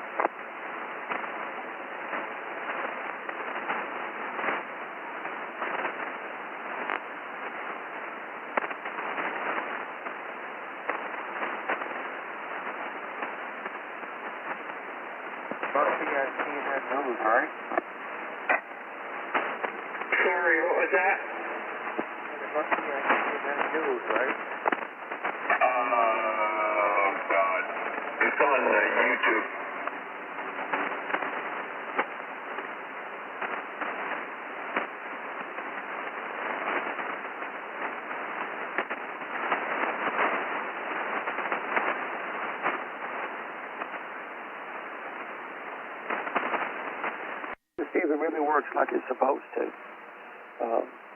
Must be on CNN News, right? Sorry, what was that? It must be on CNN News, right? Oh, God. It's on YouTube. See if it really works like it's supposed to.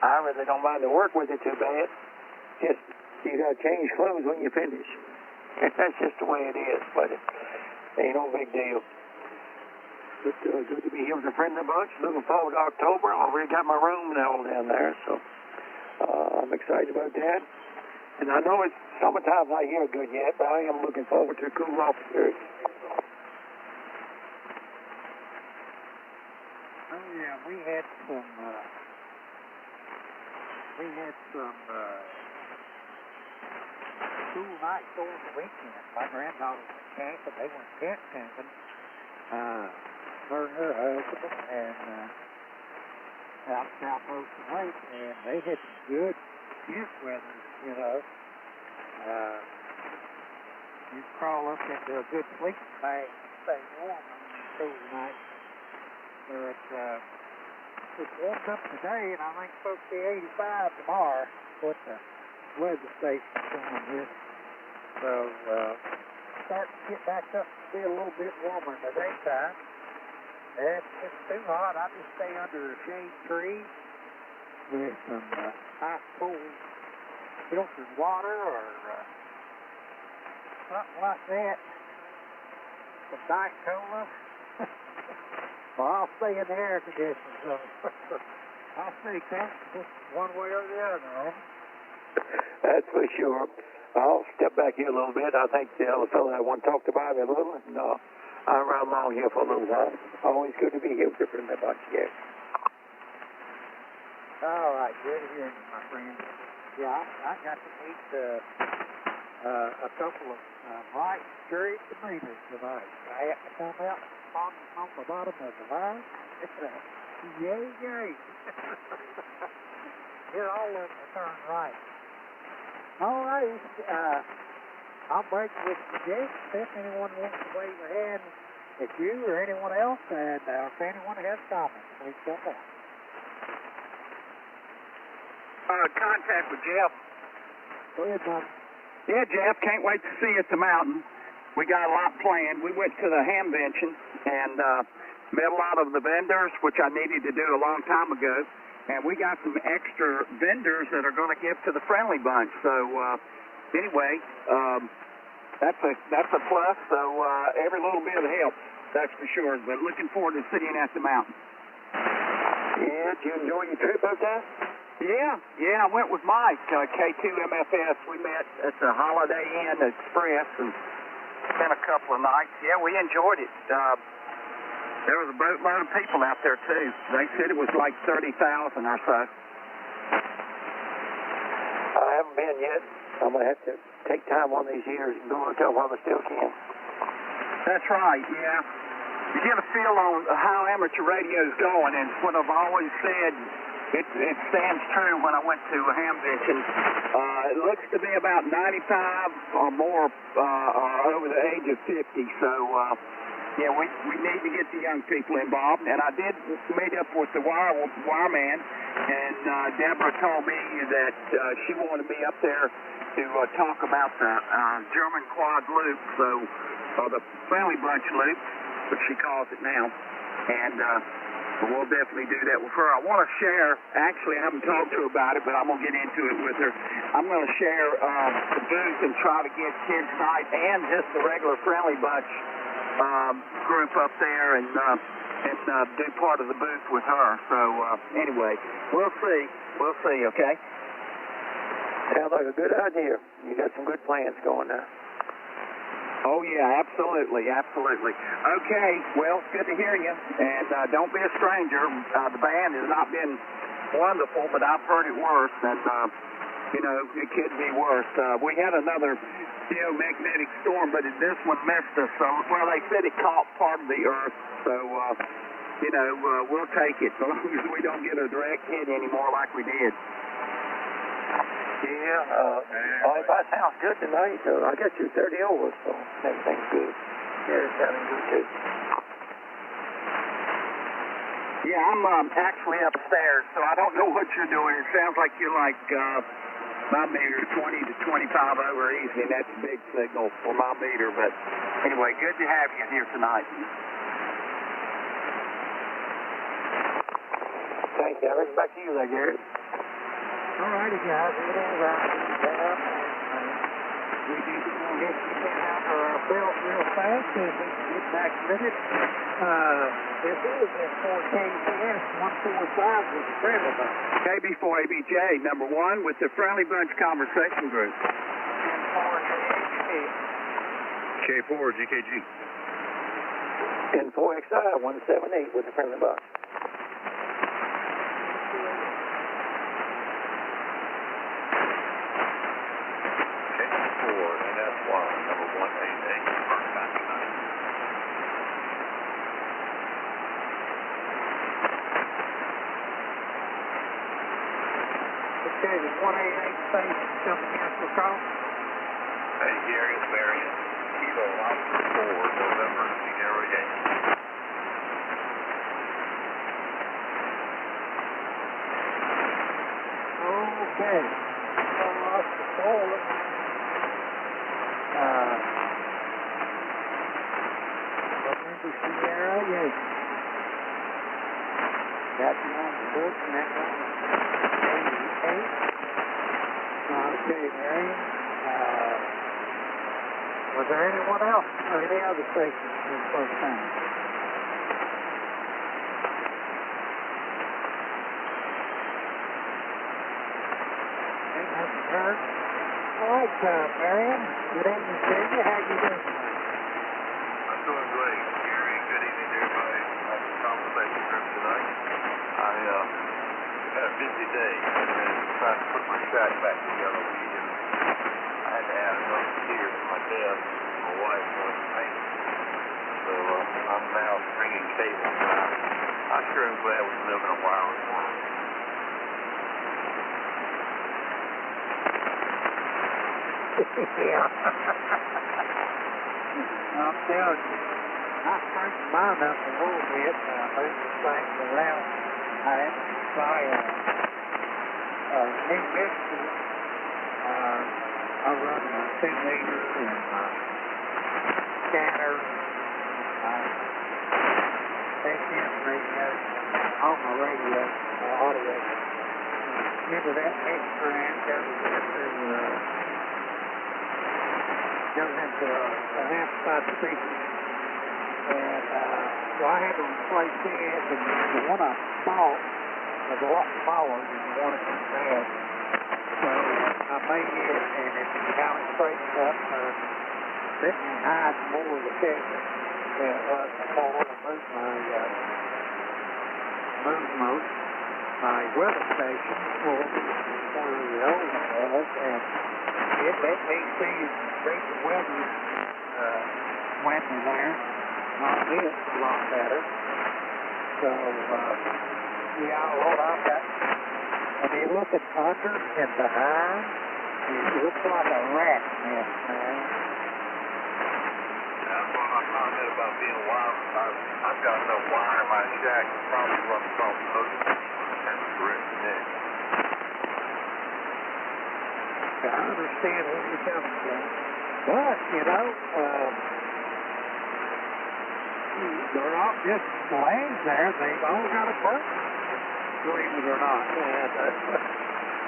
I really don't mind to work with it too bad. Just, you gotta change clothes when you finish. That's just the way it is, but it ain't no big deal. But good to be here with a friend of the bunch. Looking forward to October. Already got my room and all down there, so I'm excited about that. And I know it's summertime not here good yet, but I am looking forward to a cool off period. Oh yeah, we had some school nights over the weekend. My granddaughter was camping. They went tent camping. Her and her husband and out South Ocean Lake, and they had some good tent weather, you know. You crawl up into a good sleeping bag and stay warm on these cool nights. But it's warmed up today, and I think it's supposed to be 85 tomorrow. What the weather station's showing here. So starting to get back up to be a little bit warmer in the daytime. And if it's too hot, I just stay under a shade tree with some ice cold filtered water or something like that. Some Diet Cola. Or I'll stay in the air conditioning zone. I'll stay comfortable one way or the other. That's for sure. I'll step back here a little bit. I think the other fellow I want talked about me a little, and I'll run along here for a little while. Always good to be here with a friend of mine, yes. All right, good hearing you, my friend. Yeah, I got to meet a couple of bright, scary tomatoes tonight. I had to come out on the bottom of the line. Yay, yay. Get all of them to turn right. All right, I'll break with suggestions if anyone wants to wave a hand at you or anyone else, and if anyone has comments, please come on. contact with Jeff. Go ahead, Bob. Yeah, Jeff, can't wait to see you at the mountain. We got a lot planned. We went to the hamvention and met a lot of the vendors, which I needed to do a long time ago. And we got some extra vendors that are going to give to the Friendly Bunch. So anyway, that's a plus. So every little bit helps, that's for sure. But looking forward to seeing you at the mountain. Yeah, did you enjoy your trip up there? Yeah, I went with Mike, K2MFS. We met at the Holiday Inn Express and spent a couple of nights. Yeah, we enjoyed it. There was a boatload of people out there, too. They said it was like 30,000 or so. I haven't been yet. I'm going to have to take time one of these years and go to while I still can. That's right, yeah. You get a feel on how amateur radio is going, and what I've always said, it stands true when I went to a hamvention. It looks to be about 95 or more over the age of 50, so yeah, we need to get the young people involved. And I did meet up with the wireman, and Deborah told me that she wanted me up there to talk about the German quad loop, or the Friendly Bunch loop, which she calls it now, and we'll definitely do that with her. I want to share, actually I haven't talked to her about it, but I'm going to get into it with her. I'm going to share the booth and try to get Kids Night and just the regular Friendly Bunch group up there and do part of the booth with her. So anyway, we'll see, okay? Sounds like a good idea. You got some good plans going now. Oh, yeah, absolutely. Okay, well, it's good to hear you, and don't be a stranger. The band has not been wonderful, but I've heard it worse, and, it could be worse. We had another geomagnetic storm, but this one missed us. Well, they said it caught part of the earth, so, we'll take it as long as we don't get a direct hit anymore like we did. Yeah, everybody sounds good tonight. I guess you're 30 over, so everything's good. Yeah, it's sounding good too. Yeah, I'm actually upstairs, so I don't know what you're doing. It sounds like you're like my meter 20 to 25 over easy, and that's a big signal for my meter. But anyway, good to have you here tonight. Thank you. I'll bring it back to you there, Gary. All righty, guys. It is right. We need to go ahead and get out our belt real fast so we can get back with it. This is at 4KBS 145 with the Friendly Bunch. KB4ABJ, number 1 with the Friendly Bunch Conversation Group. K4 GKG. And 4XI 178 with the Friendly Bunch. Okay, the 188 station coming in for call. Hey, Gary, it's Marion. Kilo Oscar 4, November, Sierra Yankee. Okay. Oscar 4. November, Sierra Yankee. That's on the book, and that one. Okay, Marion. Was there anyone else or any other stations for the first time? Okay, nothing heard. All right, Marion. Good evening to you. How you doing? I'm doing great, Gary. Good evening to everybody. I had a conversation trip tonight. I had a busy day and trying to put my shack back together. I had to add another tier to my desk. My wife wanted to paint it. So I'm now stringing cables down. I sure am glad we live in a wireless world. Yeah. I'm telling you, I straightened mine up a little bit. Moved things around. I had to buy a new mixers. I run 2-meter and scanner, FM radio, all my radio, audio. Into that mixer and goes into an amplified speaker. And so I had to replace it, and the one I bought was a lot smaller than the one that was bad. So I made it, and it kind of straightened up, let me hide more of the picture than it was before I moved my weather station where the old one was, and it let me see read the weather when we're there. On this a lot better. So, yeah, what I've got, when you look at under and behind, it looks like a rat nest, man. That's what I commented about being wild. I've got enough wire in my shack to probably run across the hook and correct the neck. I understand where you're coming from. But, you know, they're not just lanes there, they've all got a purpose, believe it or not. And it's just,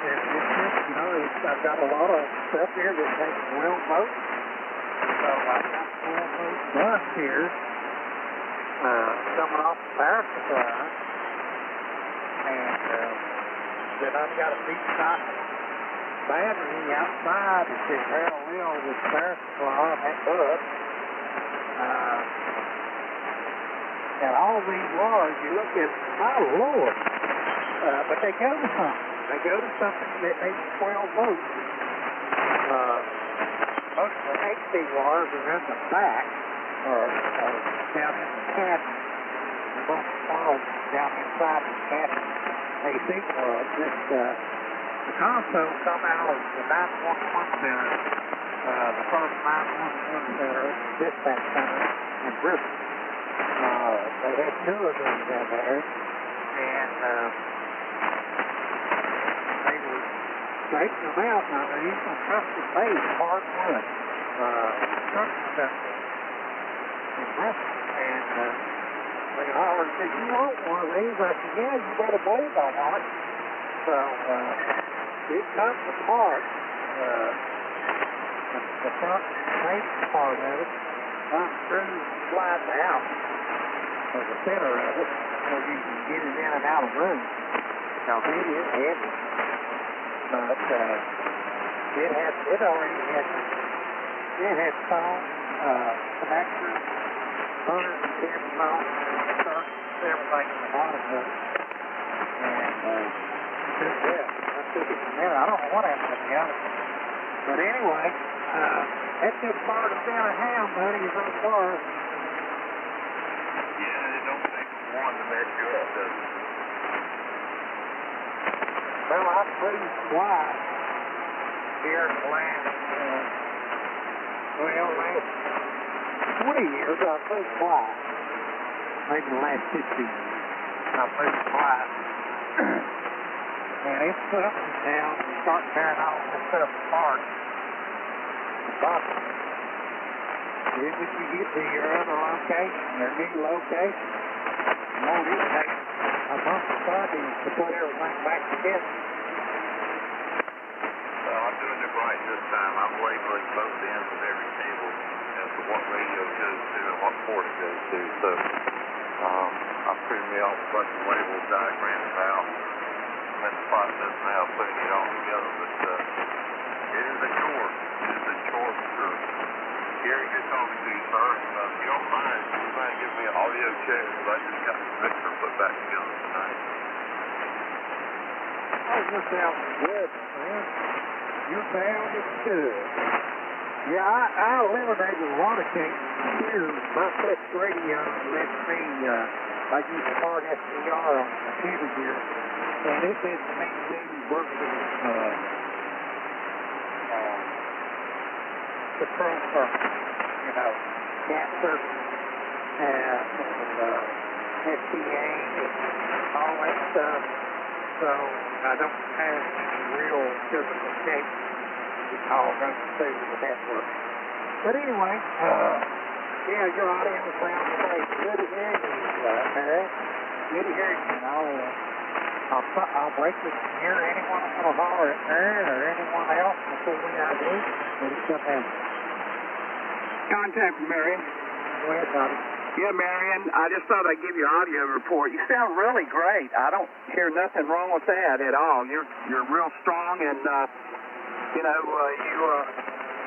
you know, I've got a lot of stuff here that takes well boat. So I've got 12-boat bus here coming off the power supply. And then I've got a deep socket battery outside that's in parallel with the power supply on that bus. And all these wires, you look at, my Lord, but they go to something. They go to something that needs 12 volts. Most of the HD wires are in the back, or down in the cabinet. The most wires down inside the cabinet. AC plugs. The console come out of the 911 center, the first 911 center, dispatch center in Bristol. They had 2 of them down there, and they were straightening them out. Now, they're using custom-made hardwood construction company in Bristol, and they hollered and said, "You want one of these?" I said, "Yeah, you better believe I want it." So it comes apart, the front main part of it, unscrews, slides out of the center of it, so you can get it in and out of room. Now it is heavy, but it already had phone connectors, 110 phone circuits, everything in the bottom of it, and I took it from there. I don't know what happened to the other one, but anyway, that's just part of down a ham, buddy, is on far. Yeah, it don't take one to mess you up, does it? Well, I've proved twice here in the last, 20 years, I've proved twice. Maybe the last 15 years, I've proved twice. And it's put up and down and start tearing all this stuff apart. Then when you get to your other location, your new location, it won't even take a month or Sundays to put everything back together. Well, I'm doing it right this time. I'm labeling both ends of every cable as to what radio it goes to and what port it goes to. So I'm printing me off a bunch of labels, diagrams out. I'm in the process now of putting it all together. But it is a chore. It is a chore for sure. Gary, good talking to you, sir. If you don't mind, you might give me an audio check because I just got the mixer put back together tonight. Oh, you're sounding good, man. You're sounding good. Yeah, I eliminated a lot of cases here. My fixed radio lets me, I use smart SDR on the computer here, and it lets me do working control circuits, you know, cat circuits, and SDA, and all that stuff. so I don't have any real physical shape to call run through the network. But anyway, yeah, your audio sounds great. Good to hear you, Mary. Good to hear you. I'll break this here. Anyone want to holler at Mary or anyone else before we ID? Let it come in. Contact Marion. Go ahead, Bobby. Yeah, Marion, I just thought I'd give you an audio report. You sound really great. I don't hear nothing wrong with that at all. You're real strong, and you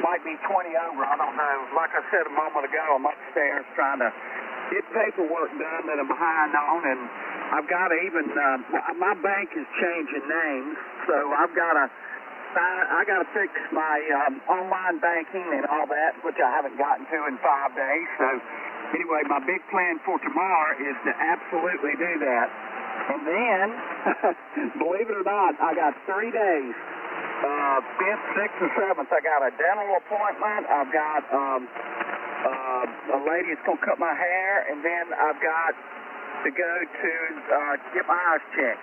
might be 20 over. I don't know. Like I said a moment ago, I'm upstairs trying to get paperwork done that I'm behind on, and I've got to even my bank is changing names, so I got to fix my online banking and all that, which I haven't gotten to in 5 days. So anyway, my big plan for tomorrow is to absolutely do that. And then, believe it or not, I got 3 days. 5th, 6th, and 7th, I got a dental appointment. I've got a lady that's going to cut my hair, and then I've got to go to get my eyes checked.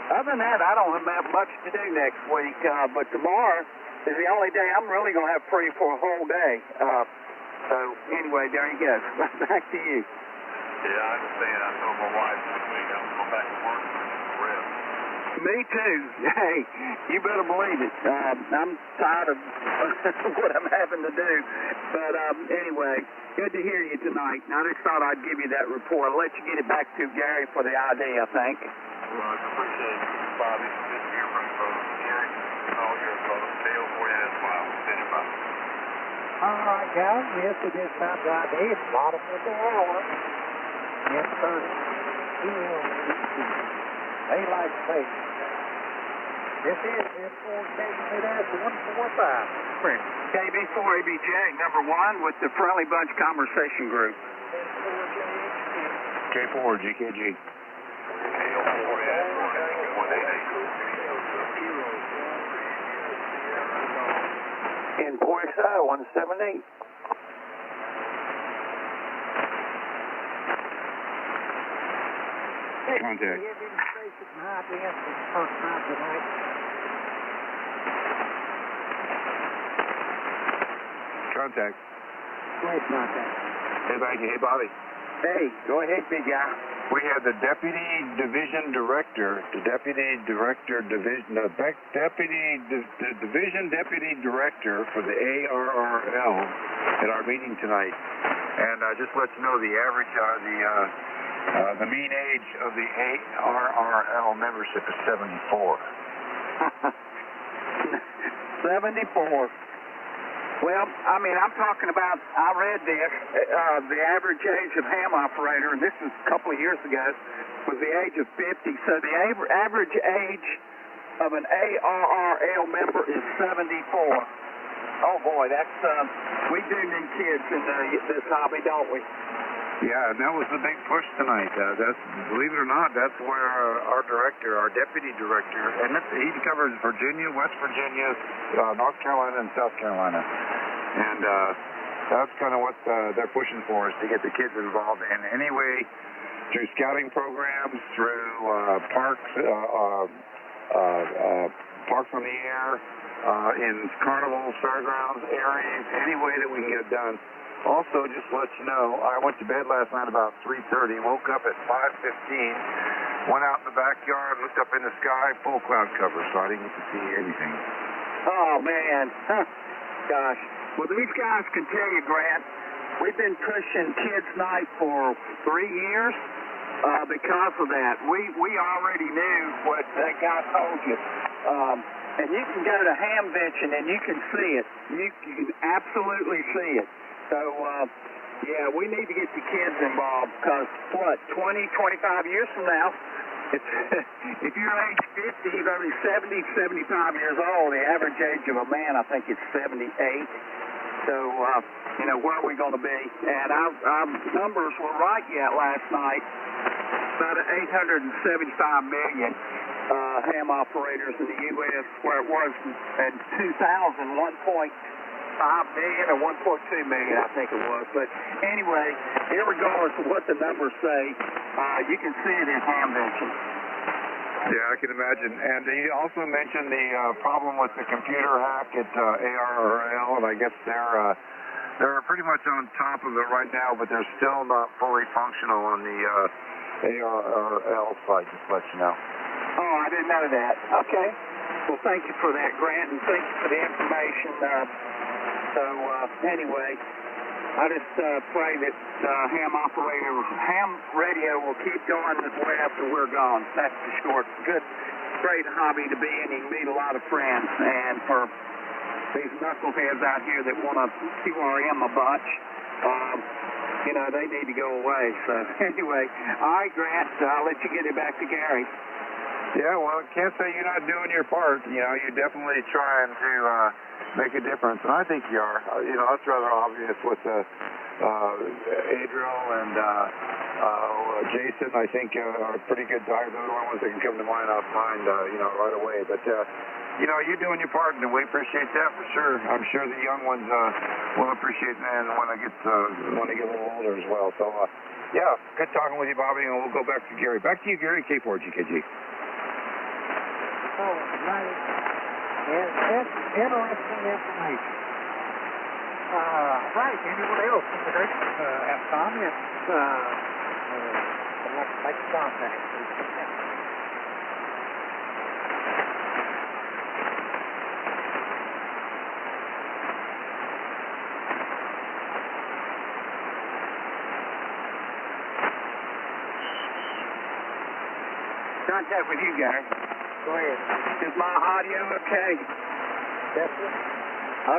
Other than that, I don't have much to do next week, but tomorrow is the only day I'm really going to have free for a whole day. So anyway, there you go. Back to you. Yeah, I understand. I told my wife this week I'm going back to work for rest. Me too. Hey, you better believe it. I'm tired of what I'm having to do. But anyway, good to hear you tonight. I just thought I'd give you that report. I'll let you get it back to Gary for the ID, I think. Well, I appreciate it, Bobby. Good to hear from you, brother. Gary, all yours, brother. Dale for you as well. Send it by. All right, guys. Yes, it is time to ID. It's bottom of the hour. Yes, sir. Daylight space. This is S4KBS 145. KB4ABJ, number 1 with the Friendly Bunch Conversation Group. K4, GKG. In Port 178. Contact. Contact. Great contact. Hey, Mikey. Hey, Bobby. Hey, go ahead, big guy. We have the Deputy Division Director for the ARRL at our meeting tonight. And just to let you know, the average, the mean age of the ARRL membership is 74. 74. Well, I mean, I'm talking about, I read this, the average age of ham operator, and this is a couple of years ago, was the age of 50. So the average age of an ARRL member is 74. Oh, boy, that's, we do need kids in this hobby, don't we? Yeah, and that was the big push tonight. That's, believe it or not, that's where our director, our deputy director, and he covers Virginia, West Virginia, North Carolina, and South Carolina. And that's kind of what they're pushing for, is to get the kids involved in any way, through scouting programs, through parks on the air, in carnivals, fairgrounds, areas, any way that we can get it done. Also, just to let you know, I went to bed last night about 3:30, woke up at 5:15, went out in the backyard, looked up in the sky, full cloud cover, so I didn't get to see anything. Oh, man. Gosh. Well, these guys can tell you, Grant, we've been pushing Kids Night for 3 years because of that. We already knew what that guy told you. And you can go to Hamvention and you can see it. You can absolutely see it. So, yeah, we need to get the kids involved because, 20, 25 years from now, if you're age 50, you're going to be 70, 75 years old. The average age of a man, I think, is 78. So, where are we going to be? And our numbers were right yet last night. About 875 million ham operators in the U.S., where it was in 2000, 1.5 million or 1.2 million, I think it was. But anyway, irregardless of what the numbers say, you can see it in Hamvention. Yeah, I can imagine. And he also mentioned the problem with the computer hack at ARRL, and I guess they're pretty much on top of it right now, but they're still not fully functional on the ARRL site, just to let you know. Oh, I didn't know that. Okay. Well, thank you for that, Grant, and thank you for the information. Anyway, I just pray that ham radio will keep going way after we're gone. That's for sure. It's a good, great hobby to be in. You can meet a lot of friends. And for these knuckleheads out here that want to QRM a bunch, they need to go away. So anyway, all right, Grant, I'll let you get it back to Gary. Yeah, well, can't say you're not doing your part. You're definitely trying to make a difference, and I think you are. That's rather obvious with Adriel and Jason. I think are pretty good guys. Those are the ones that can come to mind offhand, right away. But you're doing your part, and we appreciate that for sure. I'm sure the young ones will appreciate that when they get a little older as well. So, yeah, good talking with you, Bobby, and we'll go back to Gary. Back to you, Gary, K4GKG. Oh, right. Yes, that's interesting information. Right, anyone else in the group have comments? I'd like to make contact. Contact with you, Gary. Go ahead. Is my audio okay? Yes, sir.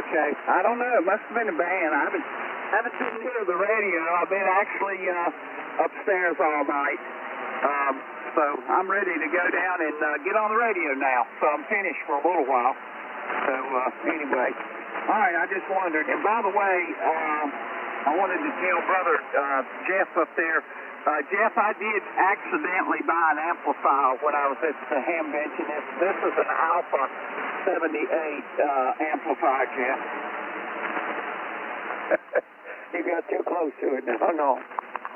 Okay. I don't know. It must have been a band. I haven't tuned into the radio. I've been actually upstairs all night. So I'm ready to go down and get on the radio now. So I'm finished for a little while. So anyway. All right. I just wondered. And by the way, I wanted to tell Brother Jeff up there, Jeff, I did accidentally buy an amplifier when I was at the ham bench, and this is an Alpha 78 amplifier, Jeff. You got too close to it now. No.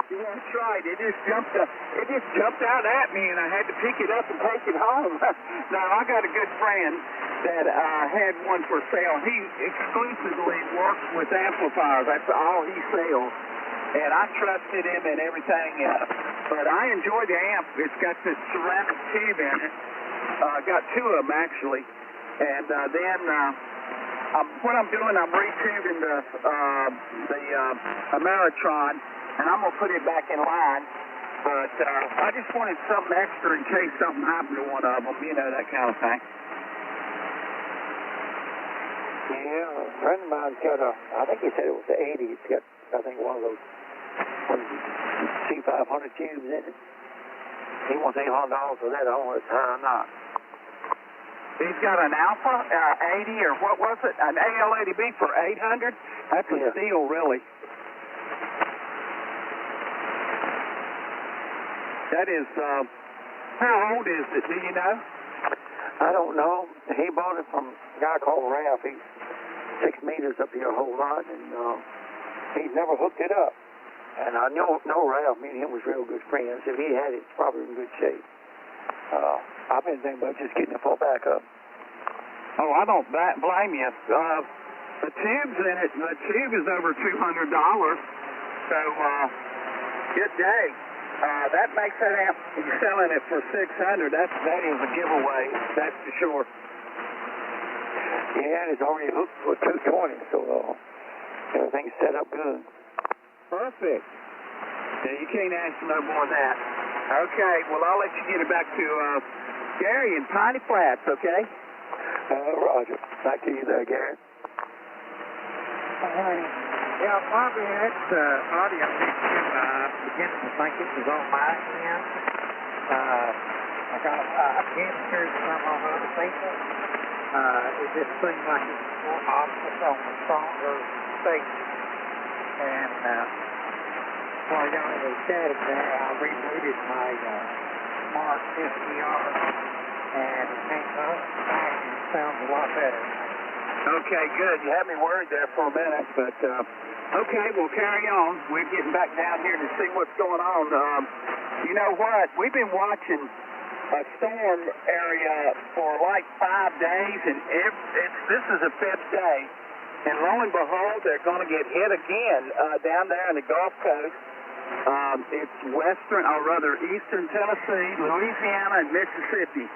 Yeah, that's right. It just jumped out at me, and I had to pick it up and take it home. Now, I got a good friend that had one for sale. He exclusively works with amplifiers. That's all he sells. And I trusted him and everything, but I enjoy the amp. It's got this ceramic tube in it. Got two of them, actually. And then what I'm doing, I'm retubing the Ameritron, and I'm going to put it back in line. But I just wanted something extra in case something happened to one of them, that kind of thing. Yeah, a friend of mine's got I think he said it was the 80. It's got, I think, one of those C500 tubes in it. He wants $800 for that. I don't know if it's high or not. He's got an Alpha 80, or what was it? An AL80B for $800? That's a steal, really. That is, how old is it? Do you know? I don't know. He bought it from a guy called Ralph. He's 6 meters up here a whole lot, and he's never hooked it up. And I know Ralph, me and him was real good friends. If he had it, it's probably in good shape. I've been thinking about just getting it for backup. Oh, I don't blame you. The tube's in it. The tube is over $200. So, good day. That makes that amp, you're selling it for $600. That is a giveaway. That's for sure. Yeah, it's already hooked for $220, so everything's set up good. Perfect. Yeah, you can't ask for no more than that. Okay, well, I'll let you get it back to Gary in Piney Flats, okay? Roger. Back to you there, Gary. Yeah, Bobby, that audio mixing, beginning to think it was on my end. I can't hear some on other people. It just seemed like it was more obvious on the stronger station. And while y'all were chatting there, I rebooted my Smart SDR, and it came up back and it sounds a lot better. Okay, good. You had me worried there for a minute, but okay, we'll carry on. We're getting back down here to see what's going on. You know what? We've been watching a storm area for like 5 days, and this is the 5th day. And lo and behold, they're going to get hit again down there in the Gulf Coast. It's eastern Tennessee, Louisiana, and Mississippi.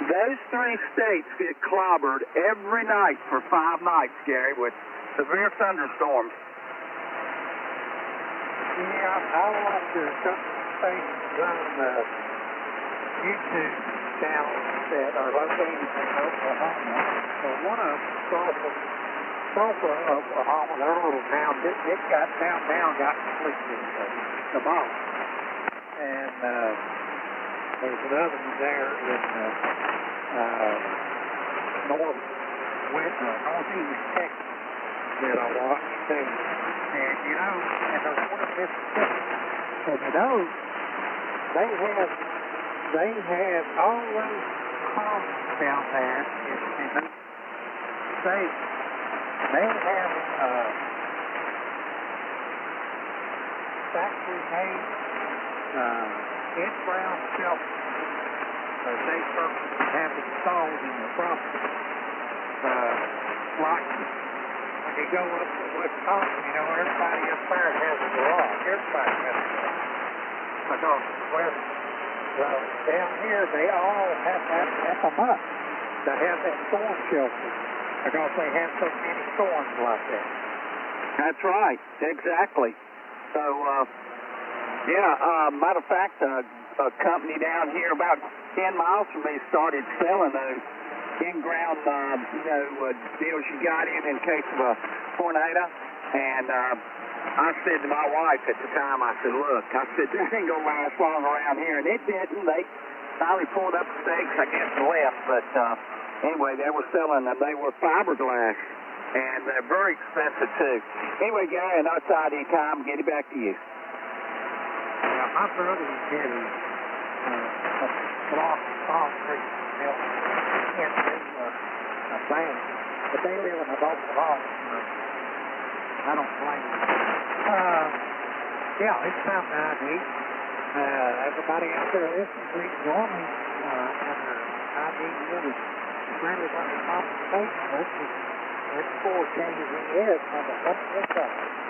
Those 3 states get clobbered every night for 5 nights, Gary, with severe thunderstorms. Yeah, I watched a couple of stations on YouTube channels that are located in Oklahoma. So one of them, Tulsa, Oklahoma, their little town, it got completely demolished. And there's another one there in northeast Texas that I watched too. And and there's one in Mississippi. And they have all those homes down there in those states. They have factory-made in-ground shelters that they have installed in their property. Like when you go up to Wisconsin, everybody up there has a garage. Everybody has a garage. Because down here, they all have them up to have that storm shelter. Because they have so many storms like that. That's right, exactly. So, matter of fact, a company down here about 10 miles from me started selling those in-ground, deals you got in case of a tornado. And I said to my wife at the time, I said, look, this ain't going to last long around here. And it didn't. They finally pulled up the stakes, I guess, and left. But anyway, they were selling them. They were fiberglass. And they're very expensive, too. Anyway, Gary, I know it's ID time. Get it back to you. Yeah, my brother was getting a block of concrete built into a bank. But they live in a local home. I don't blame them. It's something I need. Everybody out there listening, please join me under ID unit. Friendly by the compensation. It's 4KBS number 1.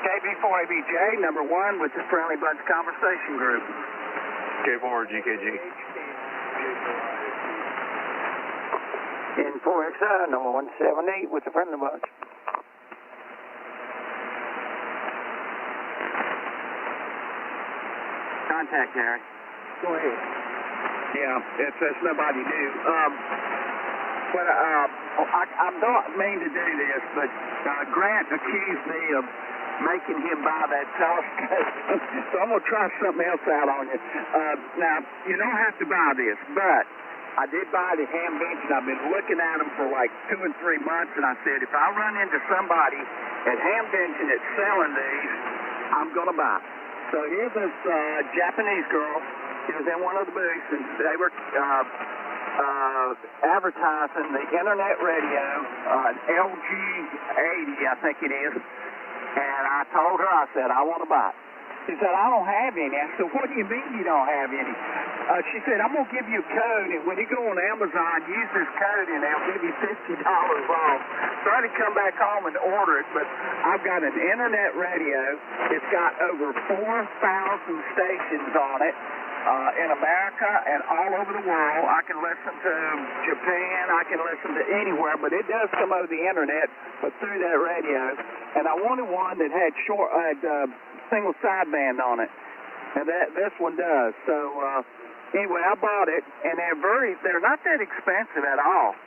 KB4ABJ, number 1 with the Friendly Bunch Conversation Group. K4 GKG. N4XI, number 178 with the Friendly Bunch. Contact, Gary. Go ahead. Yeah, it's nobody new. I don't mean to do this, but Grant accused me of making him buy that telescope. So I'm going to try something else out on you. Now, you don't have to buy this, but I did buy the Hamvention. I've been looking at them for like 2 and 3 months, and I said, if I run into somebody at Hamvention that's selling these, I'm going to buy. So here's this Japanese girl. She was in one of the booths, and they were advertising the internet radio, LG 80, I think it is. And I told her, I said, I want to buy it. She said, I don't have any. I said, what do you mean you don't have any? She said, I'm going to give you a code, and when you go on Amazon, use this code, and they'll give you $50 off. So I had to come back home and order it, but I've got an internet radio. It's got over 4,000 stations on it. In America and all over the world. I can listen to Japan, I can listen to anywhere, but it does come over the internet, but through that radio. And I wanted one that had single sideband on it, and this one does. So anyway, I bought it, and they're not that expensive at all.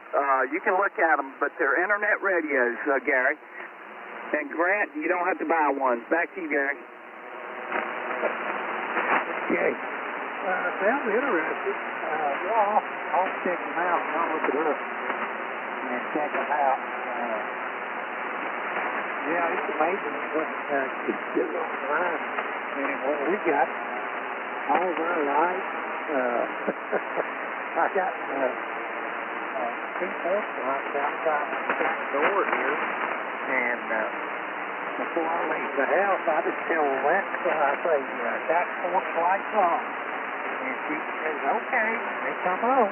You can look at them, but they're internet radios, Gary. And Grant, you don't have to buy one. Back to you, Gary. Okay. Sounds interesting. I'll check them out. I'll look it up and check them out. It's amazing what you get online. And what we got, all of our lights. I got 2 porch lights outside my back door here. And before I leave the house, I just tell Alexa, I say, got porch lights on. And she says, okay, they come on.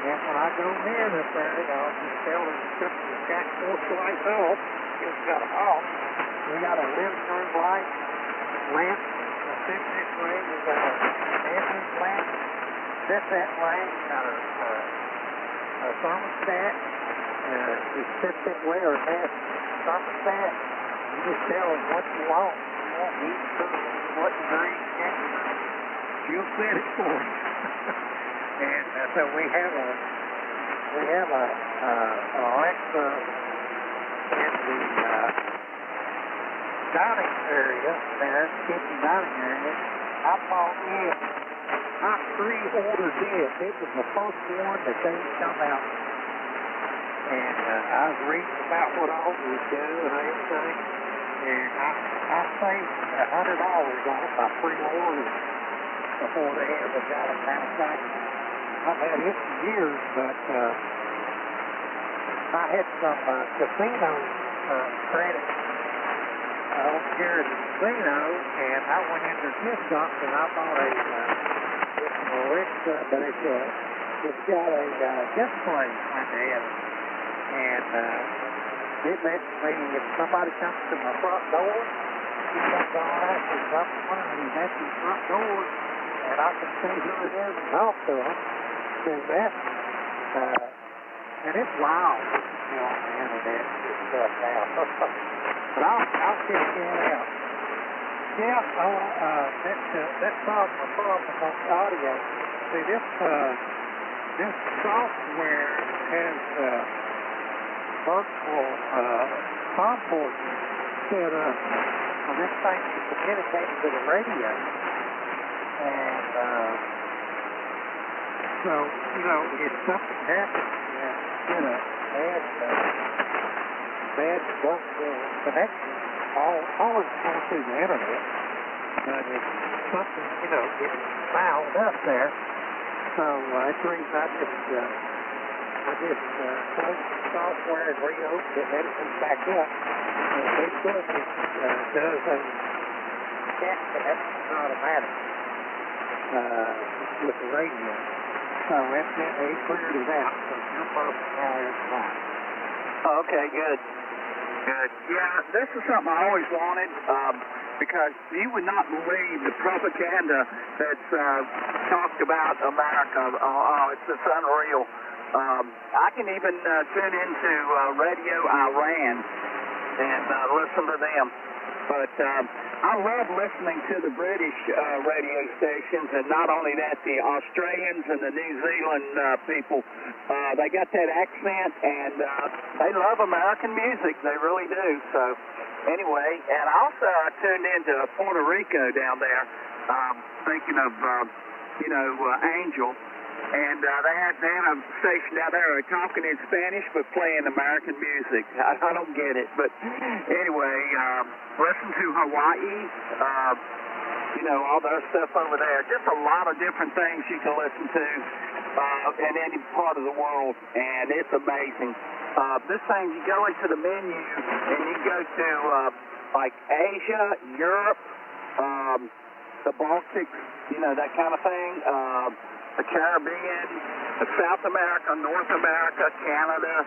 And when I go near the ferry, I'll just tell her to cut the jack force lights off. Just cut them off. We got a living room light, lamp, a picnic ring. We got a dancing lamp. Set that way. We got a thermostat. We set that way or that thermostat. You just tell them what you want. You want meat, what you drink. She'll set it for you. And so we have a Alexa in the dining area there, kitchen dining area. I bought in not 3 orders in. It was the first one that they come out. And I was reading about what all we do and everything. And I saved $100 on it by pre-orders before they ever got them manufactured. I've had it for years, but I had some casino credit over here at the casino, and I went into this shop and I bought it's an Alexa, but it's got a display under it, and it lets me, if somebody comes to my front door, he comes on out, he's up front, and he's at the front door, and I can see who it is and talk to him. That, and it's wild on the internet and stuff now. But I'll check that out. Yeah, that solves my problem on the audio. See, this software has virtual comport set up for this thing to communicate to the radio. And so, you know, if something happens, get a bad connection, always going through the internet. But if something, you know, gets fouled up there, so that's the reason I just close the software and reopen it, let it come back up. And it does a cat connection automatic with the radio. So they cleared it out, so you're perfect now, it's fine. Okay, good. Good. Yeah, this is something I always wanted, because you would not believe the propaganda that's talked about America. It's just unreal. I can even tune into Radio Iran and listen to them. But I love listening to the British radio stations, and not only that, the Australians and the New Zealand people. They got that accent, and they love American music. They really do. So anyway, and also I tuned into Puerto Rico down there, thinking of, Angel. And they had a station down there talking in Spanish but playing American music. I don't get it, but anyway, listen to Hawaii, all their stuff over there. Just a lot of different things you can listen to in any part of the world, and it's amazing. This thing, you go into the menu and you go to like Asia, Europe, the Baltics, that kind of thing. The Caribbean, South America, North America, Canada,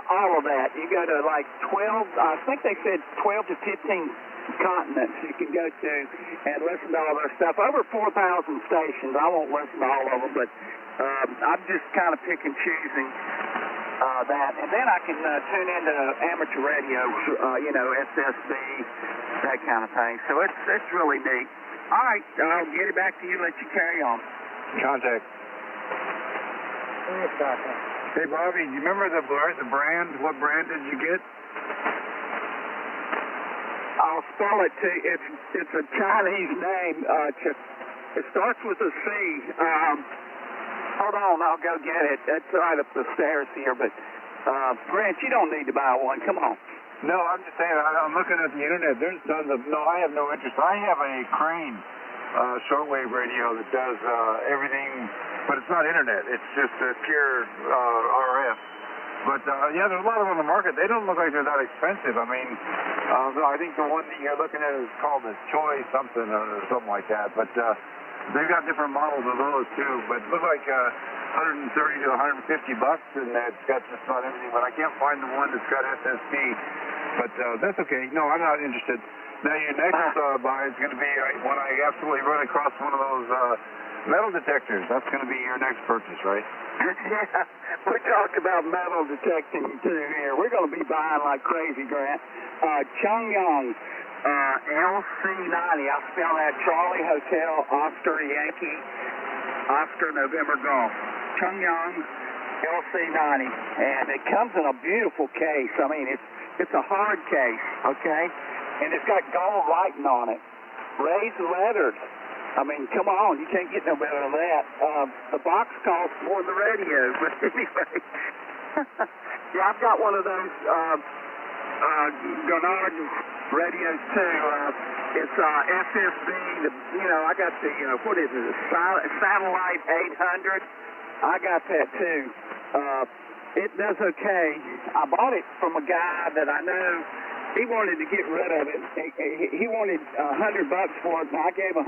all of that. You go to like 12, I think they said 12 to 15 continents you can go to and listen to all their stuff. Over 4,000 stations. I won't listen to all of them, but I'm just kind of pick and choosing that. And then I can tune into amateur radio, SSB, that kind of thing. So it's really neat. All right, I'll get it back to you, let you carry on. Contact. Hey, Bobby, do you remember the brand? What brand did you get? I'll spell it to you. It's a Chinese name. It starts with a C. Hold on, I'll go get it. It's right up the stairs here. But, Grant, you don't need to buy one. Come on. No, I'm just saying, I'm looking at the internet. There's tons of, no, I have no interest. I have a Crane shortwave radio that does everything, but it's not internet. It's just pure RF. But there's a lot of them on the market. They don't look like they're that expensive. I mean, I think the one that you're looking at is called the Choi something or something like that. But They've got different models of those too, but look like 130 to 150 bucks, and it's got just about everything. But I can't find the one that's got SSD. But that's okay. No, I'm not interested. Now your next buy is going to be when I absolutely run across one of those metal detectors. That's going to be your next purchase, right? Yeah, we talked about metal detecting too here. We're going to be buying like crazy, Grant. Chungyong, LC90. I spell that Charlie Hotel Oscar Yankee Oscar November Golf. Chungyong LC90, and it comes in a beautiful case. I mean, it's a hard case, okay, and it's got gold writing on it, raised lettered. I mean, come on, you can't get no better than that. The box costs more than the radio, but anyway. Yeah, I've got one of those Gurnard radios too. It's FSB. I got the what is it? Satellite 800. I got that too. It does okay. I bought it from a guy that I know. He wanted to get rid of it. He wanted $100 for it, and I gave $100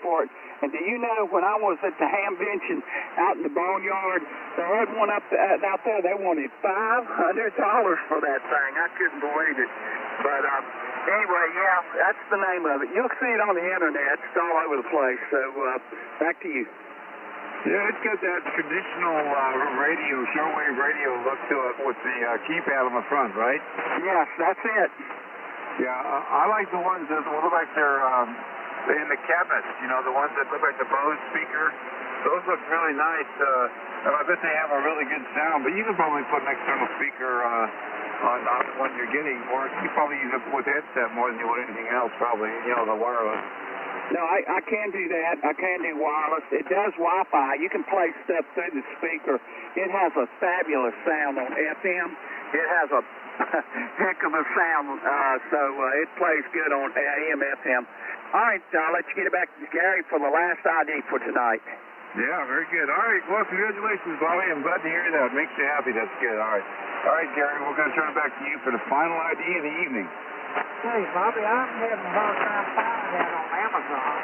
for it. And do you know, when I was at the ham bench and out in the boneyard, they had one out there. They wanted $500 for that thing. I couldn't believe it. But anyway, yeah, that's the name of it. You'll see it on the internet. It's all over the place. So back to you. Yeah, it's got that traditional radio, shortwave radio look to it with the keypad on the front, right? Yes, that's it. Yeah, I like the ones that look like they're in the cabinets, the ones that look like the Bose speaker. Those look really nice, and I bet they have a really good sound, but you can probably put an external speaker on the one you're getting, or you probably use it with headset more than you would anything else, probably, the wireless. No, I can do that. I can do wireless. It does Wi-Fi. You can play stuff through the speaker. It has a fabulous sound on FM. It has a heck of a sound, so it plays good on AM, FM. All right, I'll let you get it back to Gary for the last ID for tonight. Yeah, very good. All right, well, congratulations, Bobby. I'm glad to hear that. It makes you happy. That's good. All right, Gary, we're going to turn it back to you for the final ID of the evening. Hey, Bobby, I'm having a hard time finding that on Amazon.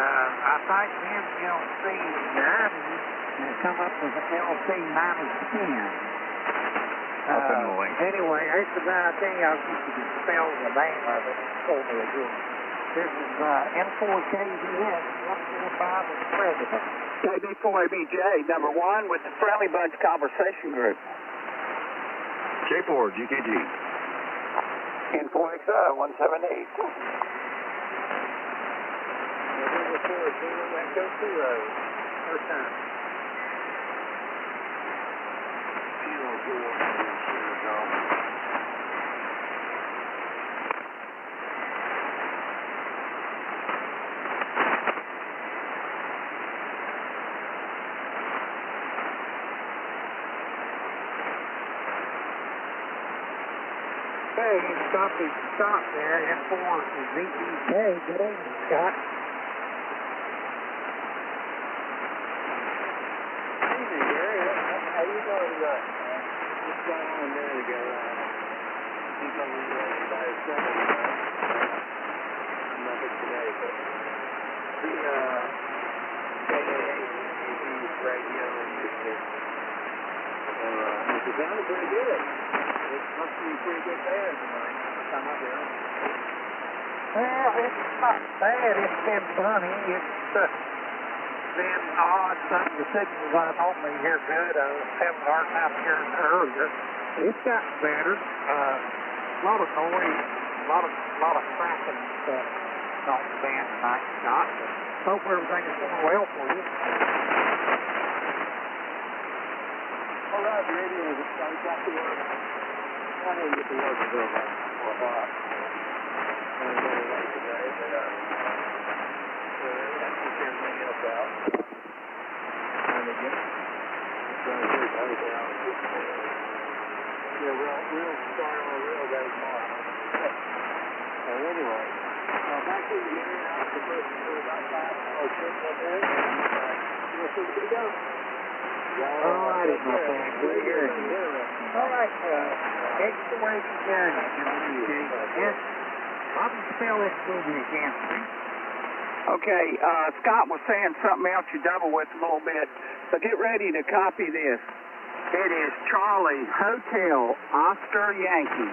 I typed in LC90 and it come up with an LC9010. I'll send the link. Anyway, here's the idea. I'll get you to spell the name of it for me again. This is N4KZS 145 with the president. KB4ABJ, number 1 with the Friendly Bunch Conversation Group. J4, GKG. N4XI 178. November 4, 0 Echo 0. First time. 04. Hey, stop there. N4 is ZEK. Good evening, Scott. Evening, Gary. How you doing? What's going on there to go? He's on the by his second. I'm not here today, but the radio and it sounded pretty good. It must be a pretty good band tonight. Time up here. Well, it's not bad. It's been funny. It's been odd. Some of the signals I normally hear good. I was having a hard time hearing earlier. It's gotten better. A lot of noise, a lot of cracking and stuff on the band tonight, Scott. Hope everything is going well for you. All right, the radio is got to work. I didn't get to work until about 4 o'clock. I'm a little late today, but I took everything else out. And again, I'm trying to take everything out. Yeah, we'll start on a real day tomorrow. So anyway, back to you, Gary. I was supposed to do about 5 or 6 up there. We'll see where we go. All righty, my friend. Good hearing you. All right, X-Wave Journey. Yes. Bobby, spell this movie again, please. Okay, Scott was saying something else you double with a little bit, so get ready to copy this. It is Charlie Hotel Oscar Yankee,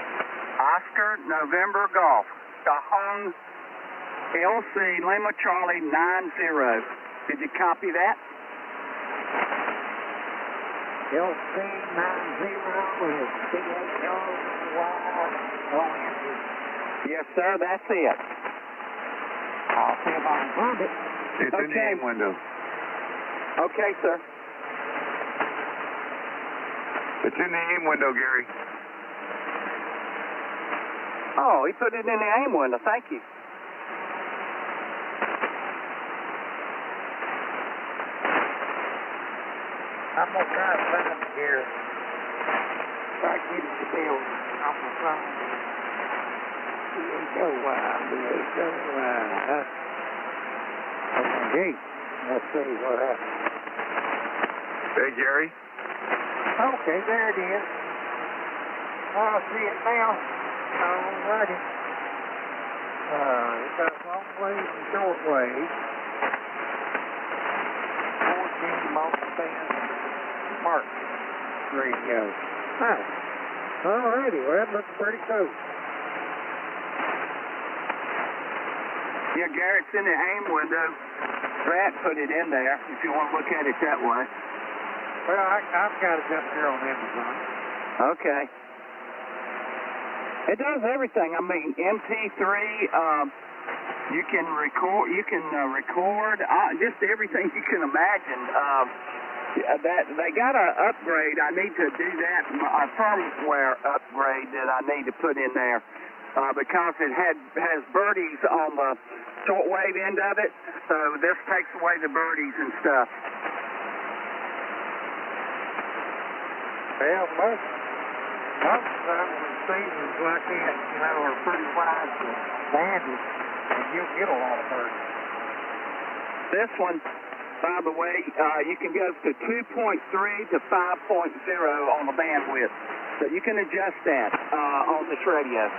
Oscar November Golf, Dahong LC Lima Charlie 90. Did you copy that? LC 90 is CHOY. Yes, sir, that's it. I'll see if I can find it. It's in the aim window. Okay, sir. It's in the aim window, Gary. Oh, he put it in the aim window. Thank you. I'm going to try to find it here. Try to get it to Bill on the phone. Okay, let's see what happens. Hey, Gary. Okay, there it is. I see it now. Alrighty. It got long ways and short ways. 14 multi-band mark radio. Huh. Alrighty, well, that looks pretty cool. Yeah, Garrett's in the aim window. Brad put it in there, if you want to look at it that way. Well, I've got it up here on Amazon. Okay. It does everything. I mean, MP3, you can record, just everything you can imagine. They got an upgrade. I need to do that, a firmware upgrade that I need to put in there. Because it has birdies on the shortwave end of it, so this takes away the birdies and stuff. Well, most receivers like that, are pretty wide banded, and you'll get a lot of birdies. This one, by the way, you can go to 2.3 to 5.0 on the bandwidth, so you can adjust that on this radio.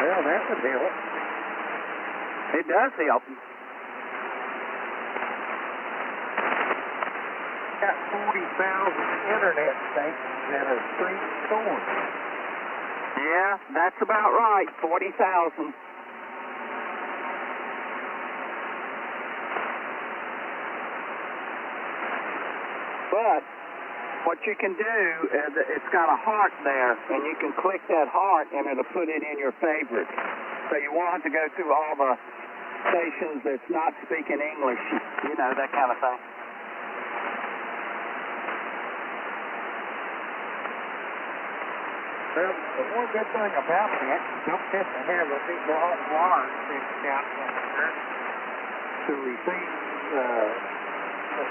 Well, that would help. It does help. Got 40,000 internet stations that are pre-stored. Yeah, that's about right, 40,000. But what you can do is it's got a heart there, and you can click that heart, and it'll put it in your favorites. So you won't have to go through all the stations that's not speaking English, that kind of thing. Well, the one good thing about that, you don't have to have a big long wire sticking out from there to receive the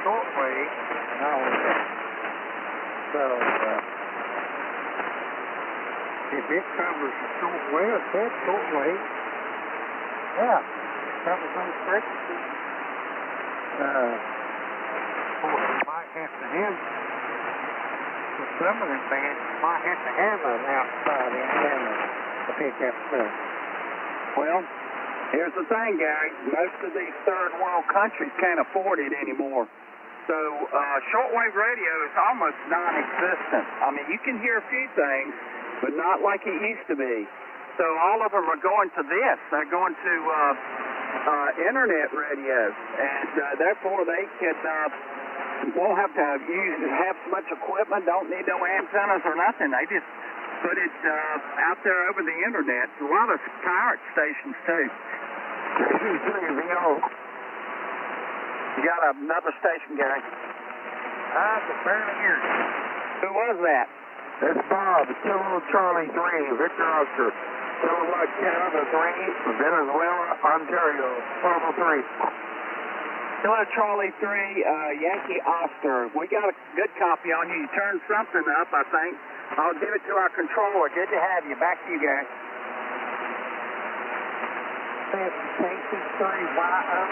shortwave and all of that. So, if it covers the shortwave, that shortwave, yeah, it covers those frequencies. Of course, you might have to have, for some of them bands, you might have to have an outside antenna to pick up stuff. Well, here's the thing, Gary. Most of these third world countries can't afford it anymore. So shortwave radio is almost non-existent. I mean, you can hear a few things, but not like it used to be. So all of them are going to this. They're going to internet radio, and therefore they won't have to have so much equipment, don't need no antennas or nothing. They just put it out there over the internet. A lot of pirate stations, too. You got another station, Gary? I can barely hear you. Who was that? It's Bob, Kilo Charlie 3, Victor Oscar, Kilo Canada 3, Venezuela, Ontario, Bravo 3. Kilo Charlie 3, Yankee Oscar. We got a good copy on you. You turned something up, I think. I'll give it to our controller. Good to have you. Back to you, Gary. KC3YO.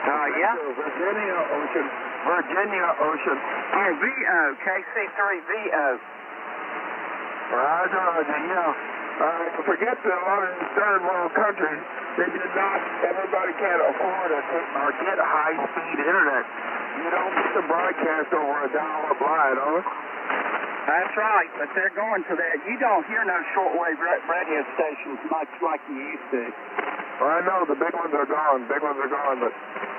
Yeah. Virginia Ocean. Oh, VO, KC3VO. Roger, yeah. Forget that a lot of these third world countries, everybody can't afford or get high-speed internet. You don't get to broadcast over a dial-up line, huh? That's right, but they're going to that. You don't hear no shortwave radio stations much like you used to. Well, I know the big ones are gone, but still,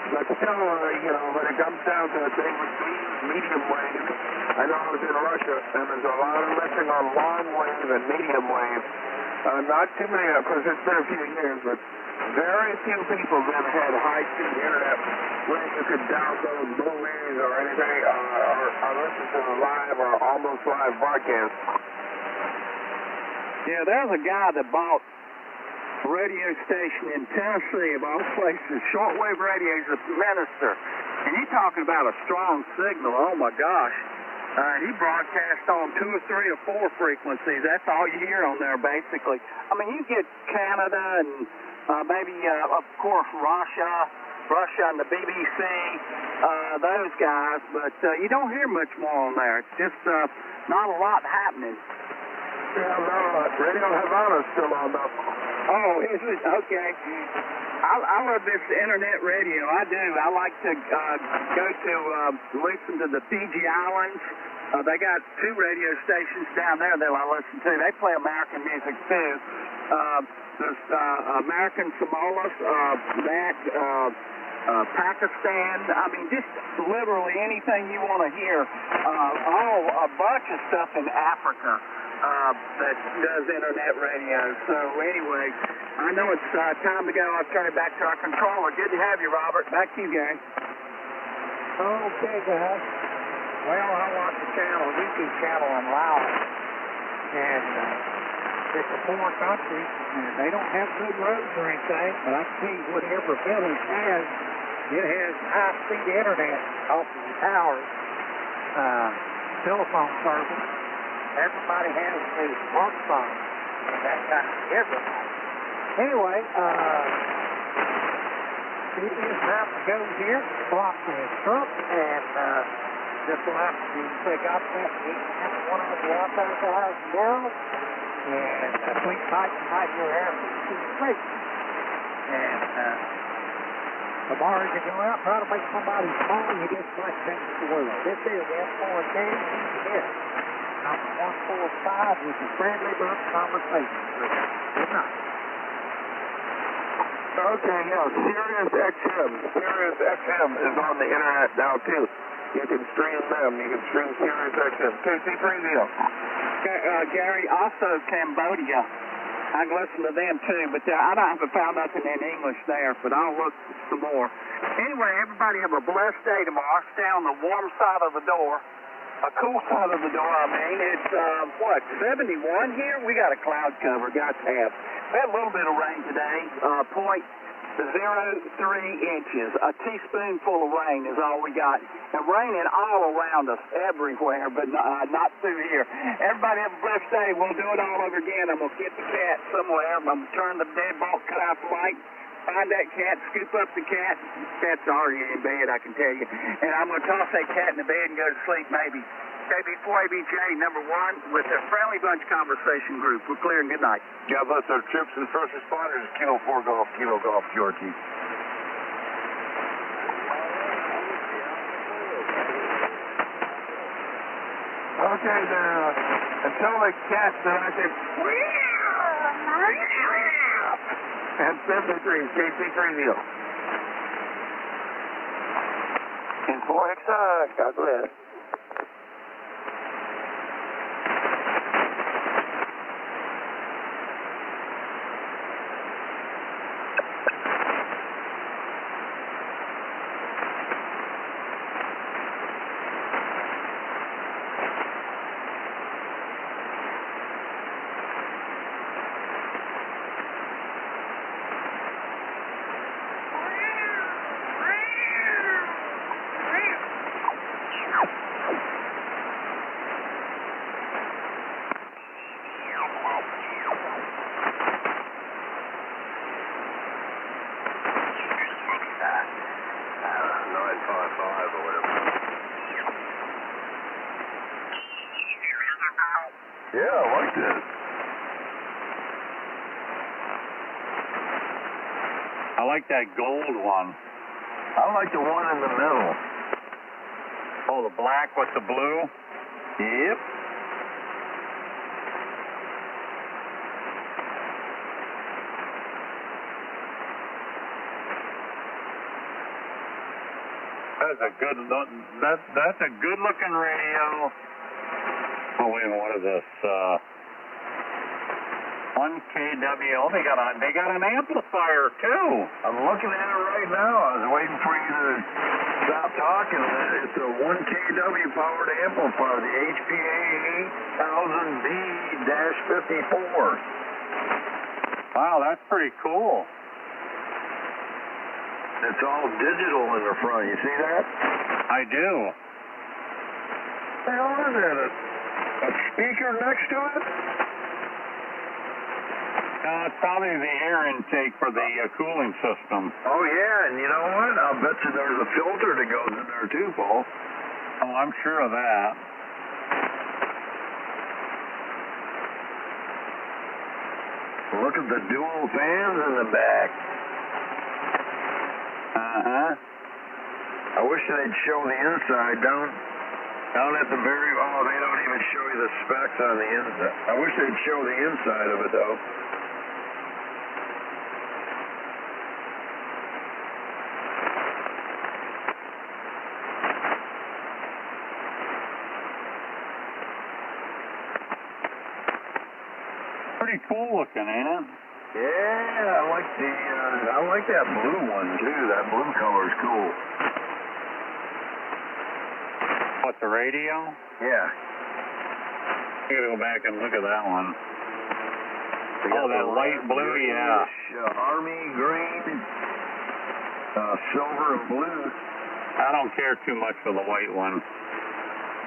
when it comes down to the thing with medium wave, I know I was in Russia, and there's a lot of listening on long wave and medium wave. Not too many, because it's been a few years, but very few people that have had high-speed internet where you could download movies or anything, or listen to the live or almost live broadcast. Yeah, there's a guy that bought a radio station in Tennessee, of all places, shortwave radio. He's a minister, and you're talking about a strong signal. Oh my gosh. He broadcasts on 2 or 3 or 4 frequencies. That's all you hear on there, basically. I mean, you get Canada and maybe, of course, Russia and the BBC, those guys, but you don't hear much more on there. It's just not a lot happening. Yeah, no, Radio Havana's still on, though. Oh, is it? Okay. I love this internet radio. I do. I like to go to listen to the Fiji Islands. They got 2 radio stations down there that I listen to. They play American music, too. There's American Samoas, Pakistan. I mean, just literally anything you want to hear. A bunch of stuff in Africa that does internet radio. So anyway, I know it's time to go. I'll turn it back to our controller. Good to have you, Robert. Back to you, Gary. Okay, guys. Well, I watch the channel, YouTube channel in Laos, and it's a poor country, and they don't have good roads or anything, but I can tell you whatever village has, it has high-speed internet off of the towers, telephone service. Everybody has a smartphone, and that kind of everybody. Anyway, it is time to go here, block the truck, and just like to say God bless each and every one of the outside guys and girls, and please fight your ass to the street. And tomorrow you go out, try to make somebody small, you just might change the world. This is S4K, yes, number 145 with the Friendly Bunch Conversation. Good night. Okay, Sirius XM is on the internet now, too. You can stream them. You can stream Sirius XM. KC30. Gary, also Cambodia. I can listen to them, too, but I haven't found nothing in English there, but I'll look some more. Anyway, everybody have a blessed day tomorrow. Stay on the warm side of the door. A cool side of the door, I mean. It's, 71 here? We got a cloud cover. Got to have. We had a little bit of rain today. 0.03 inches. A teaspoonful of rain is all we got. And raining all around us, everywhere, but not through here. Everybody have a blessed day. We'll do it all over again. I'm going to get the cat somewhere. I'm going to turn the deadbolt, cut out the light, find that cat, scoop up the cat. Cat's already in bed, I can tell you. And I'm going to toss that cat in the bed and go to sleep, maybe. KB4ABJ number 1 with the Friendly Bunch Conversation Group. We're clear and good night. God bless our troops and first responders. Kilo 4 Golf, Kilo Golf, Yorkie. Okay, until they catch that, I say, and 73, KC30. And 4XI, God bless. I like that gold one. I like the one in the middle. Oh, the black with the blue? Yep. That's a good that's a good looking radio. Oh wait, what is this? 1KW. Oh, they got an amplifier too. I'm looking at it right now. I was waiting for you to stop talking. It's a 1KW powered amplifier, the HPA 8000D-54. Wow, that's pretty cool. It's all digital in the front. You see that? I do. What the hell is that? A speaker next to it? It's probably the air intake for the cooling system. Oh, yeah, and you know what? I'll bet you there's a filter that goes in there too, Paul. Oh, I'm sure of that. Look at the dual fans in the back. Uh-huh. I wish they'd show the inside down at the very... Oh, they don't even show you the specs on the inside. I wish they'd show the inside of it, though. Pretty cool looking, ain't it? Yeah, I like that blue one too. That blue color's cool. What, the radio? Yeah. I gotta go back and look at that one. Oh, that light blue, yeah. Army green, silver and blue. I don't care too much for the white one.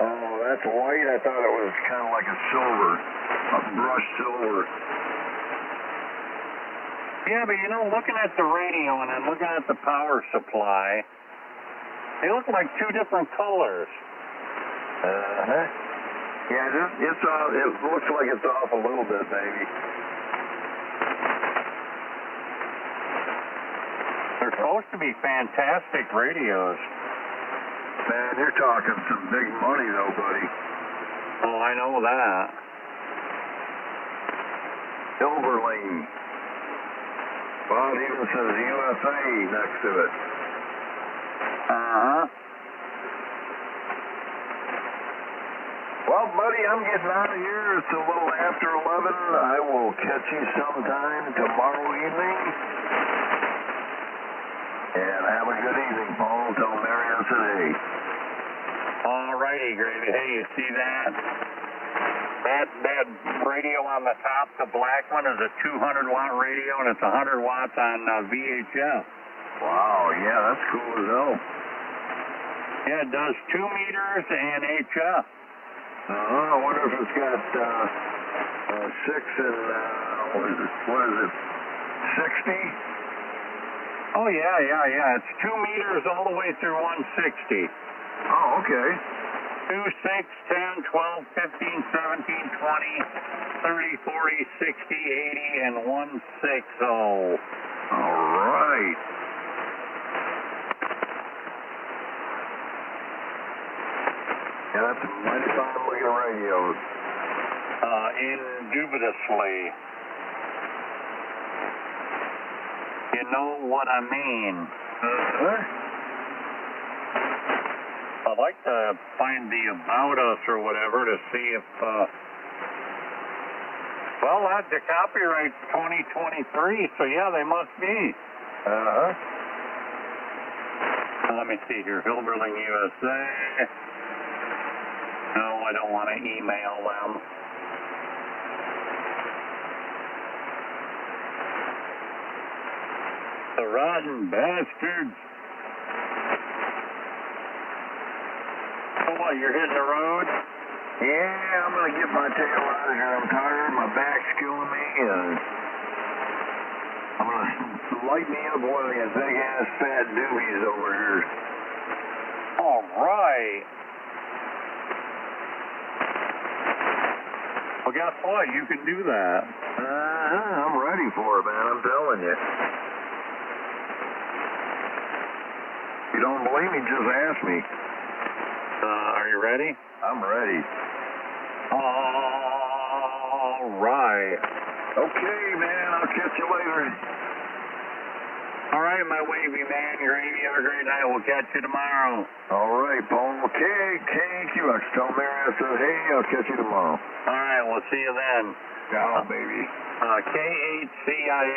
Oh, that's white. I thought it was kind of like a silver, a brushed silver. Yeah, but you know, looking at the radio and then looking at the power supply, they look like two different colors. Uh-huh. Yeah, it looks like it's off a little bit, maybe. They're supposed to be fantastic radios. Man, you're talking some big money, though, buddy. Oh, I know that. Silverling. Well, it even says USA next to it. Uh-huh. Well, buddy, I'm getting out of here. It's a little after 11. I will catch you sometime tomorrow evening. And have a good evening, Paul. Tell Mary I said hey. All righty, Gravy. Hey, you see that? That radio on the top, the black one, is a 200-watt radio, and it's 100 watts on VHF. Wow, yeah, that's cool as hell. Yeah, it does 2 meters and HF. I wonder if it's got 6 and, what is it, 60? Oh, yeah. It's 2 meters all the way through 160. Oh, okay. 2, 6, 10, 12, 15, 17, 20, 30, 40, 60, 80, and 160. All right. Yeah, that's a mighty fine looking radio. Indubitably. You know what I mean. Uh-huh. I'd like to find the About Us or whatever to see if, well, the copyright's 2023, so yeah, they must be. Uh-huh. Let me see here, Hilberling USA. No, I don't want to email them. The rotten bastards. What, you're hitting the road? Yeah, I'm going to get my tail out of here. I'm tired. My back's killing me. And I'm going to light me up one of these big-ass fat doobies over here. All right. Well, guess what? You can do that. I'm ready for it, man. I'm telling you. you don't believe me, just ask me. Are you ready? I'm ready. All right. Okay, man, I'll catch you later. All right, my wavy man. You're Amy. Have a great night. We'll catch you tomorrow. All right, Paul. Okay, thank you. I just told Mary, I said, hey, I'll catch you tomorrow. All right, we'll see you then. Ciao, baby. KHCIA.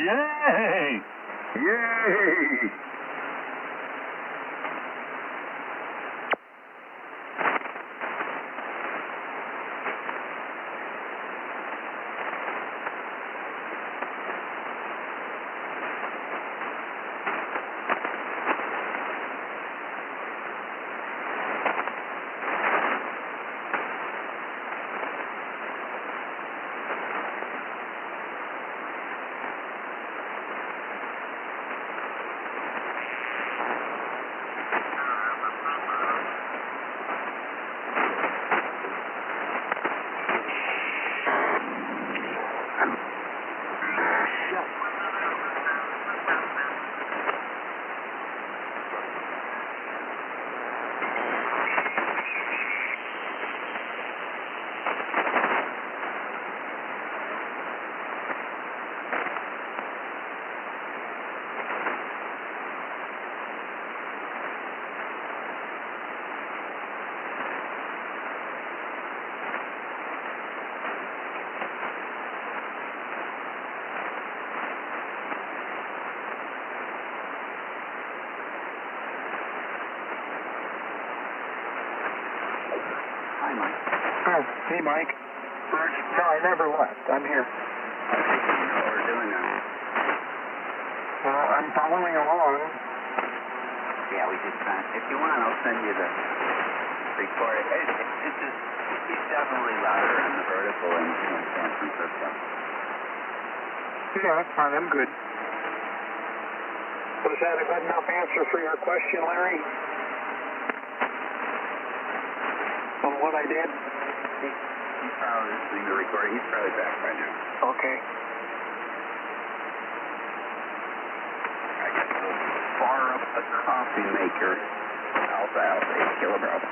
Yay! Yay! Oh, hey, Mike. No, I never left. I'm here. I think you know what we're doing now. Well, I'm following along. Yeah, we just kind of, if you want, I'll send you the recording. He's definitely louder on the vertical in San Francisco. Yeah, that's fine. I'm good. Was that a good enough answer for your question, Larry? On what I did? He's probably listening to the recording. He's probably back by now. Okay. I got to fire up the coffee maker. Alpha 8 Kilo Bravo.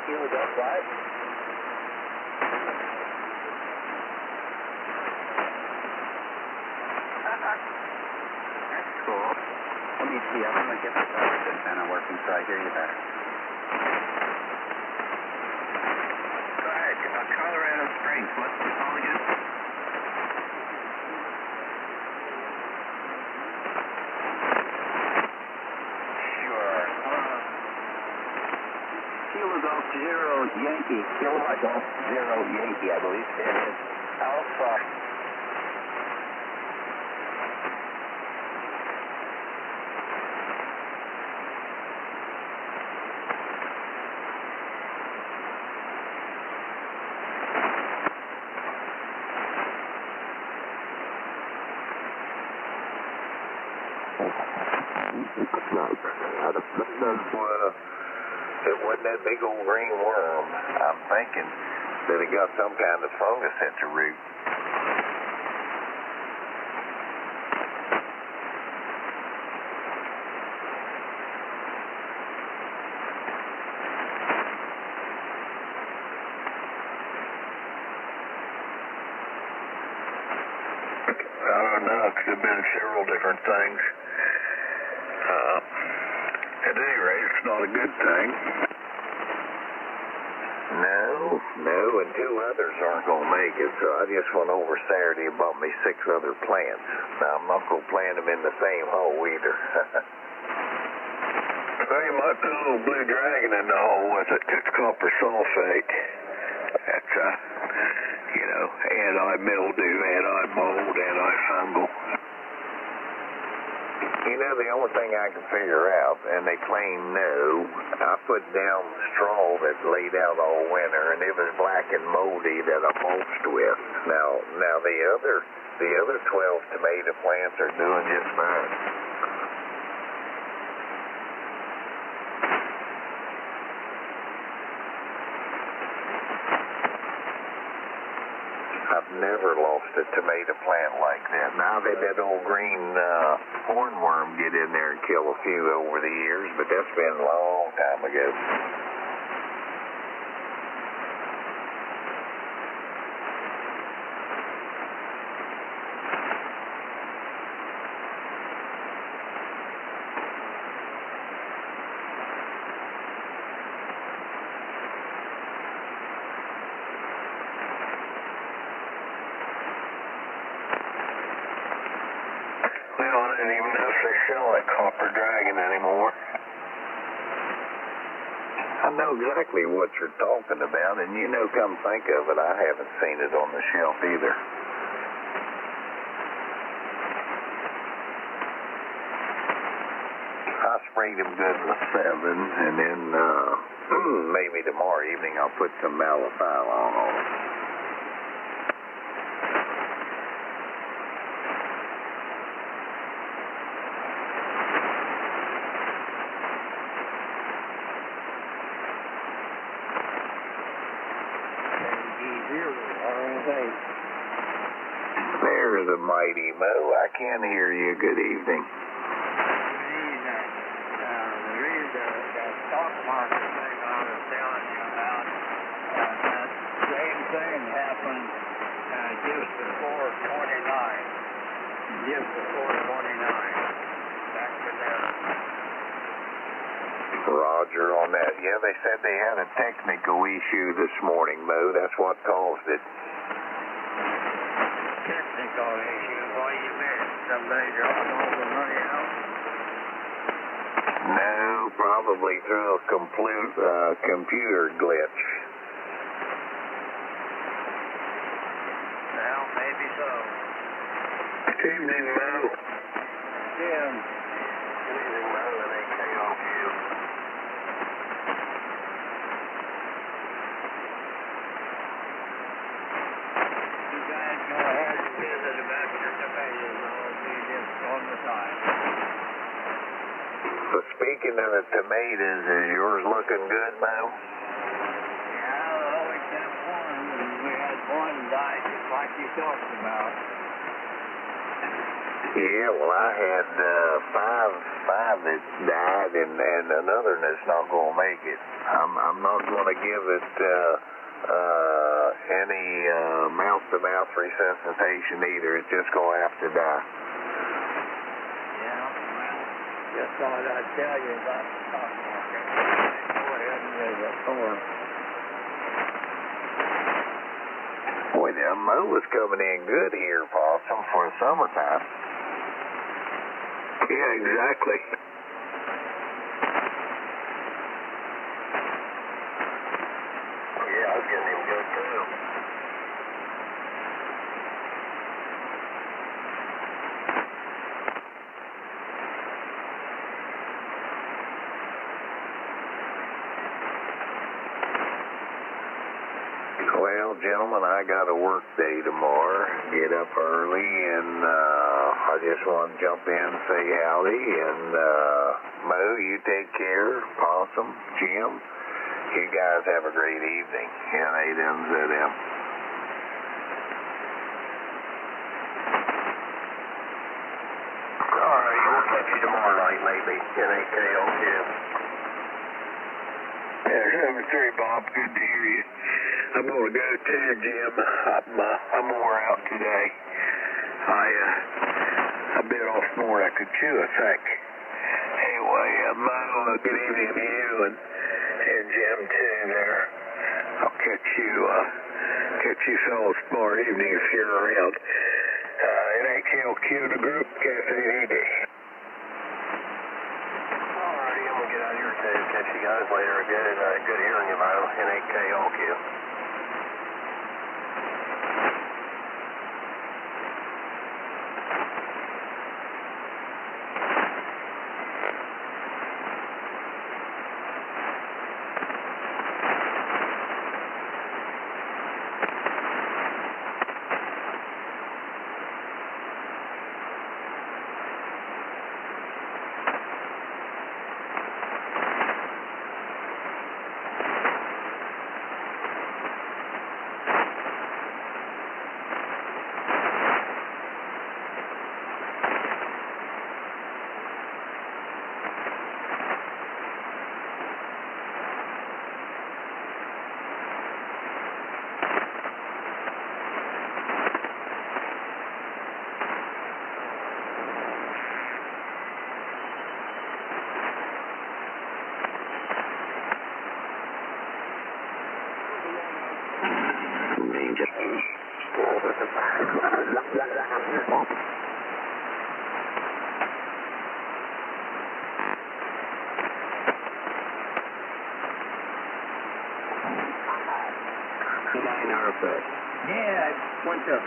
Kilo Delta 5. That's cool. Let me see. I'm going to get the television antenna working so I hear you better. Go ahead. Colorado Springs. What's the call again? Sure. Kilo Golf 0 Yankee. Kilo Golf 0 Yankee, I believe. There it is. Alpha. It wasn't that big old green worm. I'm thinking that it got some kind of fungus at the root. I don't know. It could have been several different things. At any rate, it's not a good thing. No, and two others aren't going to make it, so I just went over Saturday and bought me 6 other plants. Now, I'm not going to plant them in the same hole either. Well, you might put a little blue dragon in the hole with it. It's copper sulfate. That's, anti-mildew, anti-mold, anti-fungal. You know, the only thing I can figure out, and they claim no, I put down straw that laid out all winter, and it was black and moldy that I mulched with. Now the other 12 tomato plants are doing just fine. I've never lost a tomato plant like that. Now they let old green hornworm get in there and kill a few over the years, but that's been a long time ago. I didn't even know if they sell that copper dragon anymore. I know exactly what you're talking about, and you know, come think of it, I haven't seen it on the shelf either. I sprayed them good with 7, and then maybe tomorrow evening I'll put some malafide on them. There's a mighty Mo. I can't hear you. Good evening. The stock market thing I was telling you about, that same thing happened just before 29. Just before 29. Back to there. Roger on that. Yeah, they said they had a technical issue this morning, Mo. That's what caused it. Technical issue? What do you mean? Somebody dropped all the money out? No, probably through a computer glitch. Well, maybe so. Good evening, Mo. Jim. Good evening, Mo. It ain't KOQ. You guys go ahead and visit about your tomatoes. I'll be just on the side. So speaking of the tomatoes, is yours looking good, Mo? Yeah, well, except one. We had one die just like you talked about. Yeah, well, I had five that died, and another that's not going to make it. I'm not going to give it any mouth-to-mouth resuscitation either. It's just going to have to die. Yeah, well, just thought I'd tell you about the stock market. Go ahead and raise it for. Boy, the Mo was coming in good here, Possum, for summertime. Yeah, exactly. Yeah, I was getting him good too. Well, gentlemen, I got a work day tomorrow. Get up early, and I just want to jump in and say howdy. And Mo, you take care. Possum, Jim, you guys have a great evening. NAMZM. All right, we'll catch you tomorrow night, maybe. NAKOQ. Yeah, 73, Bob. Good to hear you. I'm going to go too, Jim. I'm wore out today. I bit off more than I could chew, I think. Anyway, Mo, good evening to you and Jim too there. I'll catch you fellas tomorrow evening if you're around. NAKLQ, the group, Cafe AD. Alrighty, I'm going to get out of here too. Catch you guys later. Good hearing you, Mo. NAKLQ. matter of fact. Yeah, I went to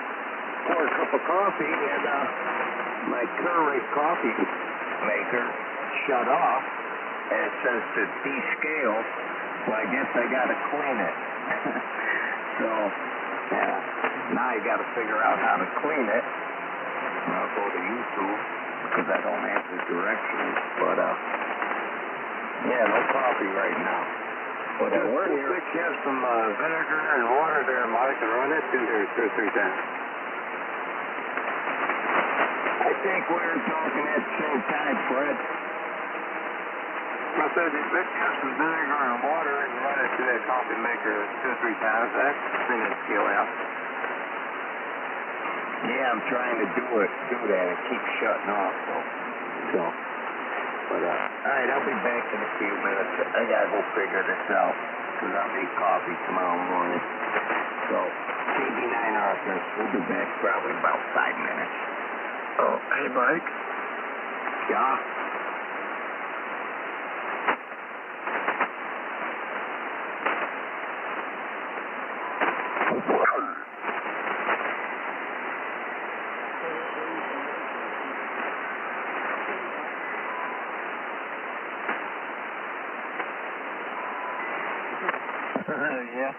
pour a cup of coffee, and my Keurig coffee maker shut off, and it says to descale, so I guess I got to clean it. So, yeah, now I got to figure out how to clean it. I'll go to YouTube, because I don't have the directions, but, yeah, no coffee right now. But we're here. You have some vinegar and water there, Mike, and run it through there 2 or 3 times. I think we were talking at the same time, Fred. I said, you have some vinegar and water and run it through that coffee maker 2 or 3 times. That's been a skill out. Yeah, I'm trying to do that. It keeps shutting off, so. But, all right, I'll be back in a few minutes. I gotta go figure this out, because I'll need coffee tomorrow morning. So, KB9 Arthur, we'll be back probably about 5 minutes. Oh, hey, Mike. Yeah? Yeah.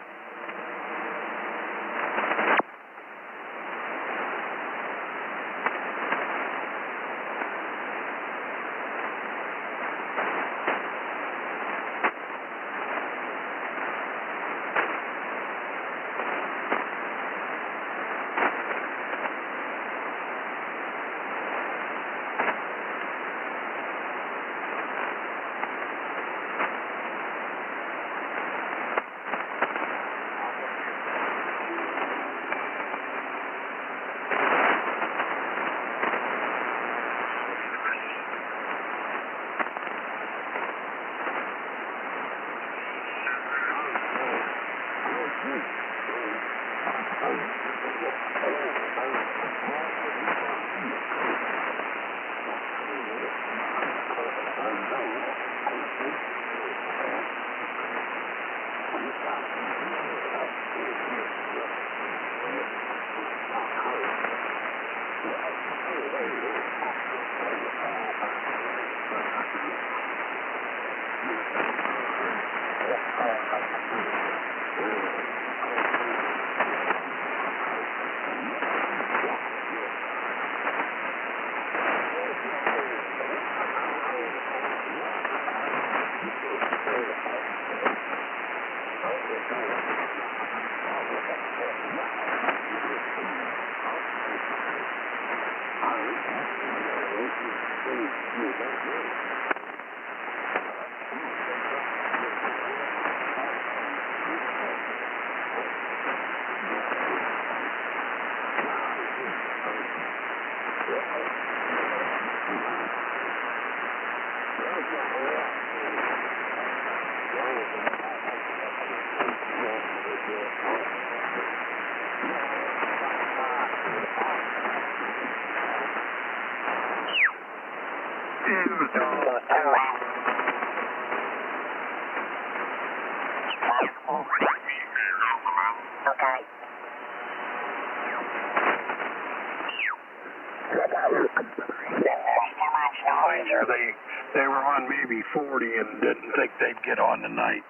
They were on maybe 40 and didn't think they'd get on tonight.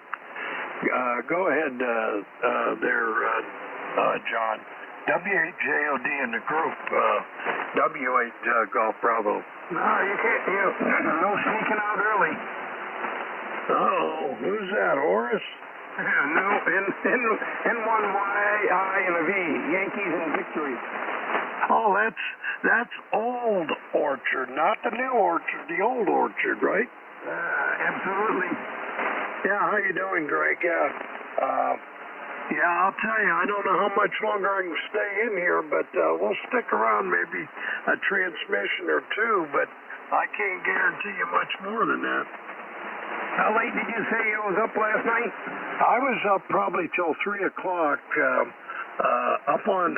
Go ahead there, John. W8JOD in the group. W8 Golf Bravo. No, you can't. No sneaking out early. Oh, who's that, Horace? No, N1YI and a V. Yankees and victory. Oh, that's Old Orchard, not the new orchard, the old orchard, right? Absolutely. Yeah, how you doing, Greg? Yeah, I'll tell you, I don't know how much longer I can stay in here, but we'll stick around maybe a transmission or two, but I can't guarantee you much more than that. How late did you say you was up last night? I was up probably till 3 o'clock, up on